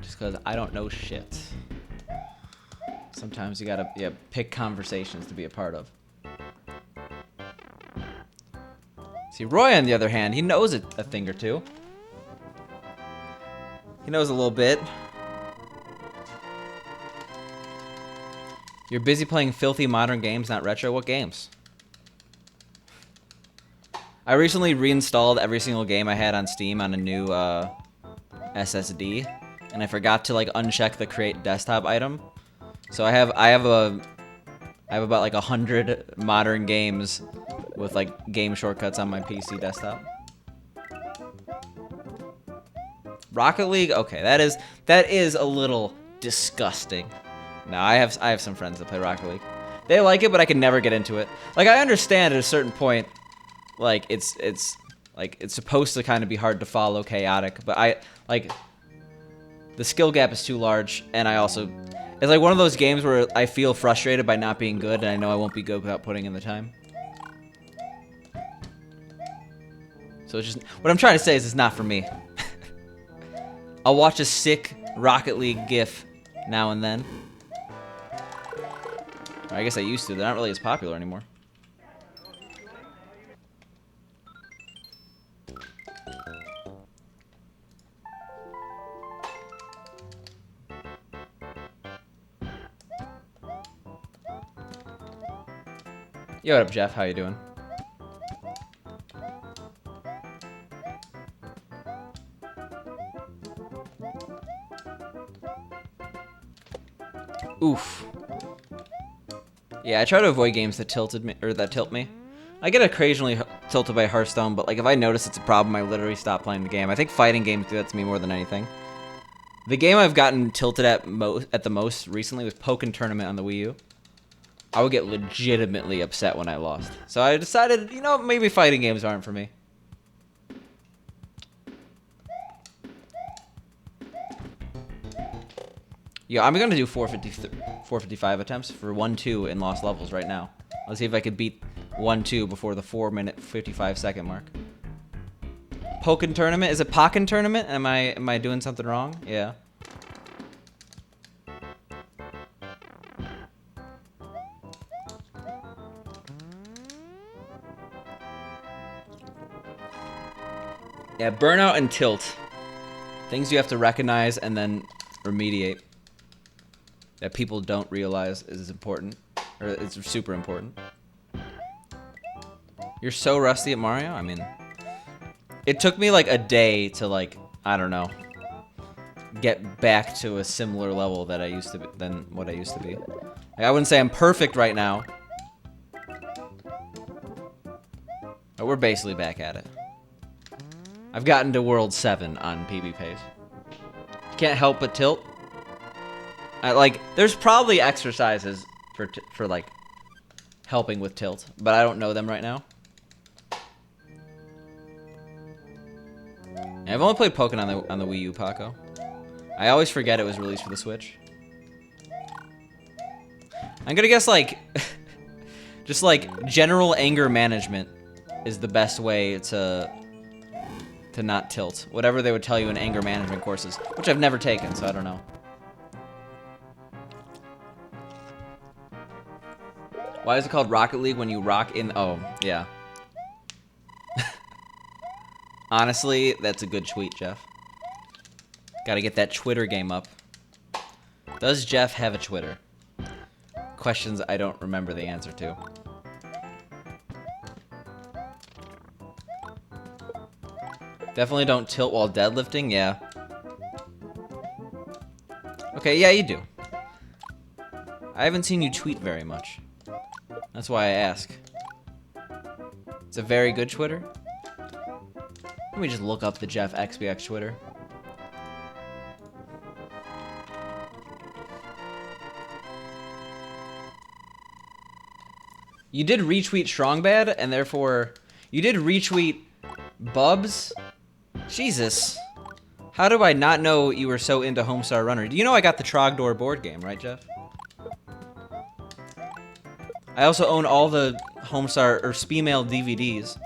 Just because I don't know shit. Sometimes you gotta pick conversations to be a part of. See, Roy, on the other hand, he knows a thing or two. He knows a little bit. You're busy playing filthy modern games, not retro? What games? I recently reinstalled every single game I had on Steam on a new SSD, and I forgot to like uncheck the create desktop item. So I have about like 100 modern games with like game shortcuts on my PC desktop. Rocket League? Okay, that is a little disgusting. No, I have some friends that play Rocket League. They like it, but I can never get into it. Like, I understand at a certain point, like it's supposed to kind of be hard to follow, chaotic, but the skill gap is too large, and it's like one of those games where I feel frustrated by not being good, and I know I won't be good without putting in the time. So it's just, what I'm trying to say is it's not for me. I'll watch a sick Rocket League GIF now and then. I guess I used to. They're not really as popular anymore. Yo, what up, Jeff? How you doing? Oof. Yeah, I try to avoid games that tilt me. I get occasionally tilted by Hearthstone, but like if I notice it's a problem, I literally stop playing the game. I think fighting games do that to me more than anything. The game I've gotten tilted at the most recently was Pokken Tournament on the Wii U. I would get legitimately upset when I lost. So I decided, you know, maybe fighting games aren't for me. Yeah, I'm gonna do 455 attempts for 1-2 in lost levels right now. Let's see if I could beat 1-2 before the 4-minute 55-second mark. Pokken Tournament? Is it Pokken Tournament? Am I doing something wrong? Yeah. Yeah, burnout and tilt. Things you have to recognize and then remediate. That people don't realize is important. Or it's super important. You're so rusty at Mario? I mean, it took me like a day to like, I don't know, get back to a similar level that I used to be, than what I used to be. Like, I wouldn't say I'm perfect right now. But we're basically back at it. I've gotten to World 7 on PB Pace. Can't help but tilt. There's probably exercises for like helping with tilt, but I don't know them right now. And I've only played Pokken on the Wii U, Paco. I always forget it was released for the Switch. I'm gonna guess like just like general anger management is the best way to not tilt. Whatever they would tell you in anger management courses, which I've never taken, so I don't know. Why is it called Rocket League when you rock in... Oh, yeah. Honestly, that's a good tweet, Jeff. Gotta get that Twitter game up. Does Jeff have a Twitter? Questions I don't remember the answer to. Definitely don't tilt while deadlifting, yeah. Okay, yeah, you do. I haven't seen you tweet very much. That's why I ask. It's a very good Twitter. Let me just look up the Jeff XBX Twitter. You did retweet Strongbad, and therefore... You did retweet Bubs? Jesus. How do I not know you were so into Homestar Runner? Do you know I got the Trogdor board game, right, Jeff? I also own all the Homestar or Speemail DVDs.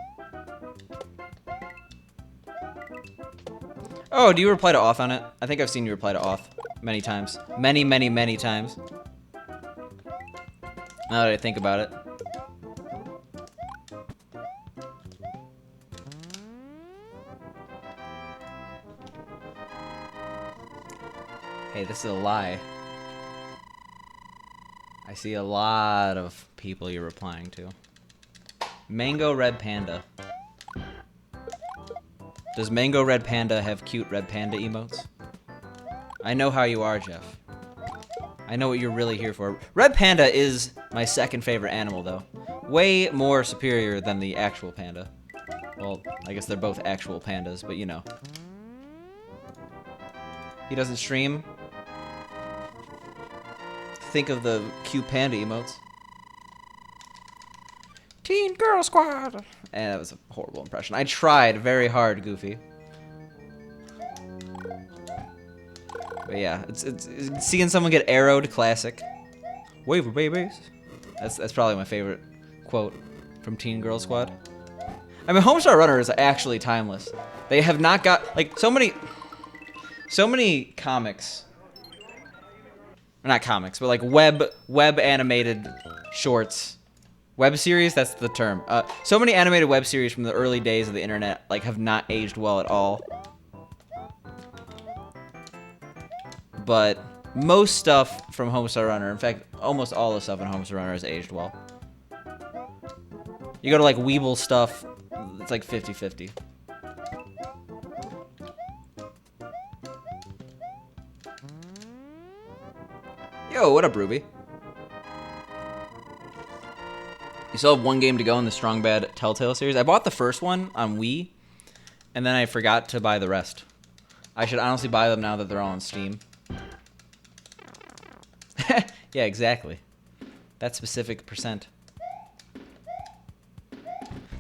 Oh, do you reply to auth on it? I think I've seen you reply to auth many times. Many, many, many times. Now that I think about it. Hey, this is a lie. I see a lot of people you're replying to. Mango Red Panda. Does Mango Red Panda have cute Red Panda emotes? I know how you are, Jeff. I know what you're really here for. Red Panda is my second favorite animal, though. Way more superior than the actual panda. Well, I guess they're both actual pandas, but you know. He doesn't stream. Think of the cute panda emotes. Teen Girl Squad! And that was a horrible impression. I tried very hard, Goofy. But yeah, it's seeing someone get arrowed, classic. Waver babies. That's probably my favorite quote from Teen Girl Squad. I mean, Homestar Runner is actually timeless. They have not got like so many comics. Not comics, but like web animated shorts. Web series, that's the term. So many animated web series from the early days of the internet like have not aged well at all. But most stuff from Homestar Runner, in fact, almost all the stuff in Homestar Runner has aged well. You go to like Weeble stuff, it's like 50-50. Yo, what up, Ruby? You still have one game to go in the Strong Bad Telltale series. I bought the first one on Wii, and then I forgot to buy the rest. I should honestly buy them now that they're all on Steam. Yeah, exactly. That specific percent.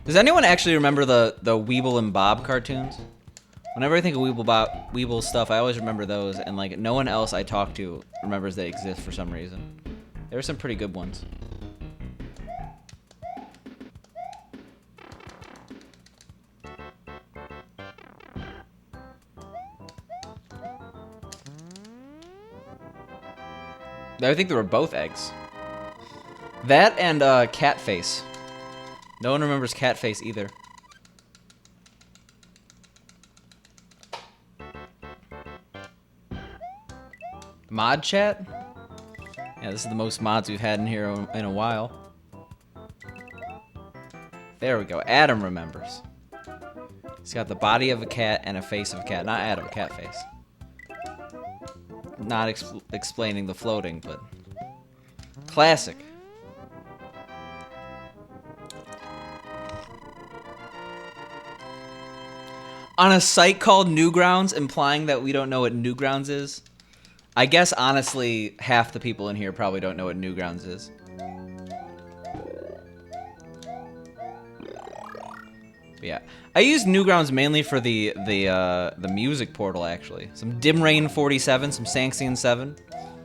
Does anyone actually remember the Weeble and Bob cartoons? Whenever I think of Weeble stuff, I always remember those, and like no one else I talk to remembers they exist for some reason. There were some pretty good ones. I think they were both eggs. That and Catface. No one remembers Catface either. Mod chat? Yeah, this is the most mods we've had in here in a while. There we go. Adam remembers. He's got the body of a cat and a face of a cat. Not Adam, cat face. Not explaining the floating, but classic. On a site called Newgrounds, implying that we don't know what Newgrounds is. I guess honestly, half the people in here probably don't know what Newgrounds is. But yeah, I use Newgrounds mainly for the music portal actually. Some Dim Rain 47, some Sanxion 7,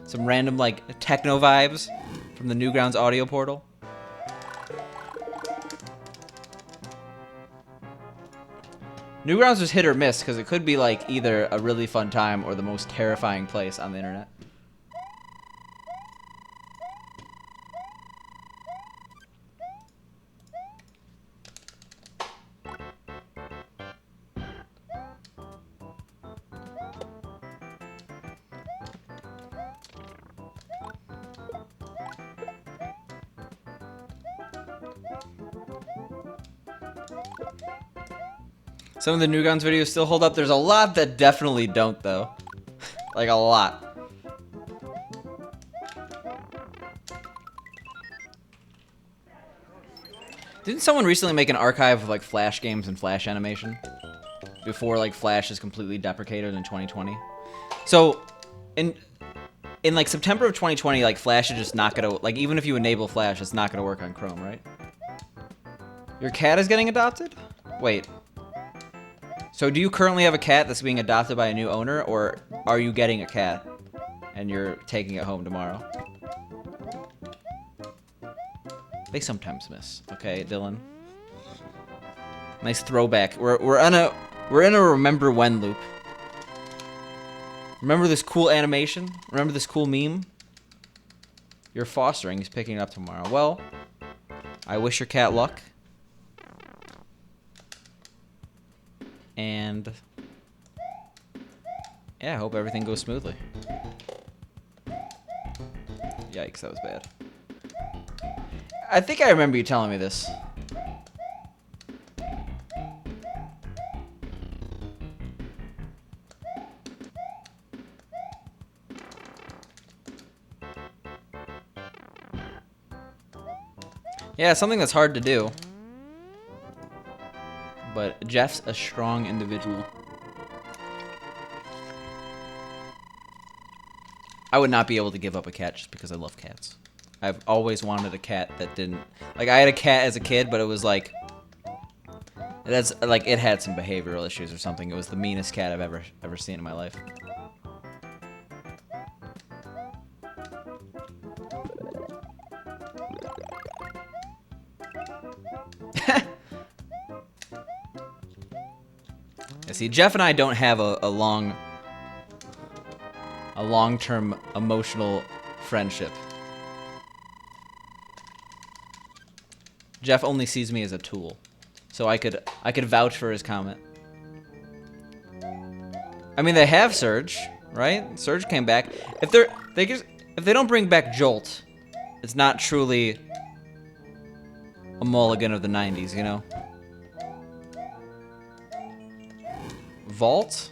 some random like techno vibes from the Newgrounds audio portal. Newgrounds was hit or miss because it could be like either a really fun time or the most terrifying place on the internet. Some of the Newgrounds videos still hold up. There's a lot that definitely don't, though. Like, a lot. Didn't someone recently make an archive of, like, Flash games and Flash animation? Before, like, Flash is completely deprecated in 2020? So, in like, September of 2020, like, Flash is just not gonna... Like, even if you enable Flash, it's not gonna work on Chrome, right? Your cat is getting adopted? Wait. So do you currently have a cat that's being adopted by a new owner, or are you getting a cat and you're taking it home tomorrow? They sometimes miss. Okay, Dylan. Nice throwback. We're in a remember when loop. Remember this cool animation? Remember this cool meme? You're fostering. He's picking it up tomorrow. Well, I wish your cat luck. And yeah, I hope everything goes smoothly. Yikes, that was bad. I think I remember you telling me this. Yeah, something that's hard to do. But Jeff's a strong individual. I would not be able to give up a cat just because I love cats. I've always wanted a cat that didn't... Like, I had a cat as a kid, but it was like... it had some behavioral issues or something. It was the meanest cat I've ever seen in my life. See, Jeff and I don't have a long-term emotional friendship. Jeff only sees me as a tool, so I could vouch for his comment. I mean, they have Surge, right? Surge came back. If they don't bring back Jolt, it's not truly a mulligan of the 90s, you know? Vault?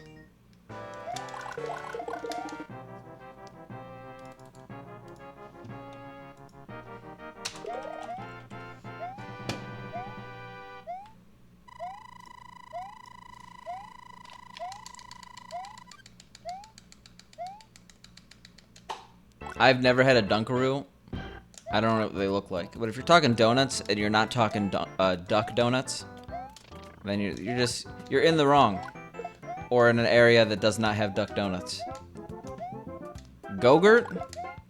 I've never had a Dunkaroo. I don't know what they look like. But if you're talking donuts and you're not talking duck donuts, then you're in the wrong. Or in an area that does not have duck donuts. Go-Gurt?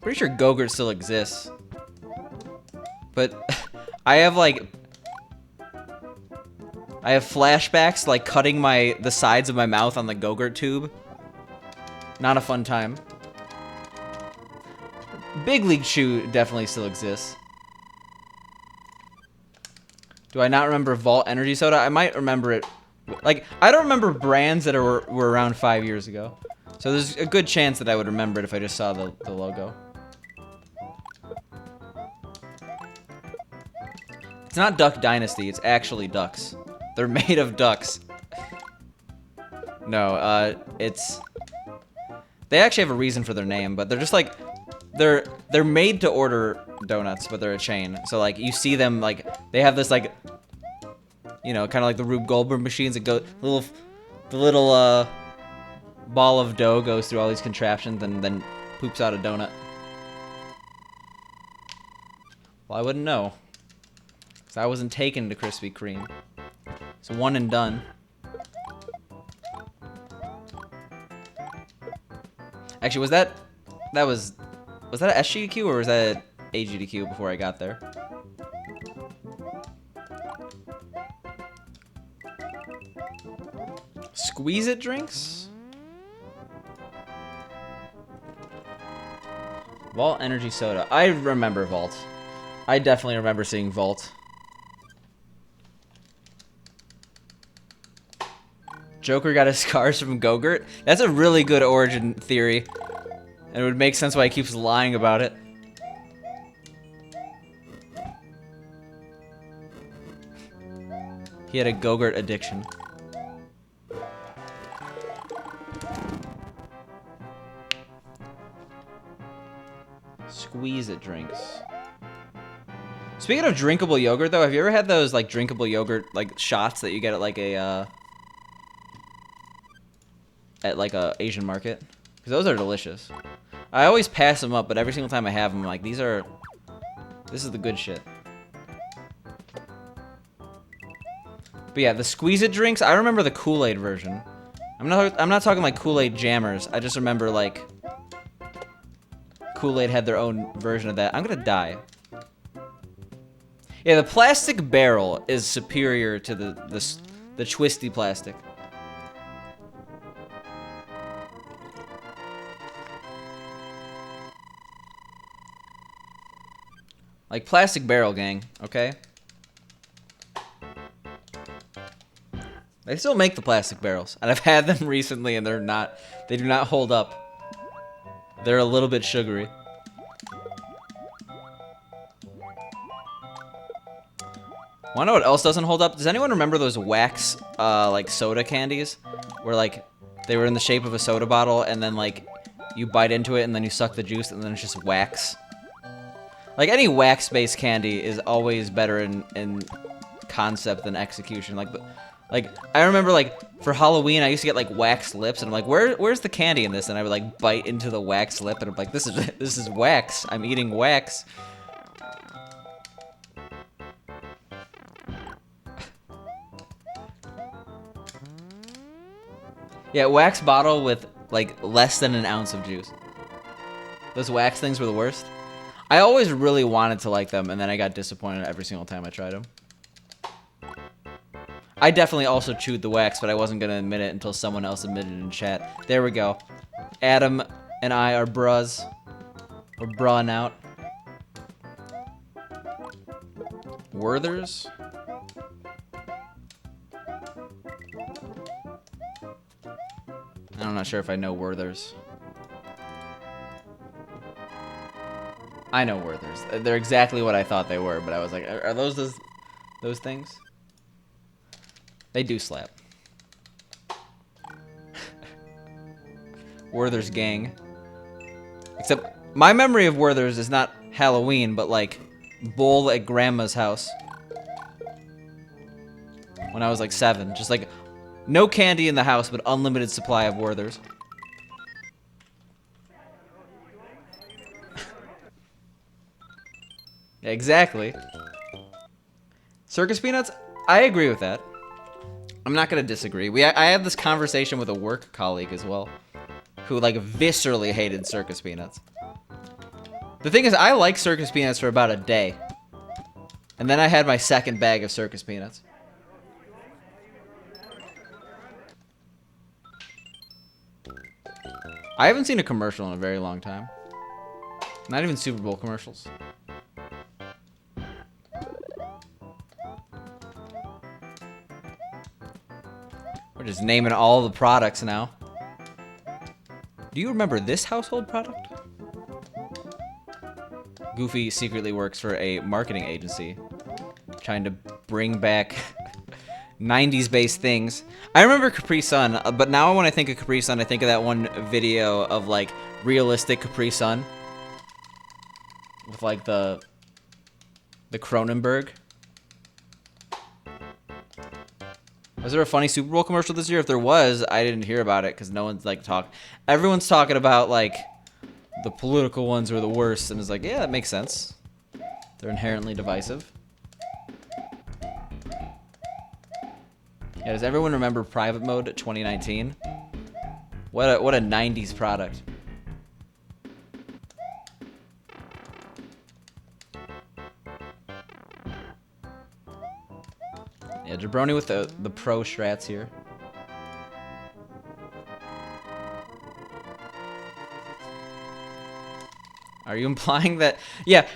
Pretty sure Go-Gurt still exists. But I have flashbacks like cutting the sides of my mouth on the Go-Gurt tube. Not a fun time. Big League Chew definitely still exists. Do I not remember Vault Energy Soda? I might remember it. Like, I don't remember brands that were around 5 years ago. So there's a good chance that I would remember it if I just saw the logo. It's not Duck Dynasty, it's actually ducks. They're made of ducks. No, it's... They actually have a reason for their name, but they're just like... They're made to order donuts, but they're a chain. So, like, you see them, like, they have this, like... You know, kind of like the Rube Goldberg machines that go... The little ball of dough goes through all these contraptions and then poops out a donut. Well, I wouldn't know. Because I wasn't taken to Krispy Kreme. It's a one and done. Actually, was that a SGDQ or was that a AGDQ before I got there? Squeeze It drinks? Vault Energy Soda. I remember Vault. I definitely remember seeing Vault. Joker got his scars from Go-Gurt? That's a really good origin theory. And it would make sense why he keeps lying about it. He had a Go-Gurt addiction. Squeeze It drinks. Speaking of drinkable yogurt, though, have you ever had those like drinkable yogurt like shots that you get at like a Asian market? Because those are delicious. I always pass them up, but every single time I have them, I'm like, this is the good shit. But yeah, the Squeeze It drinks. I remember the Kool-Aid version. I'm not talking like Kool-Aid jammers. I just remember like Kool-Aid had their own version of that. I'm gonna die. Yeah, the plastic barrel is superior to the twisty plastic. Like plastic barrel gang, okay? They still make the plastic barrels, and I've had them recently, and they do not hold up. They're a little bit sugary. Wanna know what else doesn't hold up? Does anyone remember those wax, like soda candies? Where like, they were in the shape of a soda bottle, and then like, you bite into it, and then you suck the juice, and then it's just wax? Like, any wax-based candy is always better in concept than execution. Like, I remember, like, for Halloween, I used to get, like, wax lips, and I'm like, where's the candy in this? And I would, like, bite into the wax lip, and I'm like, this is wax. I'm eating wax. Yeah, wax bottle with, like, less than an ounce of juice. Those wax things were the worst. I always really wanted to like them, and then I got disappointed every single time I tried them. I definitely also chewed the wax, but I wasn't going to admit it until someone else admitted it in chat. There we go. Adam and I are bros. We're brawing out. Werther's? I'm not sure if I know Werther's. I know Werther's. They're exactly what I thought they were, but I was like, are those things? They do slap. Werther's gang. Except, my memory of Werther's is not Halloween, but like, bowl at grandma's house. When I was like 7. Just like, no candy in the house, but unlimited supply of Werther's. Exactly. Circus peanuts? I agree with that. I'm not gonna disagree. I had this conversation with a work colleague as well, who like viscerally hated circus peanuts. The thing is, I liked circus peanuts for about a day, and then I had my second bag of circus peanuts. I haven't seen a commercial in a very long time. Not even Super Bowl commercials. We're just naming all the products now. Do you remember this household product? Goofy secretly works for a marketing agency, trying to bring back 90s-based things. I remember Capri Sun, but now when I think of Capri Sun, I think of that one video of, like, realistic Capri Sun. With, like, the Cronenberg. Was there a funny Super Bowl commercial this year? If there was, I didn't hear about it, because no one's, like, everyone's talking about, like, the political ones were the worst, and it's like, yeah, that makes sense. They're inherently divisive. Yeah, does everyone remember Private Mode 2019? What a 90s product. Yeah, Jabroni with the pro strats here. Are you implying that? Yeah.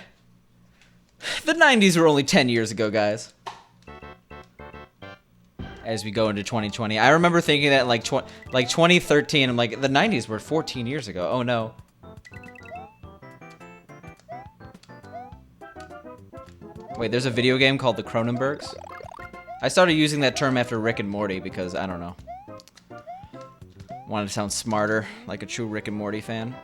The 90s were only 10 years ago, guys. As we go into 2020. I remember thinking that like 2013, I'm like, the 90s were 14 years ago. Oh no. Wait, there's a video game called The Cronenbergs? I started using that term after Rick and Morty because, I don't know. Wanted to sound smarter, like a true Rick and Morty fan.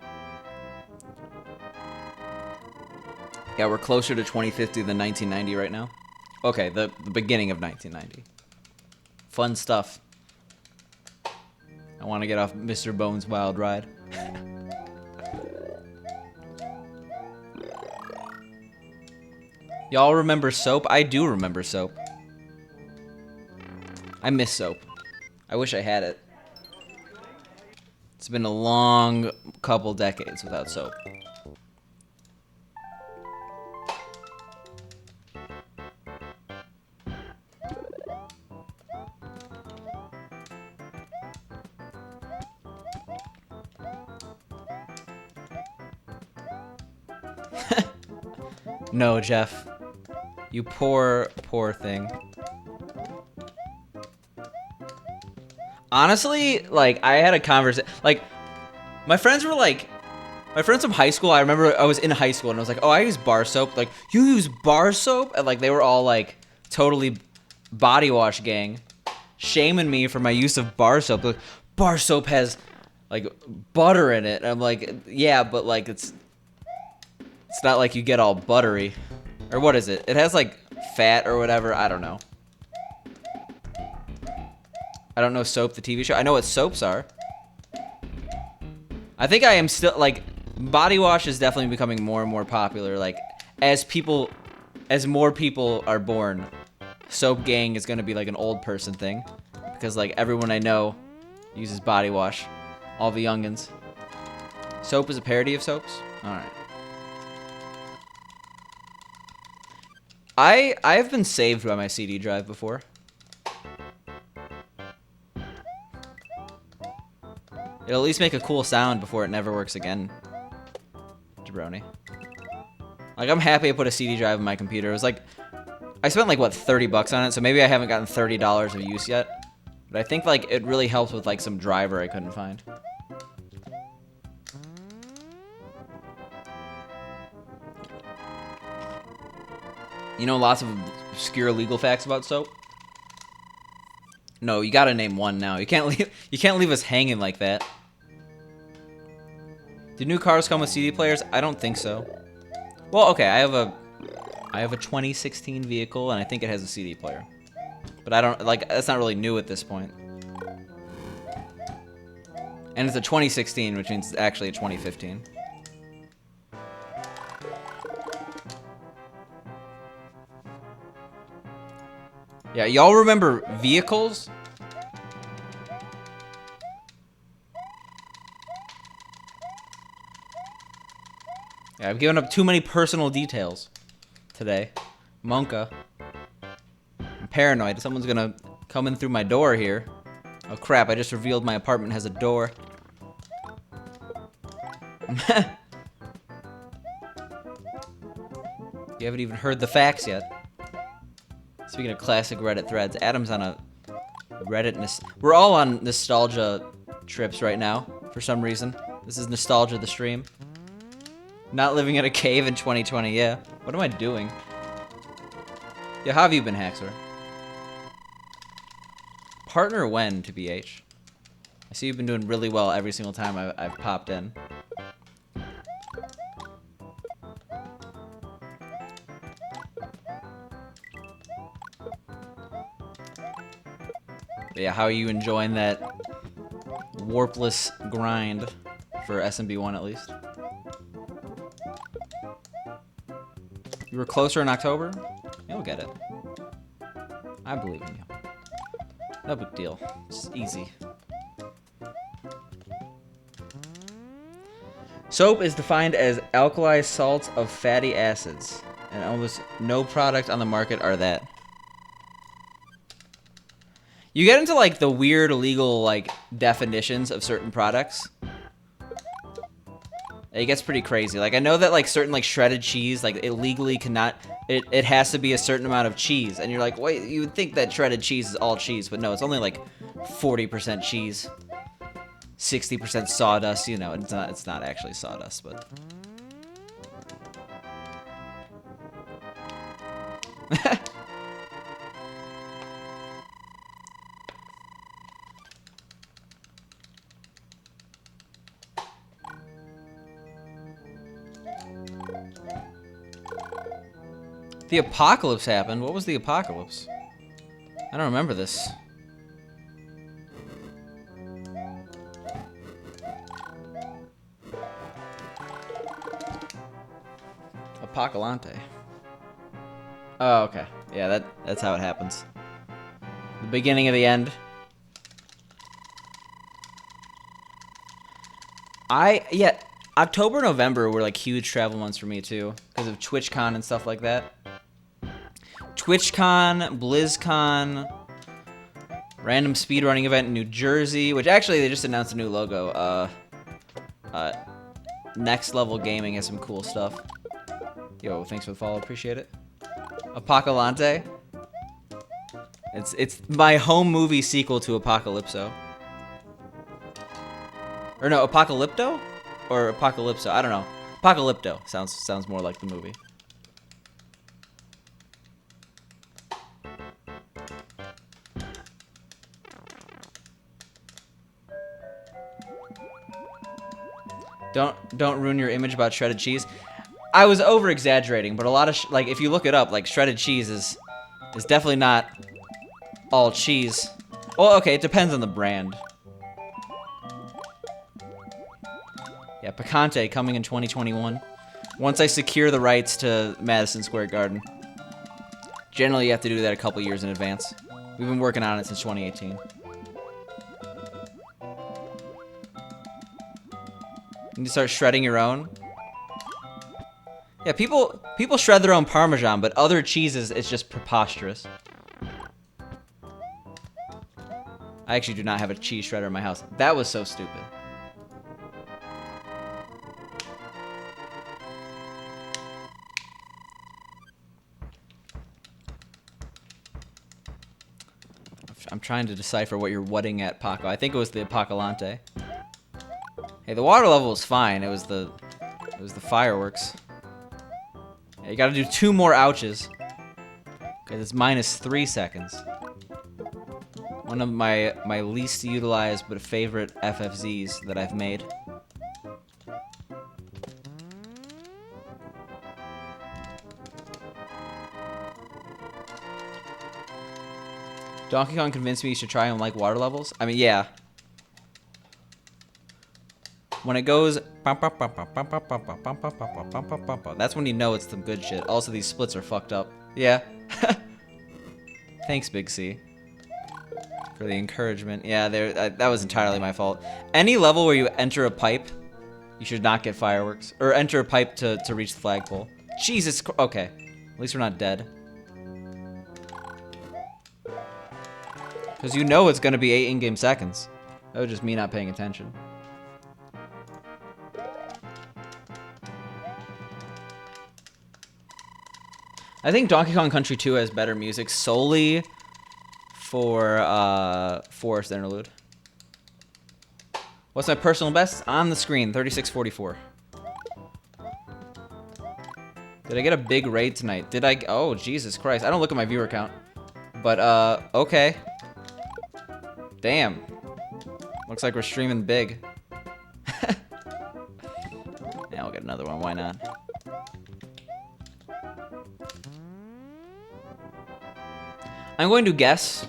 Yeah, we're closer to 2050 than 1990 right now. Okay, the beginning of 1990. Fun stuff. I want to get off Mr. Bones' wild ride. Y'all remember Soap? I do remember Soap. I miss Soap. I wish I had it. It's been a long couple decades without Soap. No, Jeff. You poor, poor thing. Honestly, like, I had a conversation. Like, my friends were like, my friends from high school, I remember I was in high school and I was like, oh, I use bar soap. Like, you use bar soap? And like, they were all like, totally body wash gang, shaming me for my use of bar soap. Like, bar soap has like butter in it. And I'm like, yeah, but like, it's not like you get all buttery. Or what is it? It has like fat or whatever. I don't know. I don't know Soap, the TV show. I know what soaps are. I think I am still, like, body wash is definitely becoming more and more popular. Like, as more people are born, Soap gang is going to be like an old person thing. Because, like, everyone I know uses body wash. All the youngins. Soap is a parody of soaps? Alright. I've been saved by my CD drive before. It'll at least make a cool sound before it never works again. Jabroni. Like, I'm happy I put a CD drive in my computer. It was like, I spent like, what, 30 bucks on it, so maybe I haven't gotten $30 of use yet. But I think, like, it really helps with, like, some driver I couldn't find. You know lots of obscure legal facts about soap? No, you gotta name one now. You can't leave us hanging like that. Do new cars come with CD players? I don't think so. Well, okay, I have a 2016 vehicle and I think it has a CD player. But I don't, like, that's not really new at this point. And it's a 2016, which means it's actually a 2015. Yeah, y'all remember vehicles? Yeah, I've given up too many personal details today. Monka. I'm paranoid. Someone's gonna come in through my door here. Oh crap, I just revealed my apartment has a door. You haven't even heard the facts yet. Speaking of classic Reddit threads, Adam's on a Reddit. We're all on nostalgia trips right now, for some reason. This is nostalgia the stream. Not living in a cave in 2020, yeah. What am I doing? Yeah, how have you been, Haxor? Partner when, to BH? I see you've been doing really well every single time I've popped in. But yeah, how are you enjoying that warpless grind for SMB1 at least? You were closer in October? You'll get it. I believe in you. No big deal. It's easy. Soap is defined as alkali salts of fatty acids, and almost no product on the market are that. You get into like the weird legal like definitions of certain products. It gets pretty crazy. Like, I know that, like, certain, like, shredded cheese, like, it legally cannot... It has to be a certain amount of cheese. And you're like, wait, you would think that shredded cheese is all cheese. But no, it's only, like, 40% cheese. 60% sawdust. You know, it's not actually sawdust, but... The apocalypse happened. What was the apocalypse? I don't remember this. Apocalypse. Oh, okay. Yeah, that's how it happens. The beginning of the end. Yeah, October, November were like huge travel months for me too, because of TwitchCon and stuff like that. TwitchCon, BlizzCon, random speedrunning event in New Jersey, which actually they just announced a new logo. Next Level Gaming has some cool stuff. Yo, thanks for the follow, appreciate it. Apocalypse. It's my home movie sequel to Apocalypso. Or no, Apocalypto? Or Apocalypso, I don't know. Apocalypto sounds more like the movie. Don't ruin your image about shredded cheese. I was over exaggerating, but a lot of like if you look it up, like shredded cheese is definitely not all cheese. Well, okay, it depends on the brand. Yeah, Picante coming in 2021. Once I secure the rights to Madison Square Garden. Generally, you have to do that a couple years in advance. We've been working on it since 2018. You need to start shredding your own. Yeah, people shred their own Parmesan, but other cheeses, it's just preposterous. I actually do not have a cheese shredder in my house. That was so stupid. I'm trying to decipher what you're whatting at, Paco. I think it was the Apocalypse. Hey, the water level was fine. It was the fireworks. Yeah, you gotta do 2 more ouches. Okay, that's minus 3 seconds. One of my least utilized but favorite FFZs that I've made. Donkey Kong convinced me you should try and like water levels. I mean, yeah. When it goes, that's when you know it's some good shit. Also, these splits are fucked up. Yeah. Thanks, Big C, for the encouragement. Yeah, that was entirely my fault. Any level where you enter a pipe, you should not get fireworks. Or enter a pipe to reach the flagpole. Jesus. Okay. At least we're not dead. Because you know it's going to be 8 in-game seconds. That was just me not paying attention. I think Donkey Kong Country 2 has better music solely for Forest Interlude. What's my personal best? On the screen, 3644. Did I get a big raid tonight? Did I? Oh, Jesus Christ. I don't look at my viewer count. But, okay. Damn. Looks like we're streaming big. Yeah, I'll get another one. Why not? I'm going to guess.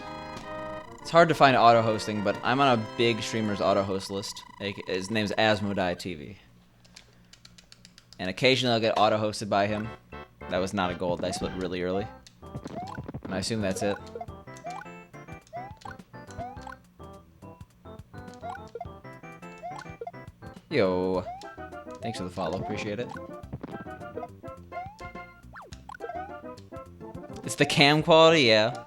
It's hard to find auto hosting, but I'm on a big streamer's auto host list. His name's Asmodai TV. And occasionally I'll get auto hosted by him. That was not a gold. I split really early. And I assume that's it. Yo. Thanks for the follow. Appreciate it. It's the cam quality, yeah.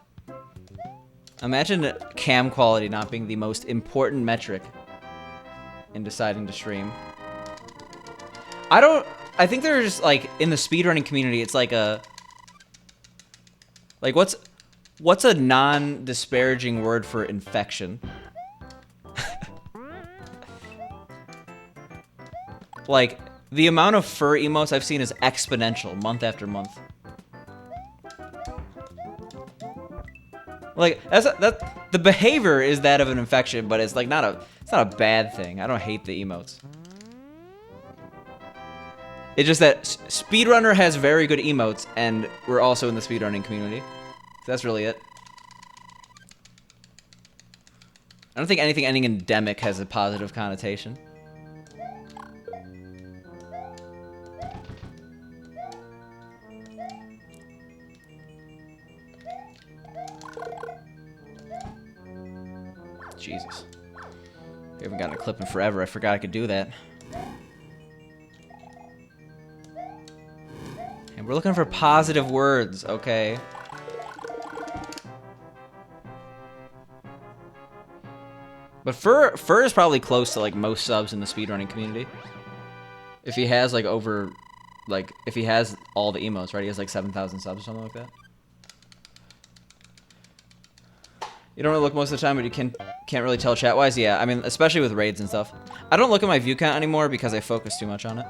Imagine cam quality not being the most important metric in deciding to stream. I think they're just like in the speedrunning community. It's like a what's a non-disparaging word for infection? Like the amount of fur emotes I've seen is exponential month after month. Like the behavior is that of an infection, but it's like it's not a bad thing. I don't hate the emotes. It's just that Speedrunner has very good emotes, and we're also in the speedrunning community. So that's really it. I don't think anything ending in demic has a positive connotation. Jesus. We haven't gotten a clip in forever. I forgot I could do that. And we're looking for positive words, okay? But Fur is probably close to like most subs in the speedrunning community. If he has like if he has all the emotes, right? He has like 7,000 subs or something like that. You don't really look most of the time, but you can't really tell chat-wise. Yeah, I mean, especially with raids and stuff. I don't look at my view count anymore because I focus too much on it.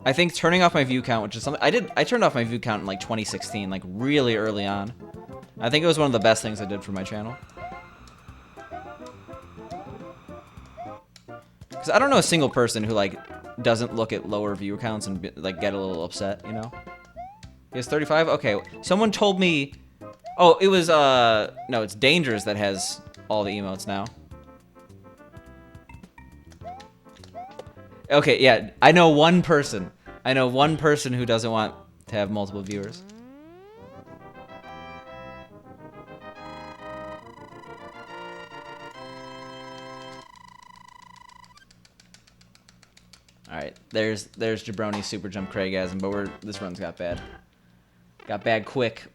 I think turning off my view count, which is something I turned off my view count in like 2016, like really early on. I think it was one of the best things I did for my channel. Because I don't know a single person who like doesn't look at lower view counts and like get a little upset, you know? He has 35? Okay, someone told me... Oh, it was, no, it's Dangerous that has all the emotes now. Okay, yeah, I know one person. I know one person who doesn't want to have multiple viewers. Alright, there's Jabroni Super Jump Craigasm, but this run's got bad. Got bad quick.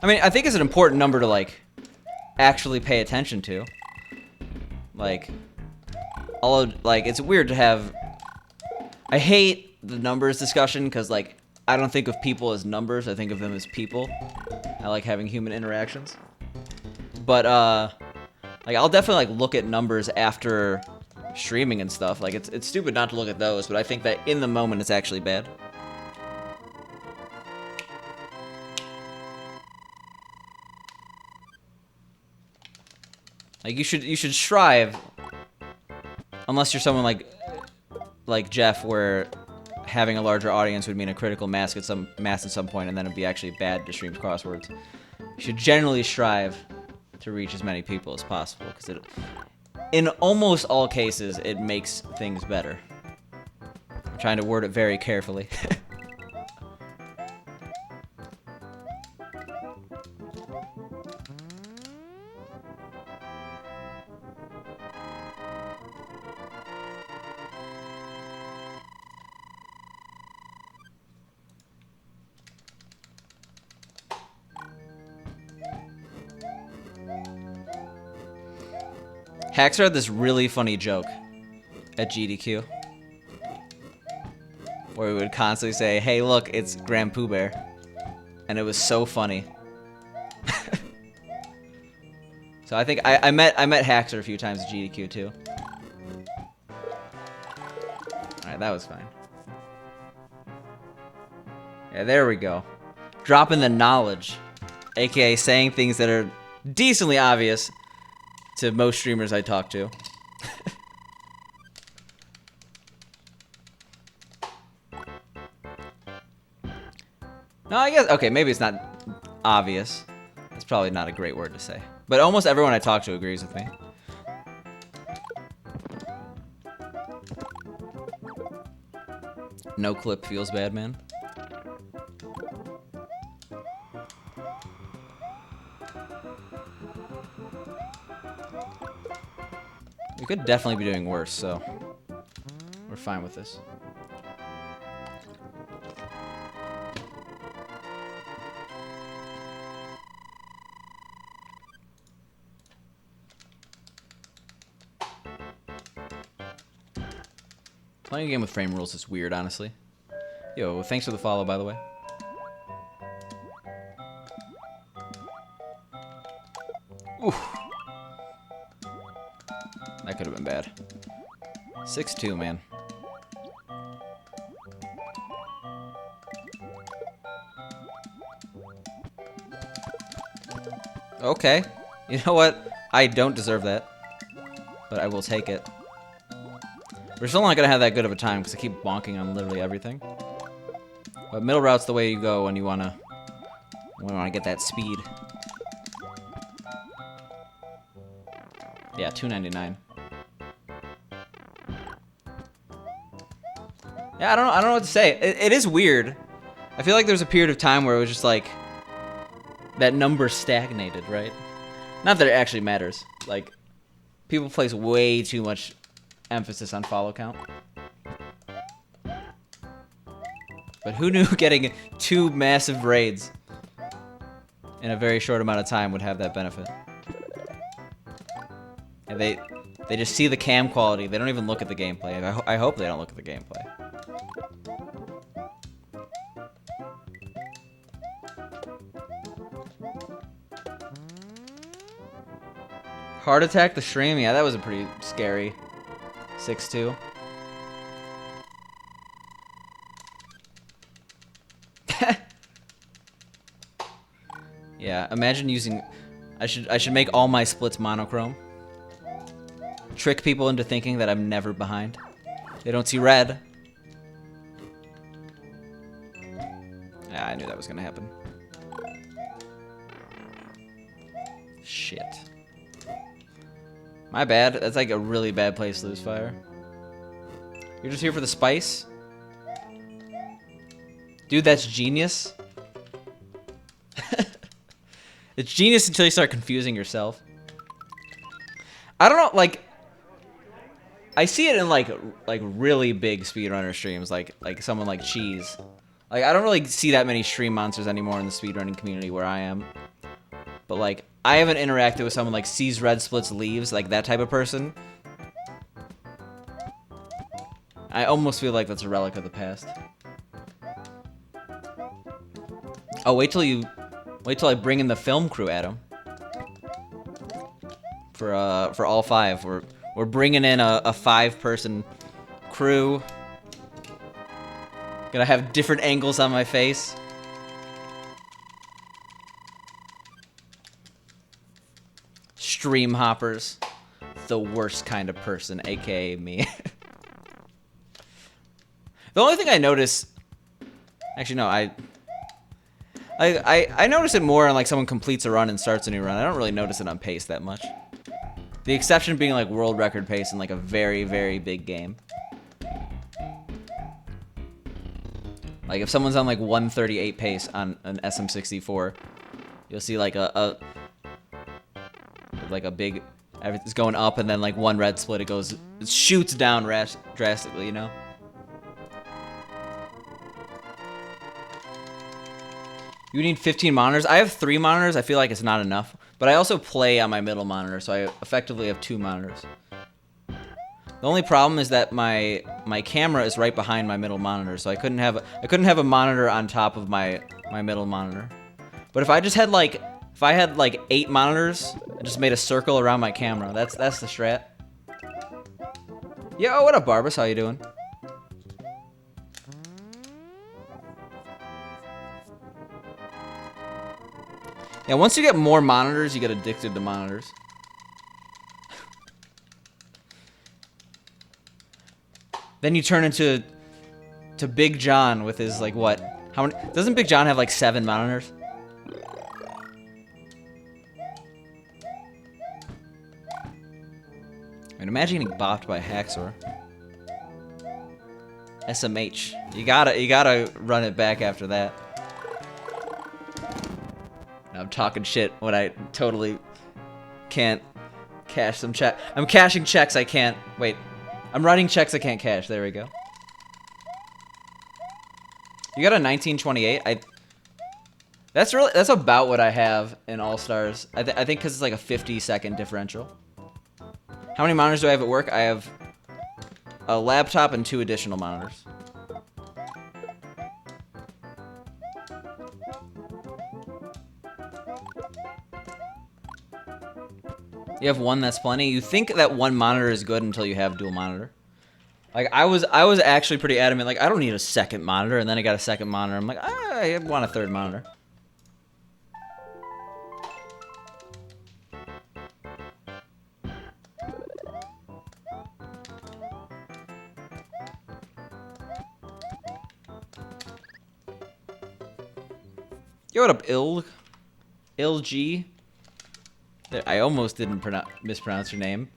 I mean, I think it's an important number to, like, actually pay attention to. Like, it's weird to have... I hate the numbers discussion, because, like, I don't think of people as numbers, I think of them as people. I like having human interactions. But, like, I'll definitely, like, look at numbers after streaming and stuff. Like, it's stupid not to look at those, but I think that in the moment it's actually bad. Like, you should strive, unless you're someone like Jeff, where having a larger audience would mean a critical mass at some point, and then it'd be actually bad to stream crosswords. You should generally strive to reach as many people as possible, because in almost all cases, it makes things better. I'm trying to word it very carefully. Haxer had this really funny joke at GDQ, where we would constantly say, "Hey, look, it's Grand Pooh Bear," and it was so funny. So I think I met Haxer a few times at GDQ too. All right, that was fine. Yeah, there we go. Dropping the knowledge, aka saying things that are decently obvious to most streamers I talk to. No, I guess, okay, maybe it's not obvious. That's probably not a great word to say. But almost everyone I talk to agrees with me. No clip feels bad, man. We could definitely be doing worse, so we're fine with this. Playing a game with frame rules is weird, honestly. Yo, thanks for the follow, by the way. Oof. That could have been bad. 6-2, man. Okay. You know what? I don't deserve that. But I will take it. We're still not going to have that good of a time because I keep bonking on literally everything. But middle route's the way you go when you want to get that speed. Yeah, $2.99. Yeah, I don't know what to say. It is weird. I feel like there was a period of time where it was just like that number stagnated, right? Not that it actually matters. Like, people place way too much emphasis on follow count. But who knew getting 2 massive raids in a very short amount of time would have that benefit? And they just see the cam quality. They don't even look at the gameplay. I hope they don't look at the gameplay. Heart attack the stream? Yeah, that was a pretty scary 6-2. Yeah, imagine using... I should make all my splits monochrome. Trick people into thinking that I'm never behind. They don't see red. Yeah, I knew that was gonna happen. Shit. My bad. That's like a really bad place to lose fire. You're just here for the spice? Dude, that's genius. It's genius until you start confusing yourself. I don't know, like... I see it in like really big speedrunner streams, like someone like Cheese. Like, I don't really see that many stream monsters anymore in the speedrunning community where I am. But like, I haven't interacted with someone like sees red splits leaves, like that type of person. I almost feel like that's a relic of the past. Oh, wait till I bring in the film crew, Adam. For all 5, we're bringing in a 5-person crew. Gonna have different angles on my face. Stream hoppers. The worst kind of person, aka me. The only thing I notice... Actually, no, I notice it more on like someone completes a run and starts a new run. I don't really notice it on pace that much. The exception being like world record pace in like a very, very big game. Like if someone's on like 138 pace on an SM64, you'll see like a big, everything's going up and then like one red split, it shoots down drastically, you know? You need 15 monitors? I have 3 monitors. I feel like it's not enough. But I also play on my middle monitor, so I effectively have 2 monitors. The only problem is that my camera is right behind my middle monitor, so I couldn't have a monitor on top of my middle monitor. But if I just had like 8 monitors and just made a circle around my camera, that's the strat. Yo, what up, Barbas? How you doing? Yeah, once you get more monitors, you get addicted to monitors. Then you turn into Big John with his like what? How many? Doesn't Big John have like 7 monitors? I mean, imagine getting bopped by Haxor. SMH. You gotta run it back after that. I'm talking shit when I totally can't cash some check. I'm cashing checks I can't. Wait. I'm writing checks I can't cash. There we go. You got a 1928? That's about what I have in All-Stars. I think because it's like a 50-second differential. How many monitors do I have at work? I have a laptop and 2 additional monitors. You have one, that's plenty. You think that one monitor is good until you have dual monitor. Like I was actually pretty adamant. Like I don't need a second monitor, and then I got a second monitor. I'm like, I want a third monitor. Yo, what up, ILG? I almost didn't mispronounce your name.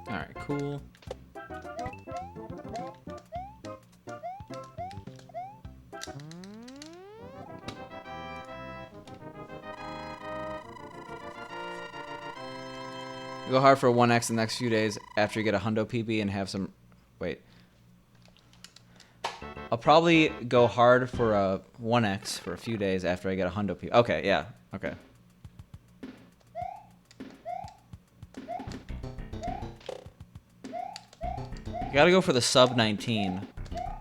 Alright, cool. Go hard for a 1x the next few days after you get a hundo PB and have some... Wait. I'll probably go hard for a 1x for a few days after I get a hundo PB. Okay, yeah. Okay. You gotta go for the sub 19.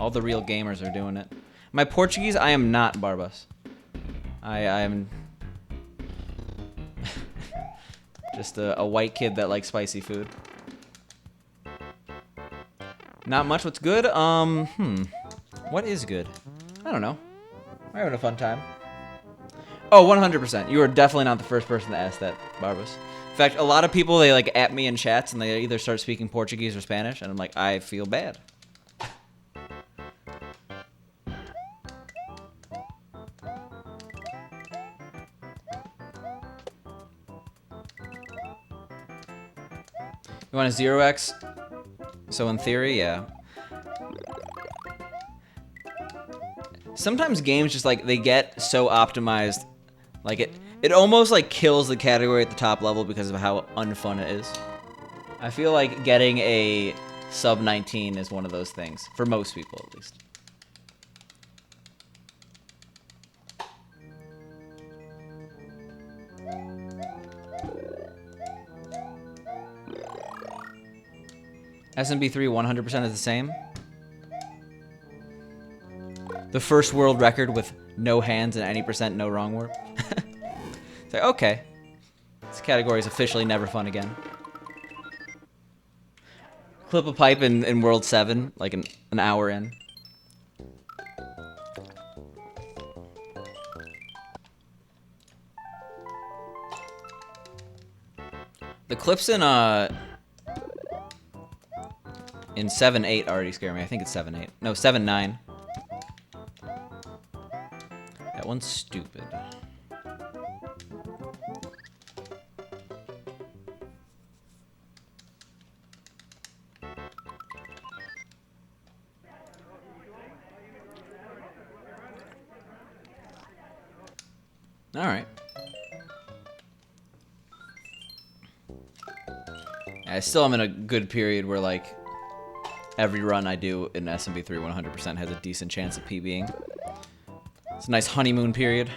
All the real gamers are doing it. My Portuguese, I am not Barbas. I am just a white kid that likes spicy food. Not much. What's good? What is good? I don't know. We're having a fun time. Oh, 100%. You are definitely not the first person to ask that, Barbas. In fact, a lot of people, they like at me in chats and they either start speaking Portuguese or Spanish, and I'm like, I feel bad. You want a 0x? So in theory, yeah. Sometimes games just like, they get so optimized, like it almost like kills the category at the top level because of how unfun it is. I feel like getting a sub 19 is one of those things, for most people at least. SMB3 100% is the same. The first world record with no hands and any percent no wrong warp. It's like, okay. This category is officially never fun again. Clip a pipe in World 7, like an hour in. The clips in 7-8 already scare me. I think it's 7-8. No, 7-9. That one's stupid. All right. I still am in a good period where, like, every run I do in SMB3 100% has a decent chance of PBing. It's a nice honeymoon period.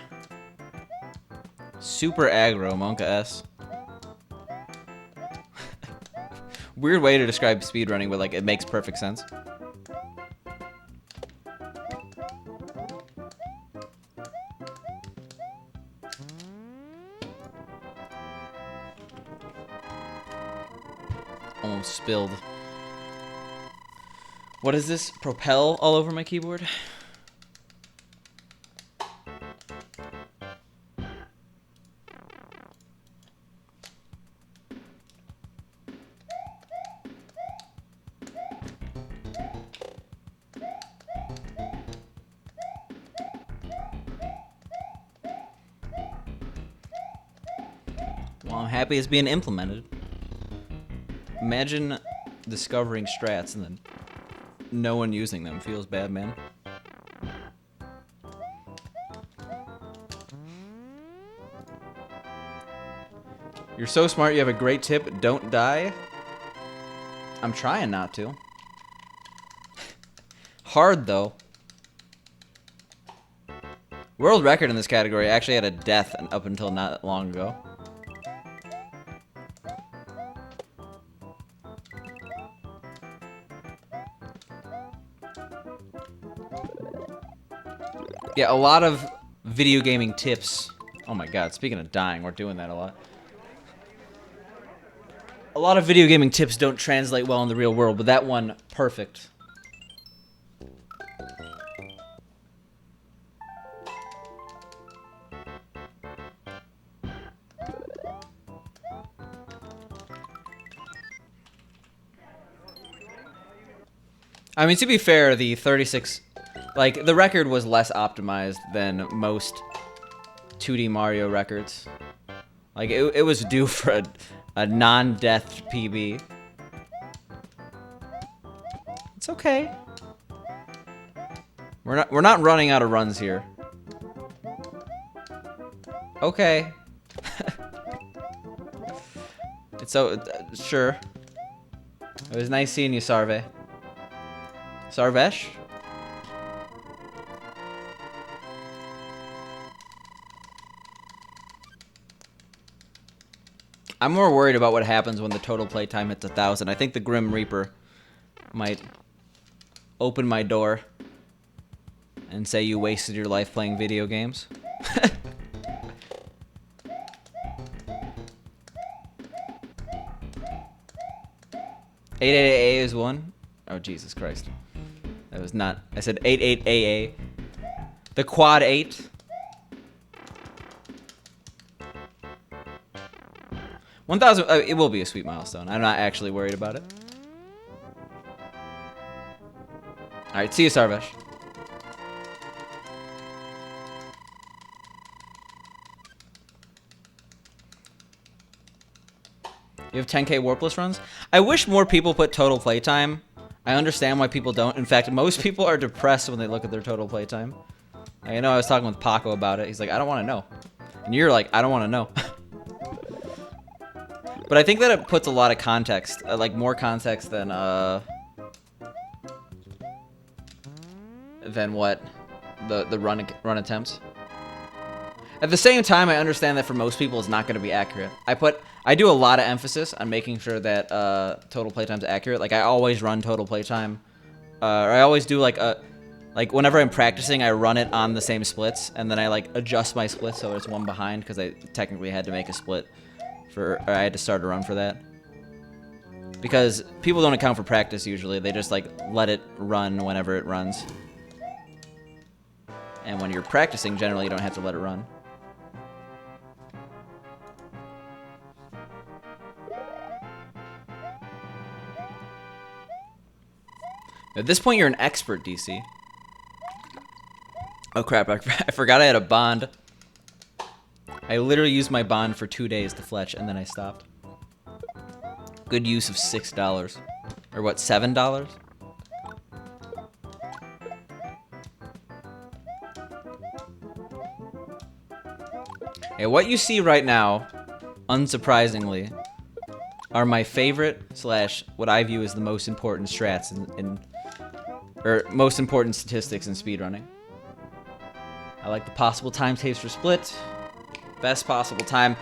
Super aggro, Monka S. Weird way to describe speedrunning, but, like, it makes perfect sense. Almost spilled. What is this? Propel all over my keyboard? Well, I'm happy it's being implemented. Imagine discovering strats and then no one using them. Feels bad, man. You're so smart, you have a great tip. Don't die. I'm trying not to. Hard, though. World record in this category actually had a death up until not long ago. Yeah, a lot of video gaming tips. Oh my god, speaking of dying, we're doing that a lot. A lot of video gaming tips don't translate well in the real world, but that one, perfect. I mean, to be fair, the 36... Like, the record was less optimized than most 2D Mario records. Like, it was due for a non-death PB. It's okay. We're not running out of runs here. Okay. It's so... sure. It was nice seeing you, Sarve. Sarvesh? I'm more worried about what happens when the total playtime hits 1,000. I think the Grim Reaper might open my door and say you wasted your life playing video games. 888A is one. Oh, Jesus Christ. That was not... I said 88AA. The quad 8. 1,000... it will be a sweet milestone. I'm not actually worried about it. Alright, see you, Sarvesh. You have 10k Warpless runs? I wish more people put total playtime. I understand why people don't. In fact, most people are depressed when they look at their total playtime. I know I was talking with Paco about it. He's like, I don't want to know. And you're like, I don't want to know. But I think that it puts a lot of context, like more context than what the run attempts. At the same time, I understand that for most people, it's not going to be accurate. I do a lot of emphasis on making sure that total playtime's accurate. Like I always run total playtime, or I always do like whenever I'm practicing, I run it on the same splits, and then I like adjust my split so it's one behind because I technically had to make a split. Or I had to start a run for that. Because people don't account for practice usually. They just like let it run whenever it runs. And when you're practicing, generally you don't have to let it run. At this point, you're an expert, DC. Oh crap, I forgot I had a bond. I literally used my bond for 2 days to fletch, and then I stopped. Good use of $6. Or what, $7? Okay, what you see right now, unsurprisingly, are my favorite / what I view as the most important strats or most important statistics in speedrunning. I like the possible time saves for split. Best possible time.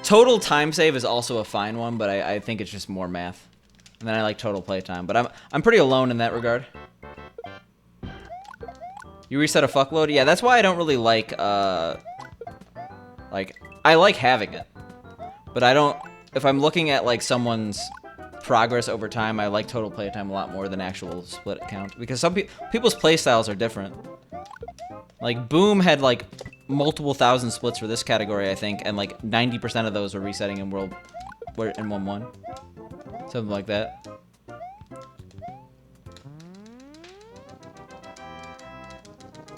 Total time save is also a fine one, but I think it's just more math. And then I like total playtime, but I'm pretty alone in that regard. You reset a fuckload? Yeah, that's why I don't really like I like having it, but I don't. If I'm looking at like someone's progress over time, I like total playtime a lot more than actual split count because some people's playstyles are different. Like Boom had like multiple thousand splits for this category, I think, and like 90% of those were resetting in 1-1, something like that.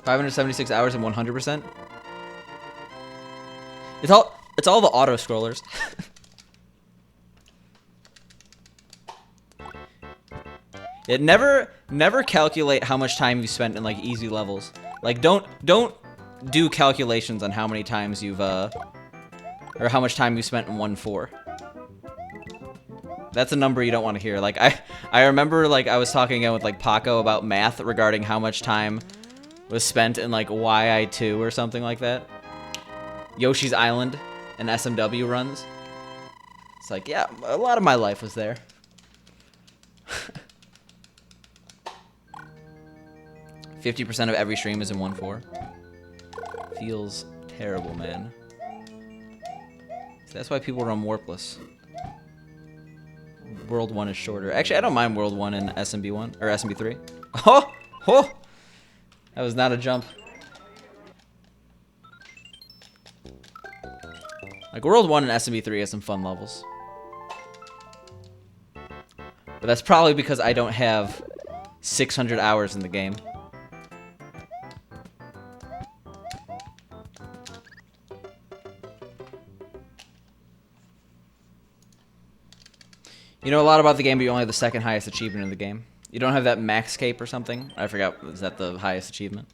$576 hours and 100%. It's all the auto scrollers. It never calculate how much time you spent in like easy levels. Like don't do calculations on how many times you've Or how much time you spent in 1-4. That's a number you don't want to hear. Like, I remember, like, I was talking again with, like, Paco about math regarding how much time was spent in, like, YI2 or something like that. Yoshi's Island and SMW runs. It's like, yeah, a lot of my life was there. 50% of every stream is in 1-4. Feels terrible, man. So that's why people run Warpless. World 1 is shorter. Actually, I don't mind World 1 and SMB 1 or SMB 3. Oh! Oh! That was not a jump. Like, World 1 and SMB 3 has some fun levels. But that's probably because I don't have 600 hours in the game. You know a lot about the game, but you only have the second highest achievement in the game. You don't have that max cape or something? I forgot, is that the highest achievement?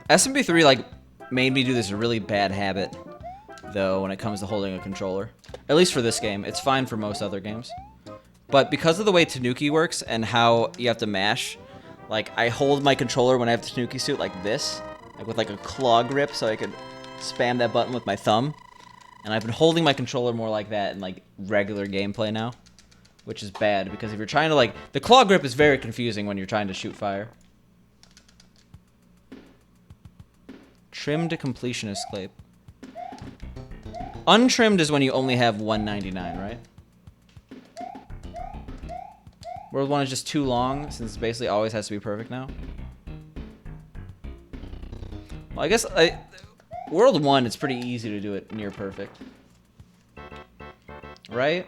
SMB3, like, made me do this really bad habit, though, when it comes to holding a controller. At least for this game. It's fine for most other games. But because of the way Tanuki works and how you have to mash, like, I hold my controller when I have the Tanuki suit like this, like with like a claw grip so I could spam that button with my thumb. And I've been holding my controller more like that in like regular gameplay now, which is bad because if you're trying to like, the claw grip is very confusing when you're trying to shoot fire. Trimmed completionist clape. Untrimmed is when you only have 199, right? World 1 is just too long, since it basically always has to be perfect now. Well, I guess World 1, it's pretty easy to do it near perfect. Right?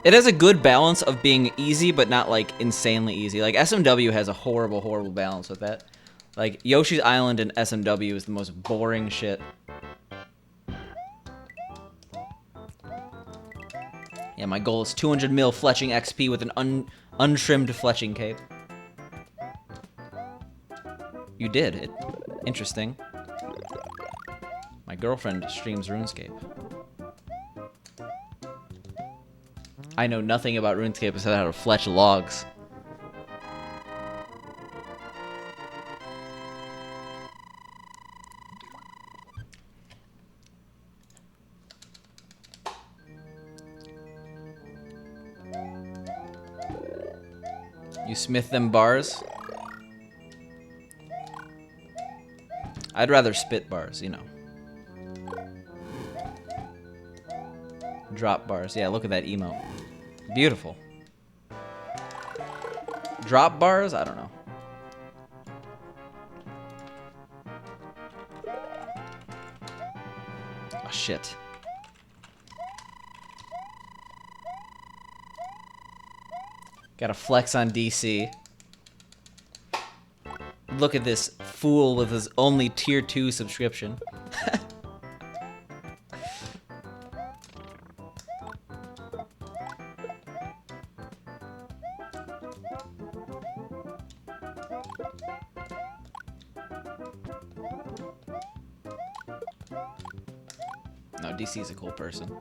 It has a good balance of being easy, but not, like, insanely easy. Like, SMW has a horrible, horrible balance with that. Like, Yoshi's Island and SMW is the most boring shit. Yeah, my goal is 200 mil fletching XP with an untrimmed fletching cape. You did. Interesting. My girlfriend streams RuneScape. I know nothing about RuneScape except how to fletch logs. You smith them bars? I'd rather spit bars, you know. Drop bars. Yeah, look at that emote. Beautiful. Drop bars? I don't know. Oh, shit. Gotta flex on DC. Look at this fool with his only tier 2 subscription. No, DC is a cool person.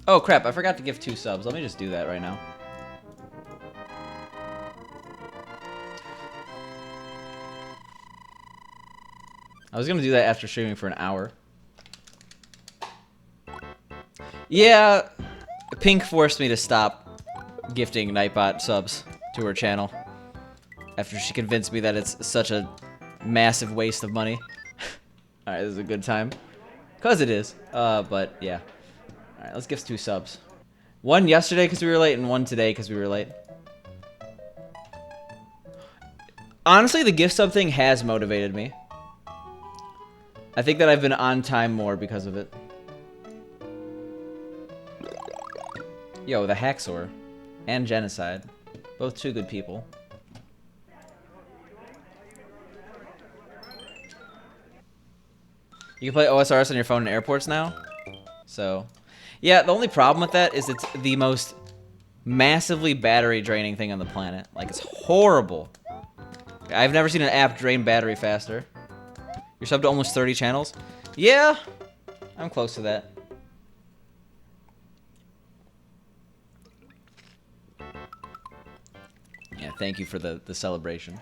Oh crap, I forgot to give 2 subs. Let me just do that right now. I was gonna do that after streaming for an hour. Yeah, Pink forced me to stop gifting Nightbot subs to her channel after she convinced me that it's such a massive waste of money. Alright, this is a good time. Cause it is. But yeah. Alright, let's gift 2 subs. One yesterday because we were late, and one today because we were late. Honestly, the gift sub thing has motivated me. I think that I've been on time more because of it. Yo, the Haxor and Genocide. Both two good people. You can play OSRS on your phone in airports now? So, yeah, the only problem with that is it's the most massively battery draining thing on the planet. Like, it's horrible. I've never seen an app drain battery faster. You're subbed to almost 30 channels? Yeah, I'm close to that. Yeah, thank you for the celebration.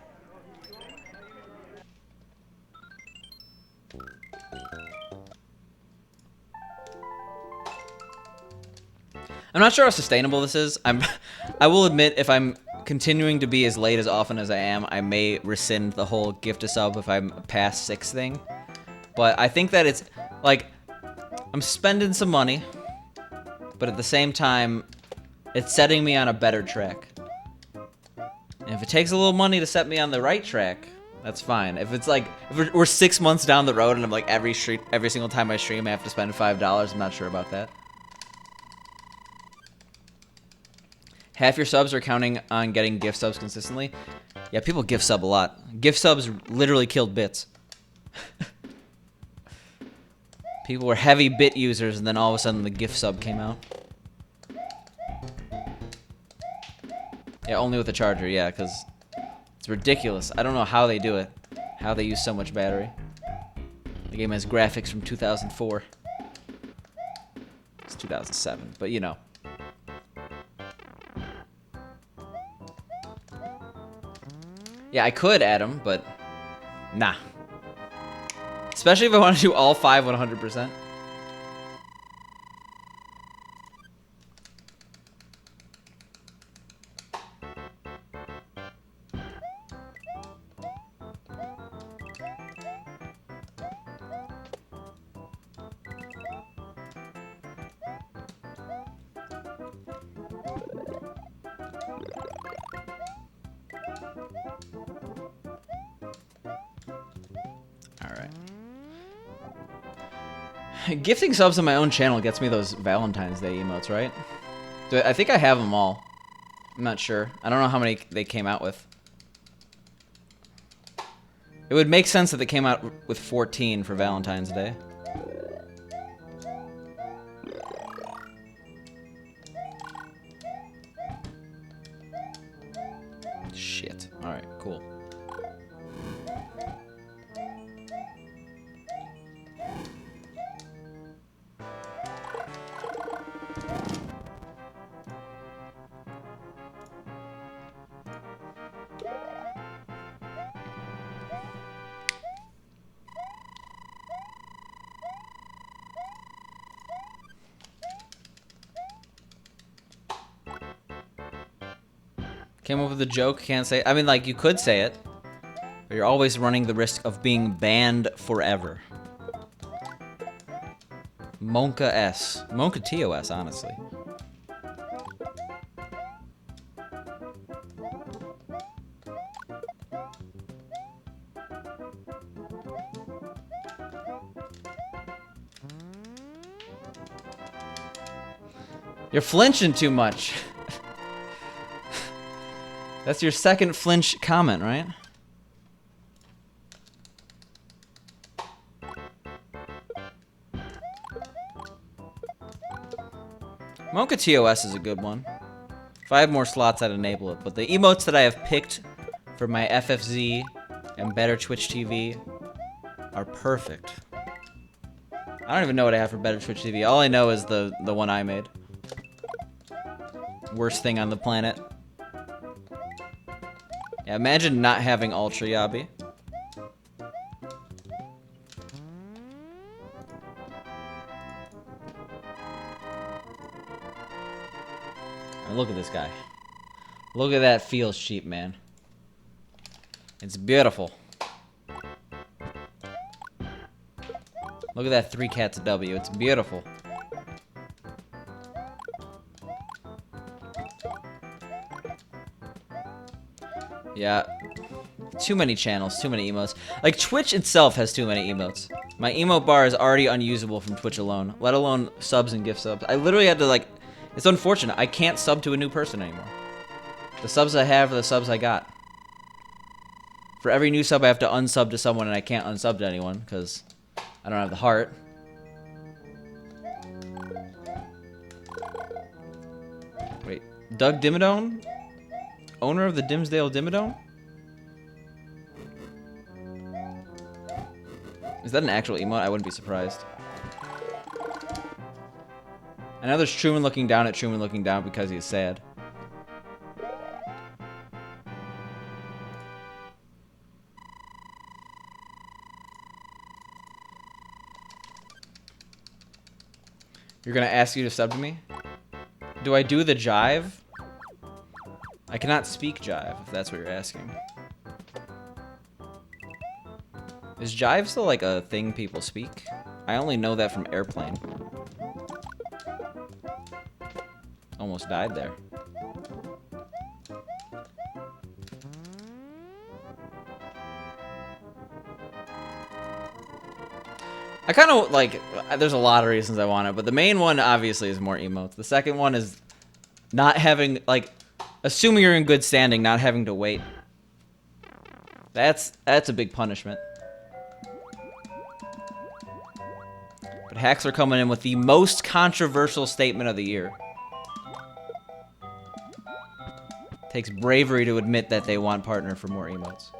I'm not sure how sustainable this is. I will admit, if I'm continuing to be as late as often as I am, I may rescind the whole gift a sub if I'm past 6 thing. But I think that it's, like, I'm spending some money, but at the same time, it's setting me on a better track. And if it takes a little money to set me on the right track, that's fine. If it's like, if we're 6 months down the road and I'm like, every single time I stream I have to spend $5, I'm not sure about that. Half your subs are counting on getting gift subs consistently. Yeah, people gift sub a lot. Gift subs literally killed bits. People were heavy bit users, and then all of a sudden the gift sub came out. Yeah, only with the charger, yeah, because it's ridiculous. I don't know how they do it. How they use so much battery. The game has graphics from 2004. It's 2007, but you know. Yeah, I could add them, but nah. Especially if I want to do all 5 100%. Gifting subs on my own channel gets me those Valentine's Day emotes, right? I think I have them all. I'm not sure. I don't know how many they came out with. It would make sense that they came out with 14 for Valentine's Day. Shit. Alright, cool. Came up with a joke, can't say it. I mean, like, you could say it, but you're always running the risk of being banned forever. Monka S. Monka TOS, honestly. You're flinching too much. That's your second flinch comment, right? Monka TOS is a good one. If I had more slots, I'd enable it. But the emotes that I have picked for my FFZ and Better Twitch TV are perfect. I don't even know what I have for Better Twitch TV. All I know is the one I made. Worst thing on the planet. Yeah, imagine not having Ultra Yabi. And look at this guy. Look at that feels cheap, man. It's beautiful. Look at that 3 cats W. It's beautiful. Yeah, too many channels, too many emotes. Like, Twitch itself has too many emotes. My emote bar is already unusable from Twitch alone, let alone subs and gift subs. I literally had to, like, It's unfortunate. I can't sub to a new person anymore. The subs I have are the subs I got. For every new sub, I have to unsub to someone, and I can't unsub to anyone because I don't have the heart. Wait, Doug Dimmadome? Owner of the Dimsdale Dimmadome? Is that an actual emote? I wouldn't be surprised. I know there's Truman looking down at Truman looking down because he's sad. You're gonna ask you to sub to me? Do I do the jive? I cannot speak jive, if that's what you're asking. Is jive still like a thing people speak? I only know that from Airplane. Almost died there. I kind of like, there's a lot of reasons I want it, but the main one obviously is more emotes. The second one is not having, like, assuming you're in good standing, not having to wait. That's a big punishment. But hacks are coming in with the most controversial statement of the year. Takes bravery to admit that they want partner for more emotes.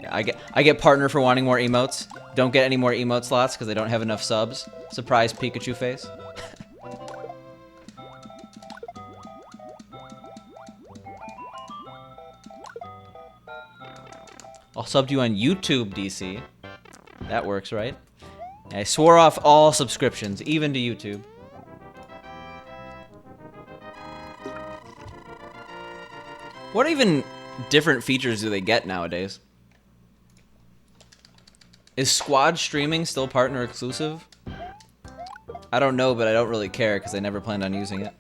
Yeah, I get partner for wanting more emotes. Don't get any more emote slots because they don't have enough subs. Surprise Pikachu face. I'll sub to you on YouTube, DC. That works, right? I swore off all subscriptions, even to YouTube. What even different features do they get nowadays? Is squad streaming still partner exclusive? I don't know, but I don't really care because I never planned on using it.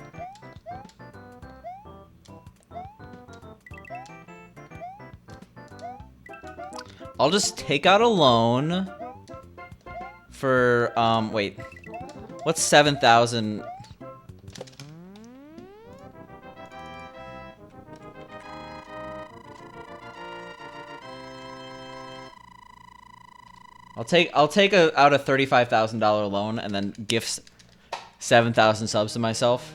I'll just take out a loan for, wait. What's 7,000? I'll take out a $35,000 loan and then gift 7,000 subs to myself.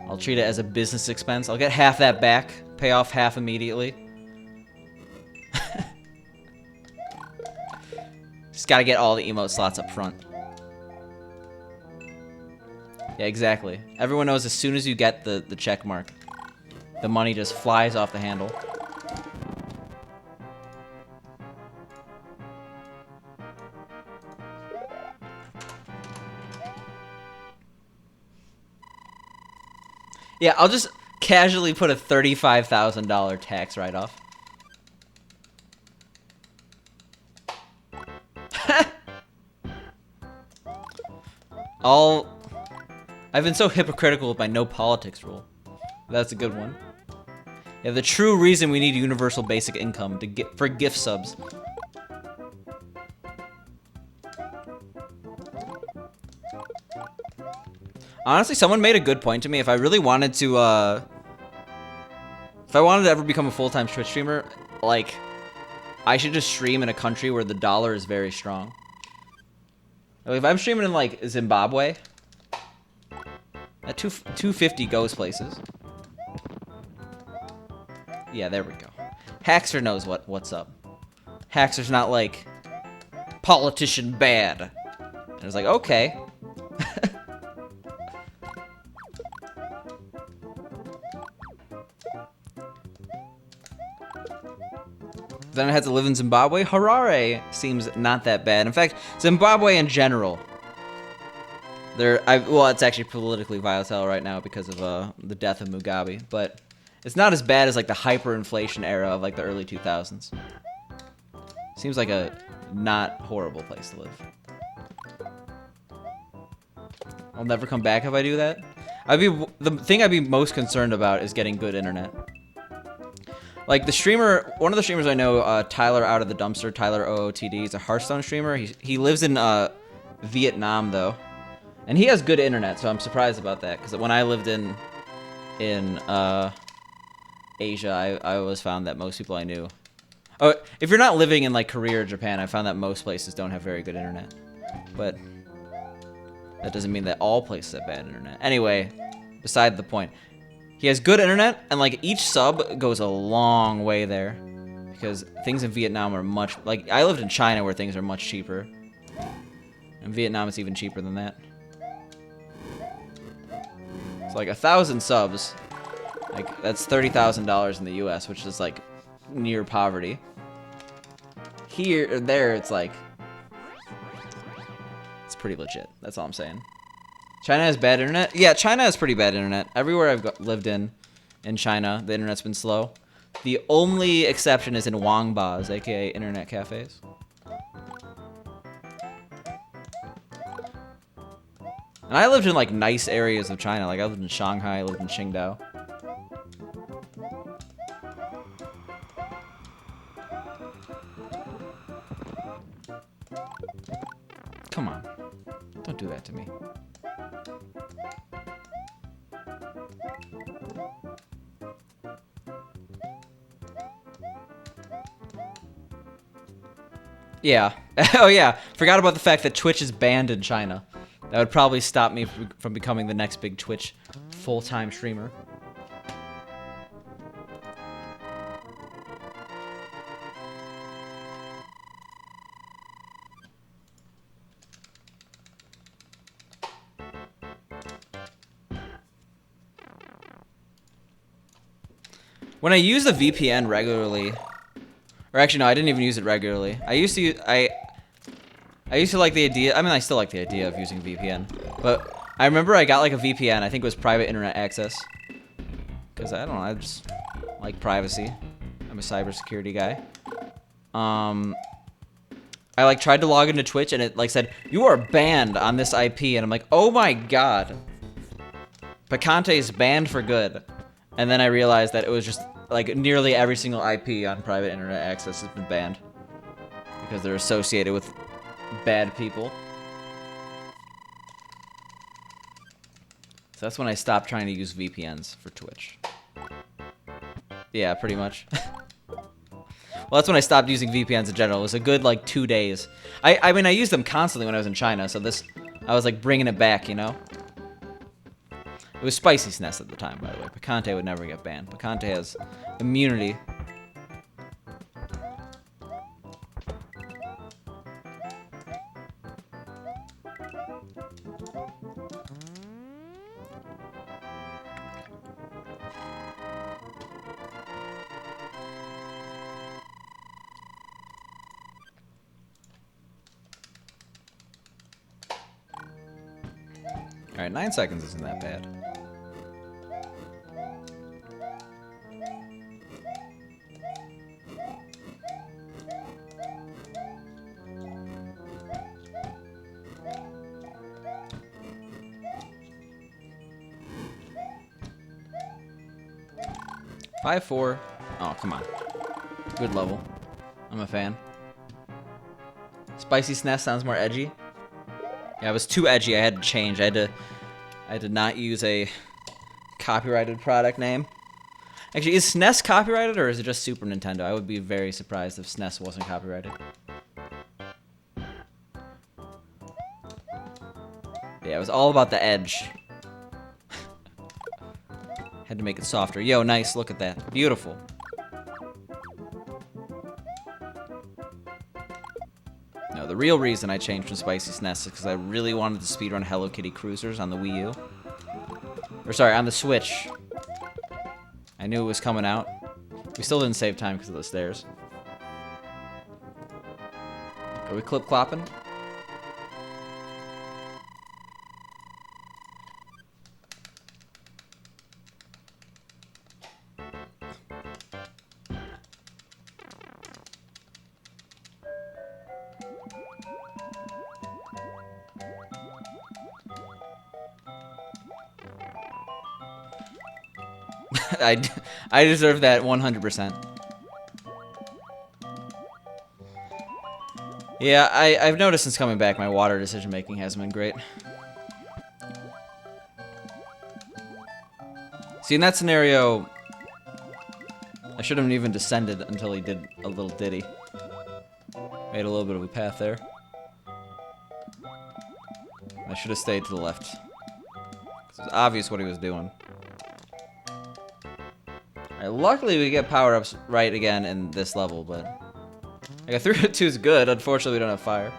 I'll treat it as a business expense. I'll get half that back, pay off half immediately. Just gotta get all the emote slots up front. Yeah, exactly. Everyone knows as soon as you get the check mark, the money just flies off the handle. Yeah, I'll just casually put a $35,000 tax write-off. I've been so hypocritical with my no politics rule. That's a good one. Yeah, the true reason we need universal basic income for gift subs. Honestly, someone made a good point to me. If I really wanted to, if I wanted to ever become a full-time Twitch streamer, like, I should just stream in a country where the dollar is very strong. Like, if I'm streaming in, like, Zimbabwe, that 250 goes places. Yeah, there we go. Haxer knows what's up. Haxer's not like, politician bad. And it's like, okay. Then I had to live in Zimbabwe. Harare seems not that bad. In fact, Zimbabwe in general. Well, it's actually politically volatile right now because of the death of Mugabe, but it's not as bad as like the hyperinflation era of like the early 2000s. Seems like a not horrible place to live. I'll never come back if I do that. The thing I'd be most concerned about is getting good internet. Like the streamer, one of the streamers I know, Tyler out of the dumpster, Tyler OOTD, is a Hearthstone streamer. He lives in Vietnam though, and he has good internet, so I'm surprised about that. Because when I lived in Asia, I always found that most people I knew. Oh, if you're not living in like Korea or Japan, I found that most places don't have very good internet. But that doesn't mean that all places have bad internet. Anyway, beside the point. He has good internet, and like each sub goes a long way there, because things in Vietnam are much like I lived in China where things are much cheaper. In Vietnam, it's even cheaper than that. It's like 1,000 subs, like that's $30,000 in the U.S., which is like near poverty. Here or there, it's like it's pretty legit. That's all I'm saying. China has bad internet? Yeah, China has pretty bad internet. Everywhere I've lived in China, the internet's been slow. The only exception is in Wangbas, aka internet cafes. And I lived in like nice areas of China. Like I lived in Shanghai, I lived in Qingdao. Come on. Don't do that to me. Yeah. Oh yeah. Forgot about the fact that Twitch is banned in China. That would probably stop me from becoming the next big Twitch full-time streamer. When I use the VPN regularly, or actually no, I didn't even use it regularly. I used to like the idea. I mean, I still like the idea of using VPN, but I remember I got like a VPN. I think it was private internet access, because I don't know. I just like privacy. I'm a cybersecurity guy. I like tried to log into Twitch and it like said you are banned on this IP, and I'm like, oh my god, Picante is banned for good. And then I realized that it was just like nearly every single IP on private internet access has been banned because they're associated with bad people. So that's when I stopped trying to use VPNs for Twitch. Yeah, pretty much. Well, that's when I stopped using VPNs in general. It was a good like 2 days. I mean, I used them constantly when I was in China, so I was like bringing it back, you know? It was Spicy SNES at the time, by the way. Picante would never get banned. Picante has immunity. Alright, 9 seconds isn't that bad. Five, 4. Oh, come on. Good level. I'm a fan. Spicy SNES sounds more edgy. Yeah, it was too edgy. I had to change. I had to not use a copyrighted product name. Actually, is SNES copyrighted or is it just Super Nintendo? I would be very surprised if SNES wasn't copyrighted. Yeah, it was all about the edge. Had to make it softer. Yo, nice. Look at that. Beautiful. No, the real reason I changed from Spicy SNES is because I really wanted to speedrun Hello Kitty Cruisers on the Wii U. Or sorry, on the Switch. I knew it was coming out. We still didn't save time because of the stairs. Are we clip-clopping? I deserve that 100%. Yeah, I've noticed since coming back, my water decision making hasn't been great. See, in that scenario, I shouldn't have even descended until he did a little ditty. Made a little bit of a path there. I should have stayed to the left. It was obvious what he was doing. Alright, luckily we get power-ups right again in this level, but... Like, a 3-2 is good, unfortunately we don't have fire.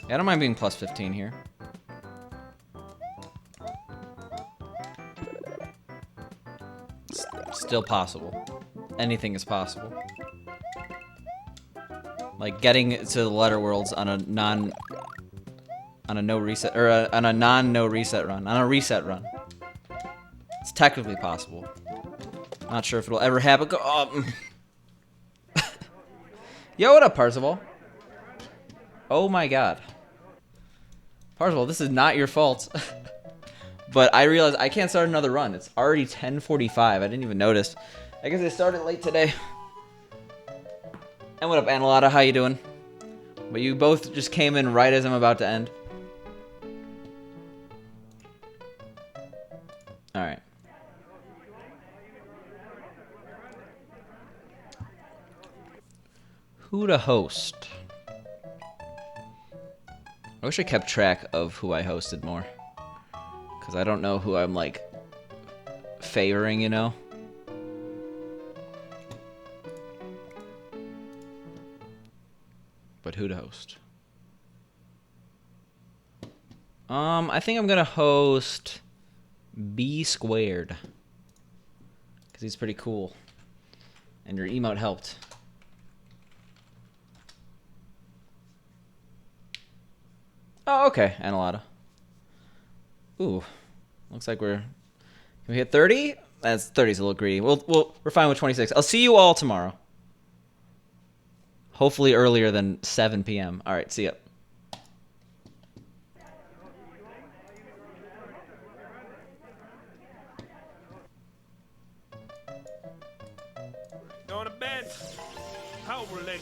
Yeah, I don't mind being plus 15 here. Still possible. Anything is possible. Like getting to the letter worlds on a no reset, or on a no reset run, on a reset run. It's technically possible. Not sure if it'll ever happen. Yo, what up, Parzival? Oh my god. Parzival, this is not your fault. But I realized I can't start another run. It's already 10:45. I didn't even notice. I guess I started late today. And what up, Analata? How you doing? But you both just came in right as I'm about to end. Alright. Who to host? I wish I kept track of who I hosted more. Because I don't know who I'm, like, favoring, you know? But who to host? I think I'm gonna host B squared. Because he's pretty cool. And your emote helped. Oh, okay, Analata. Ooh, looks like we're... Can we hit 30? That's 30's a little greedy. We're fine with 26. I'll see you all tomorrow. Hopefully earlier than 7 p.m. All right, see ya. Going to bed. How will they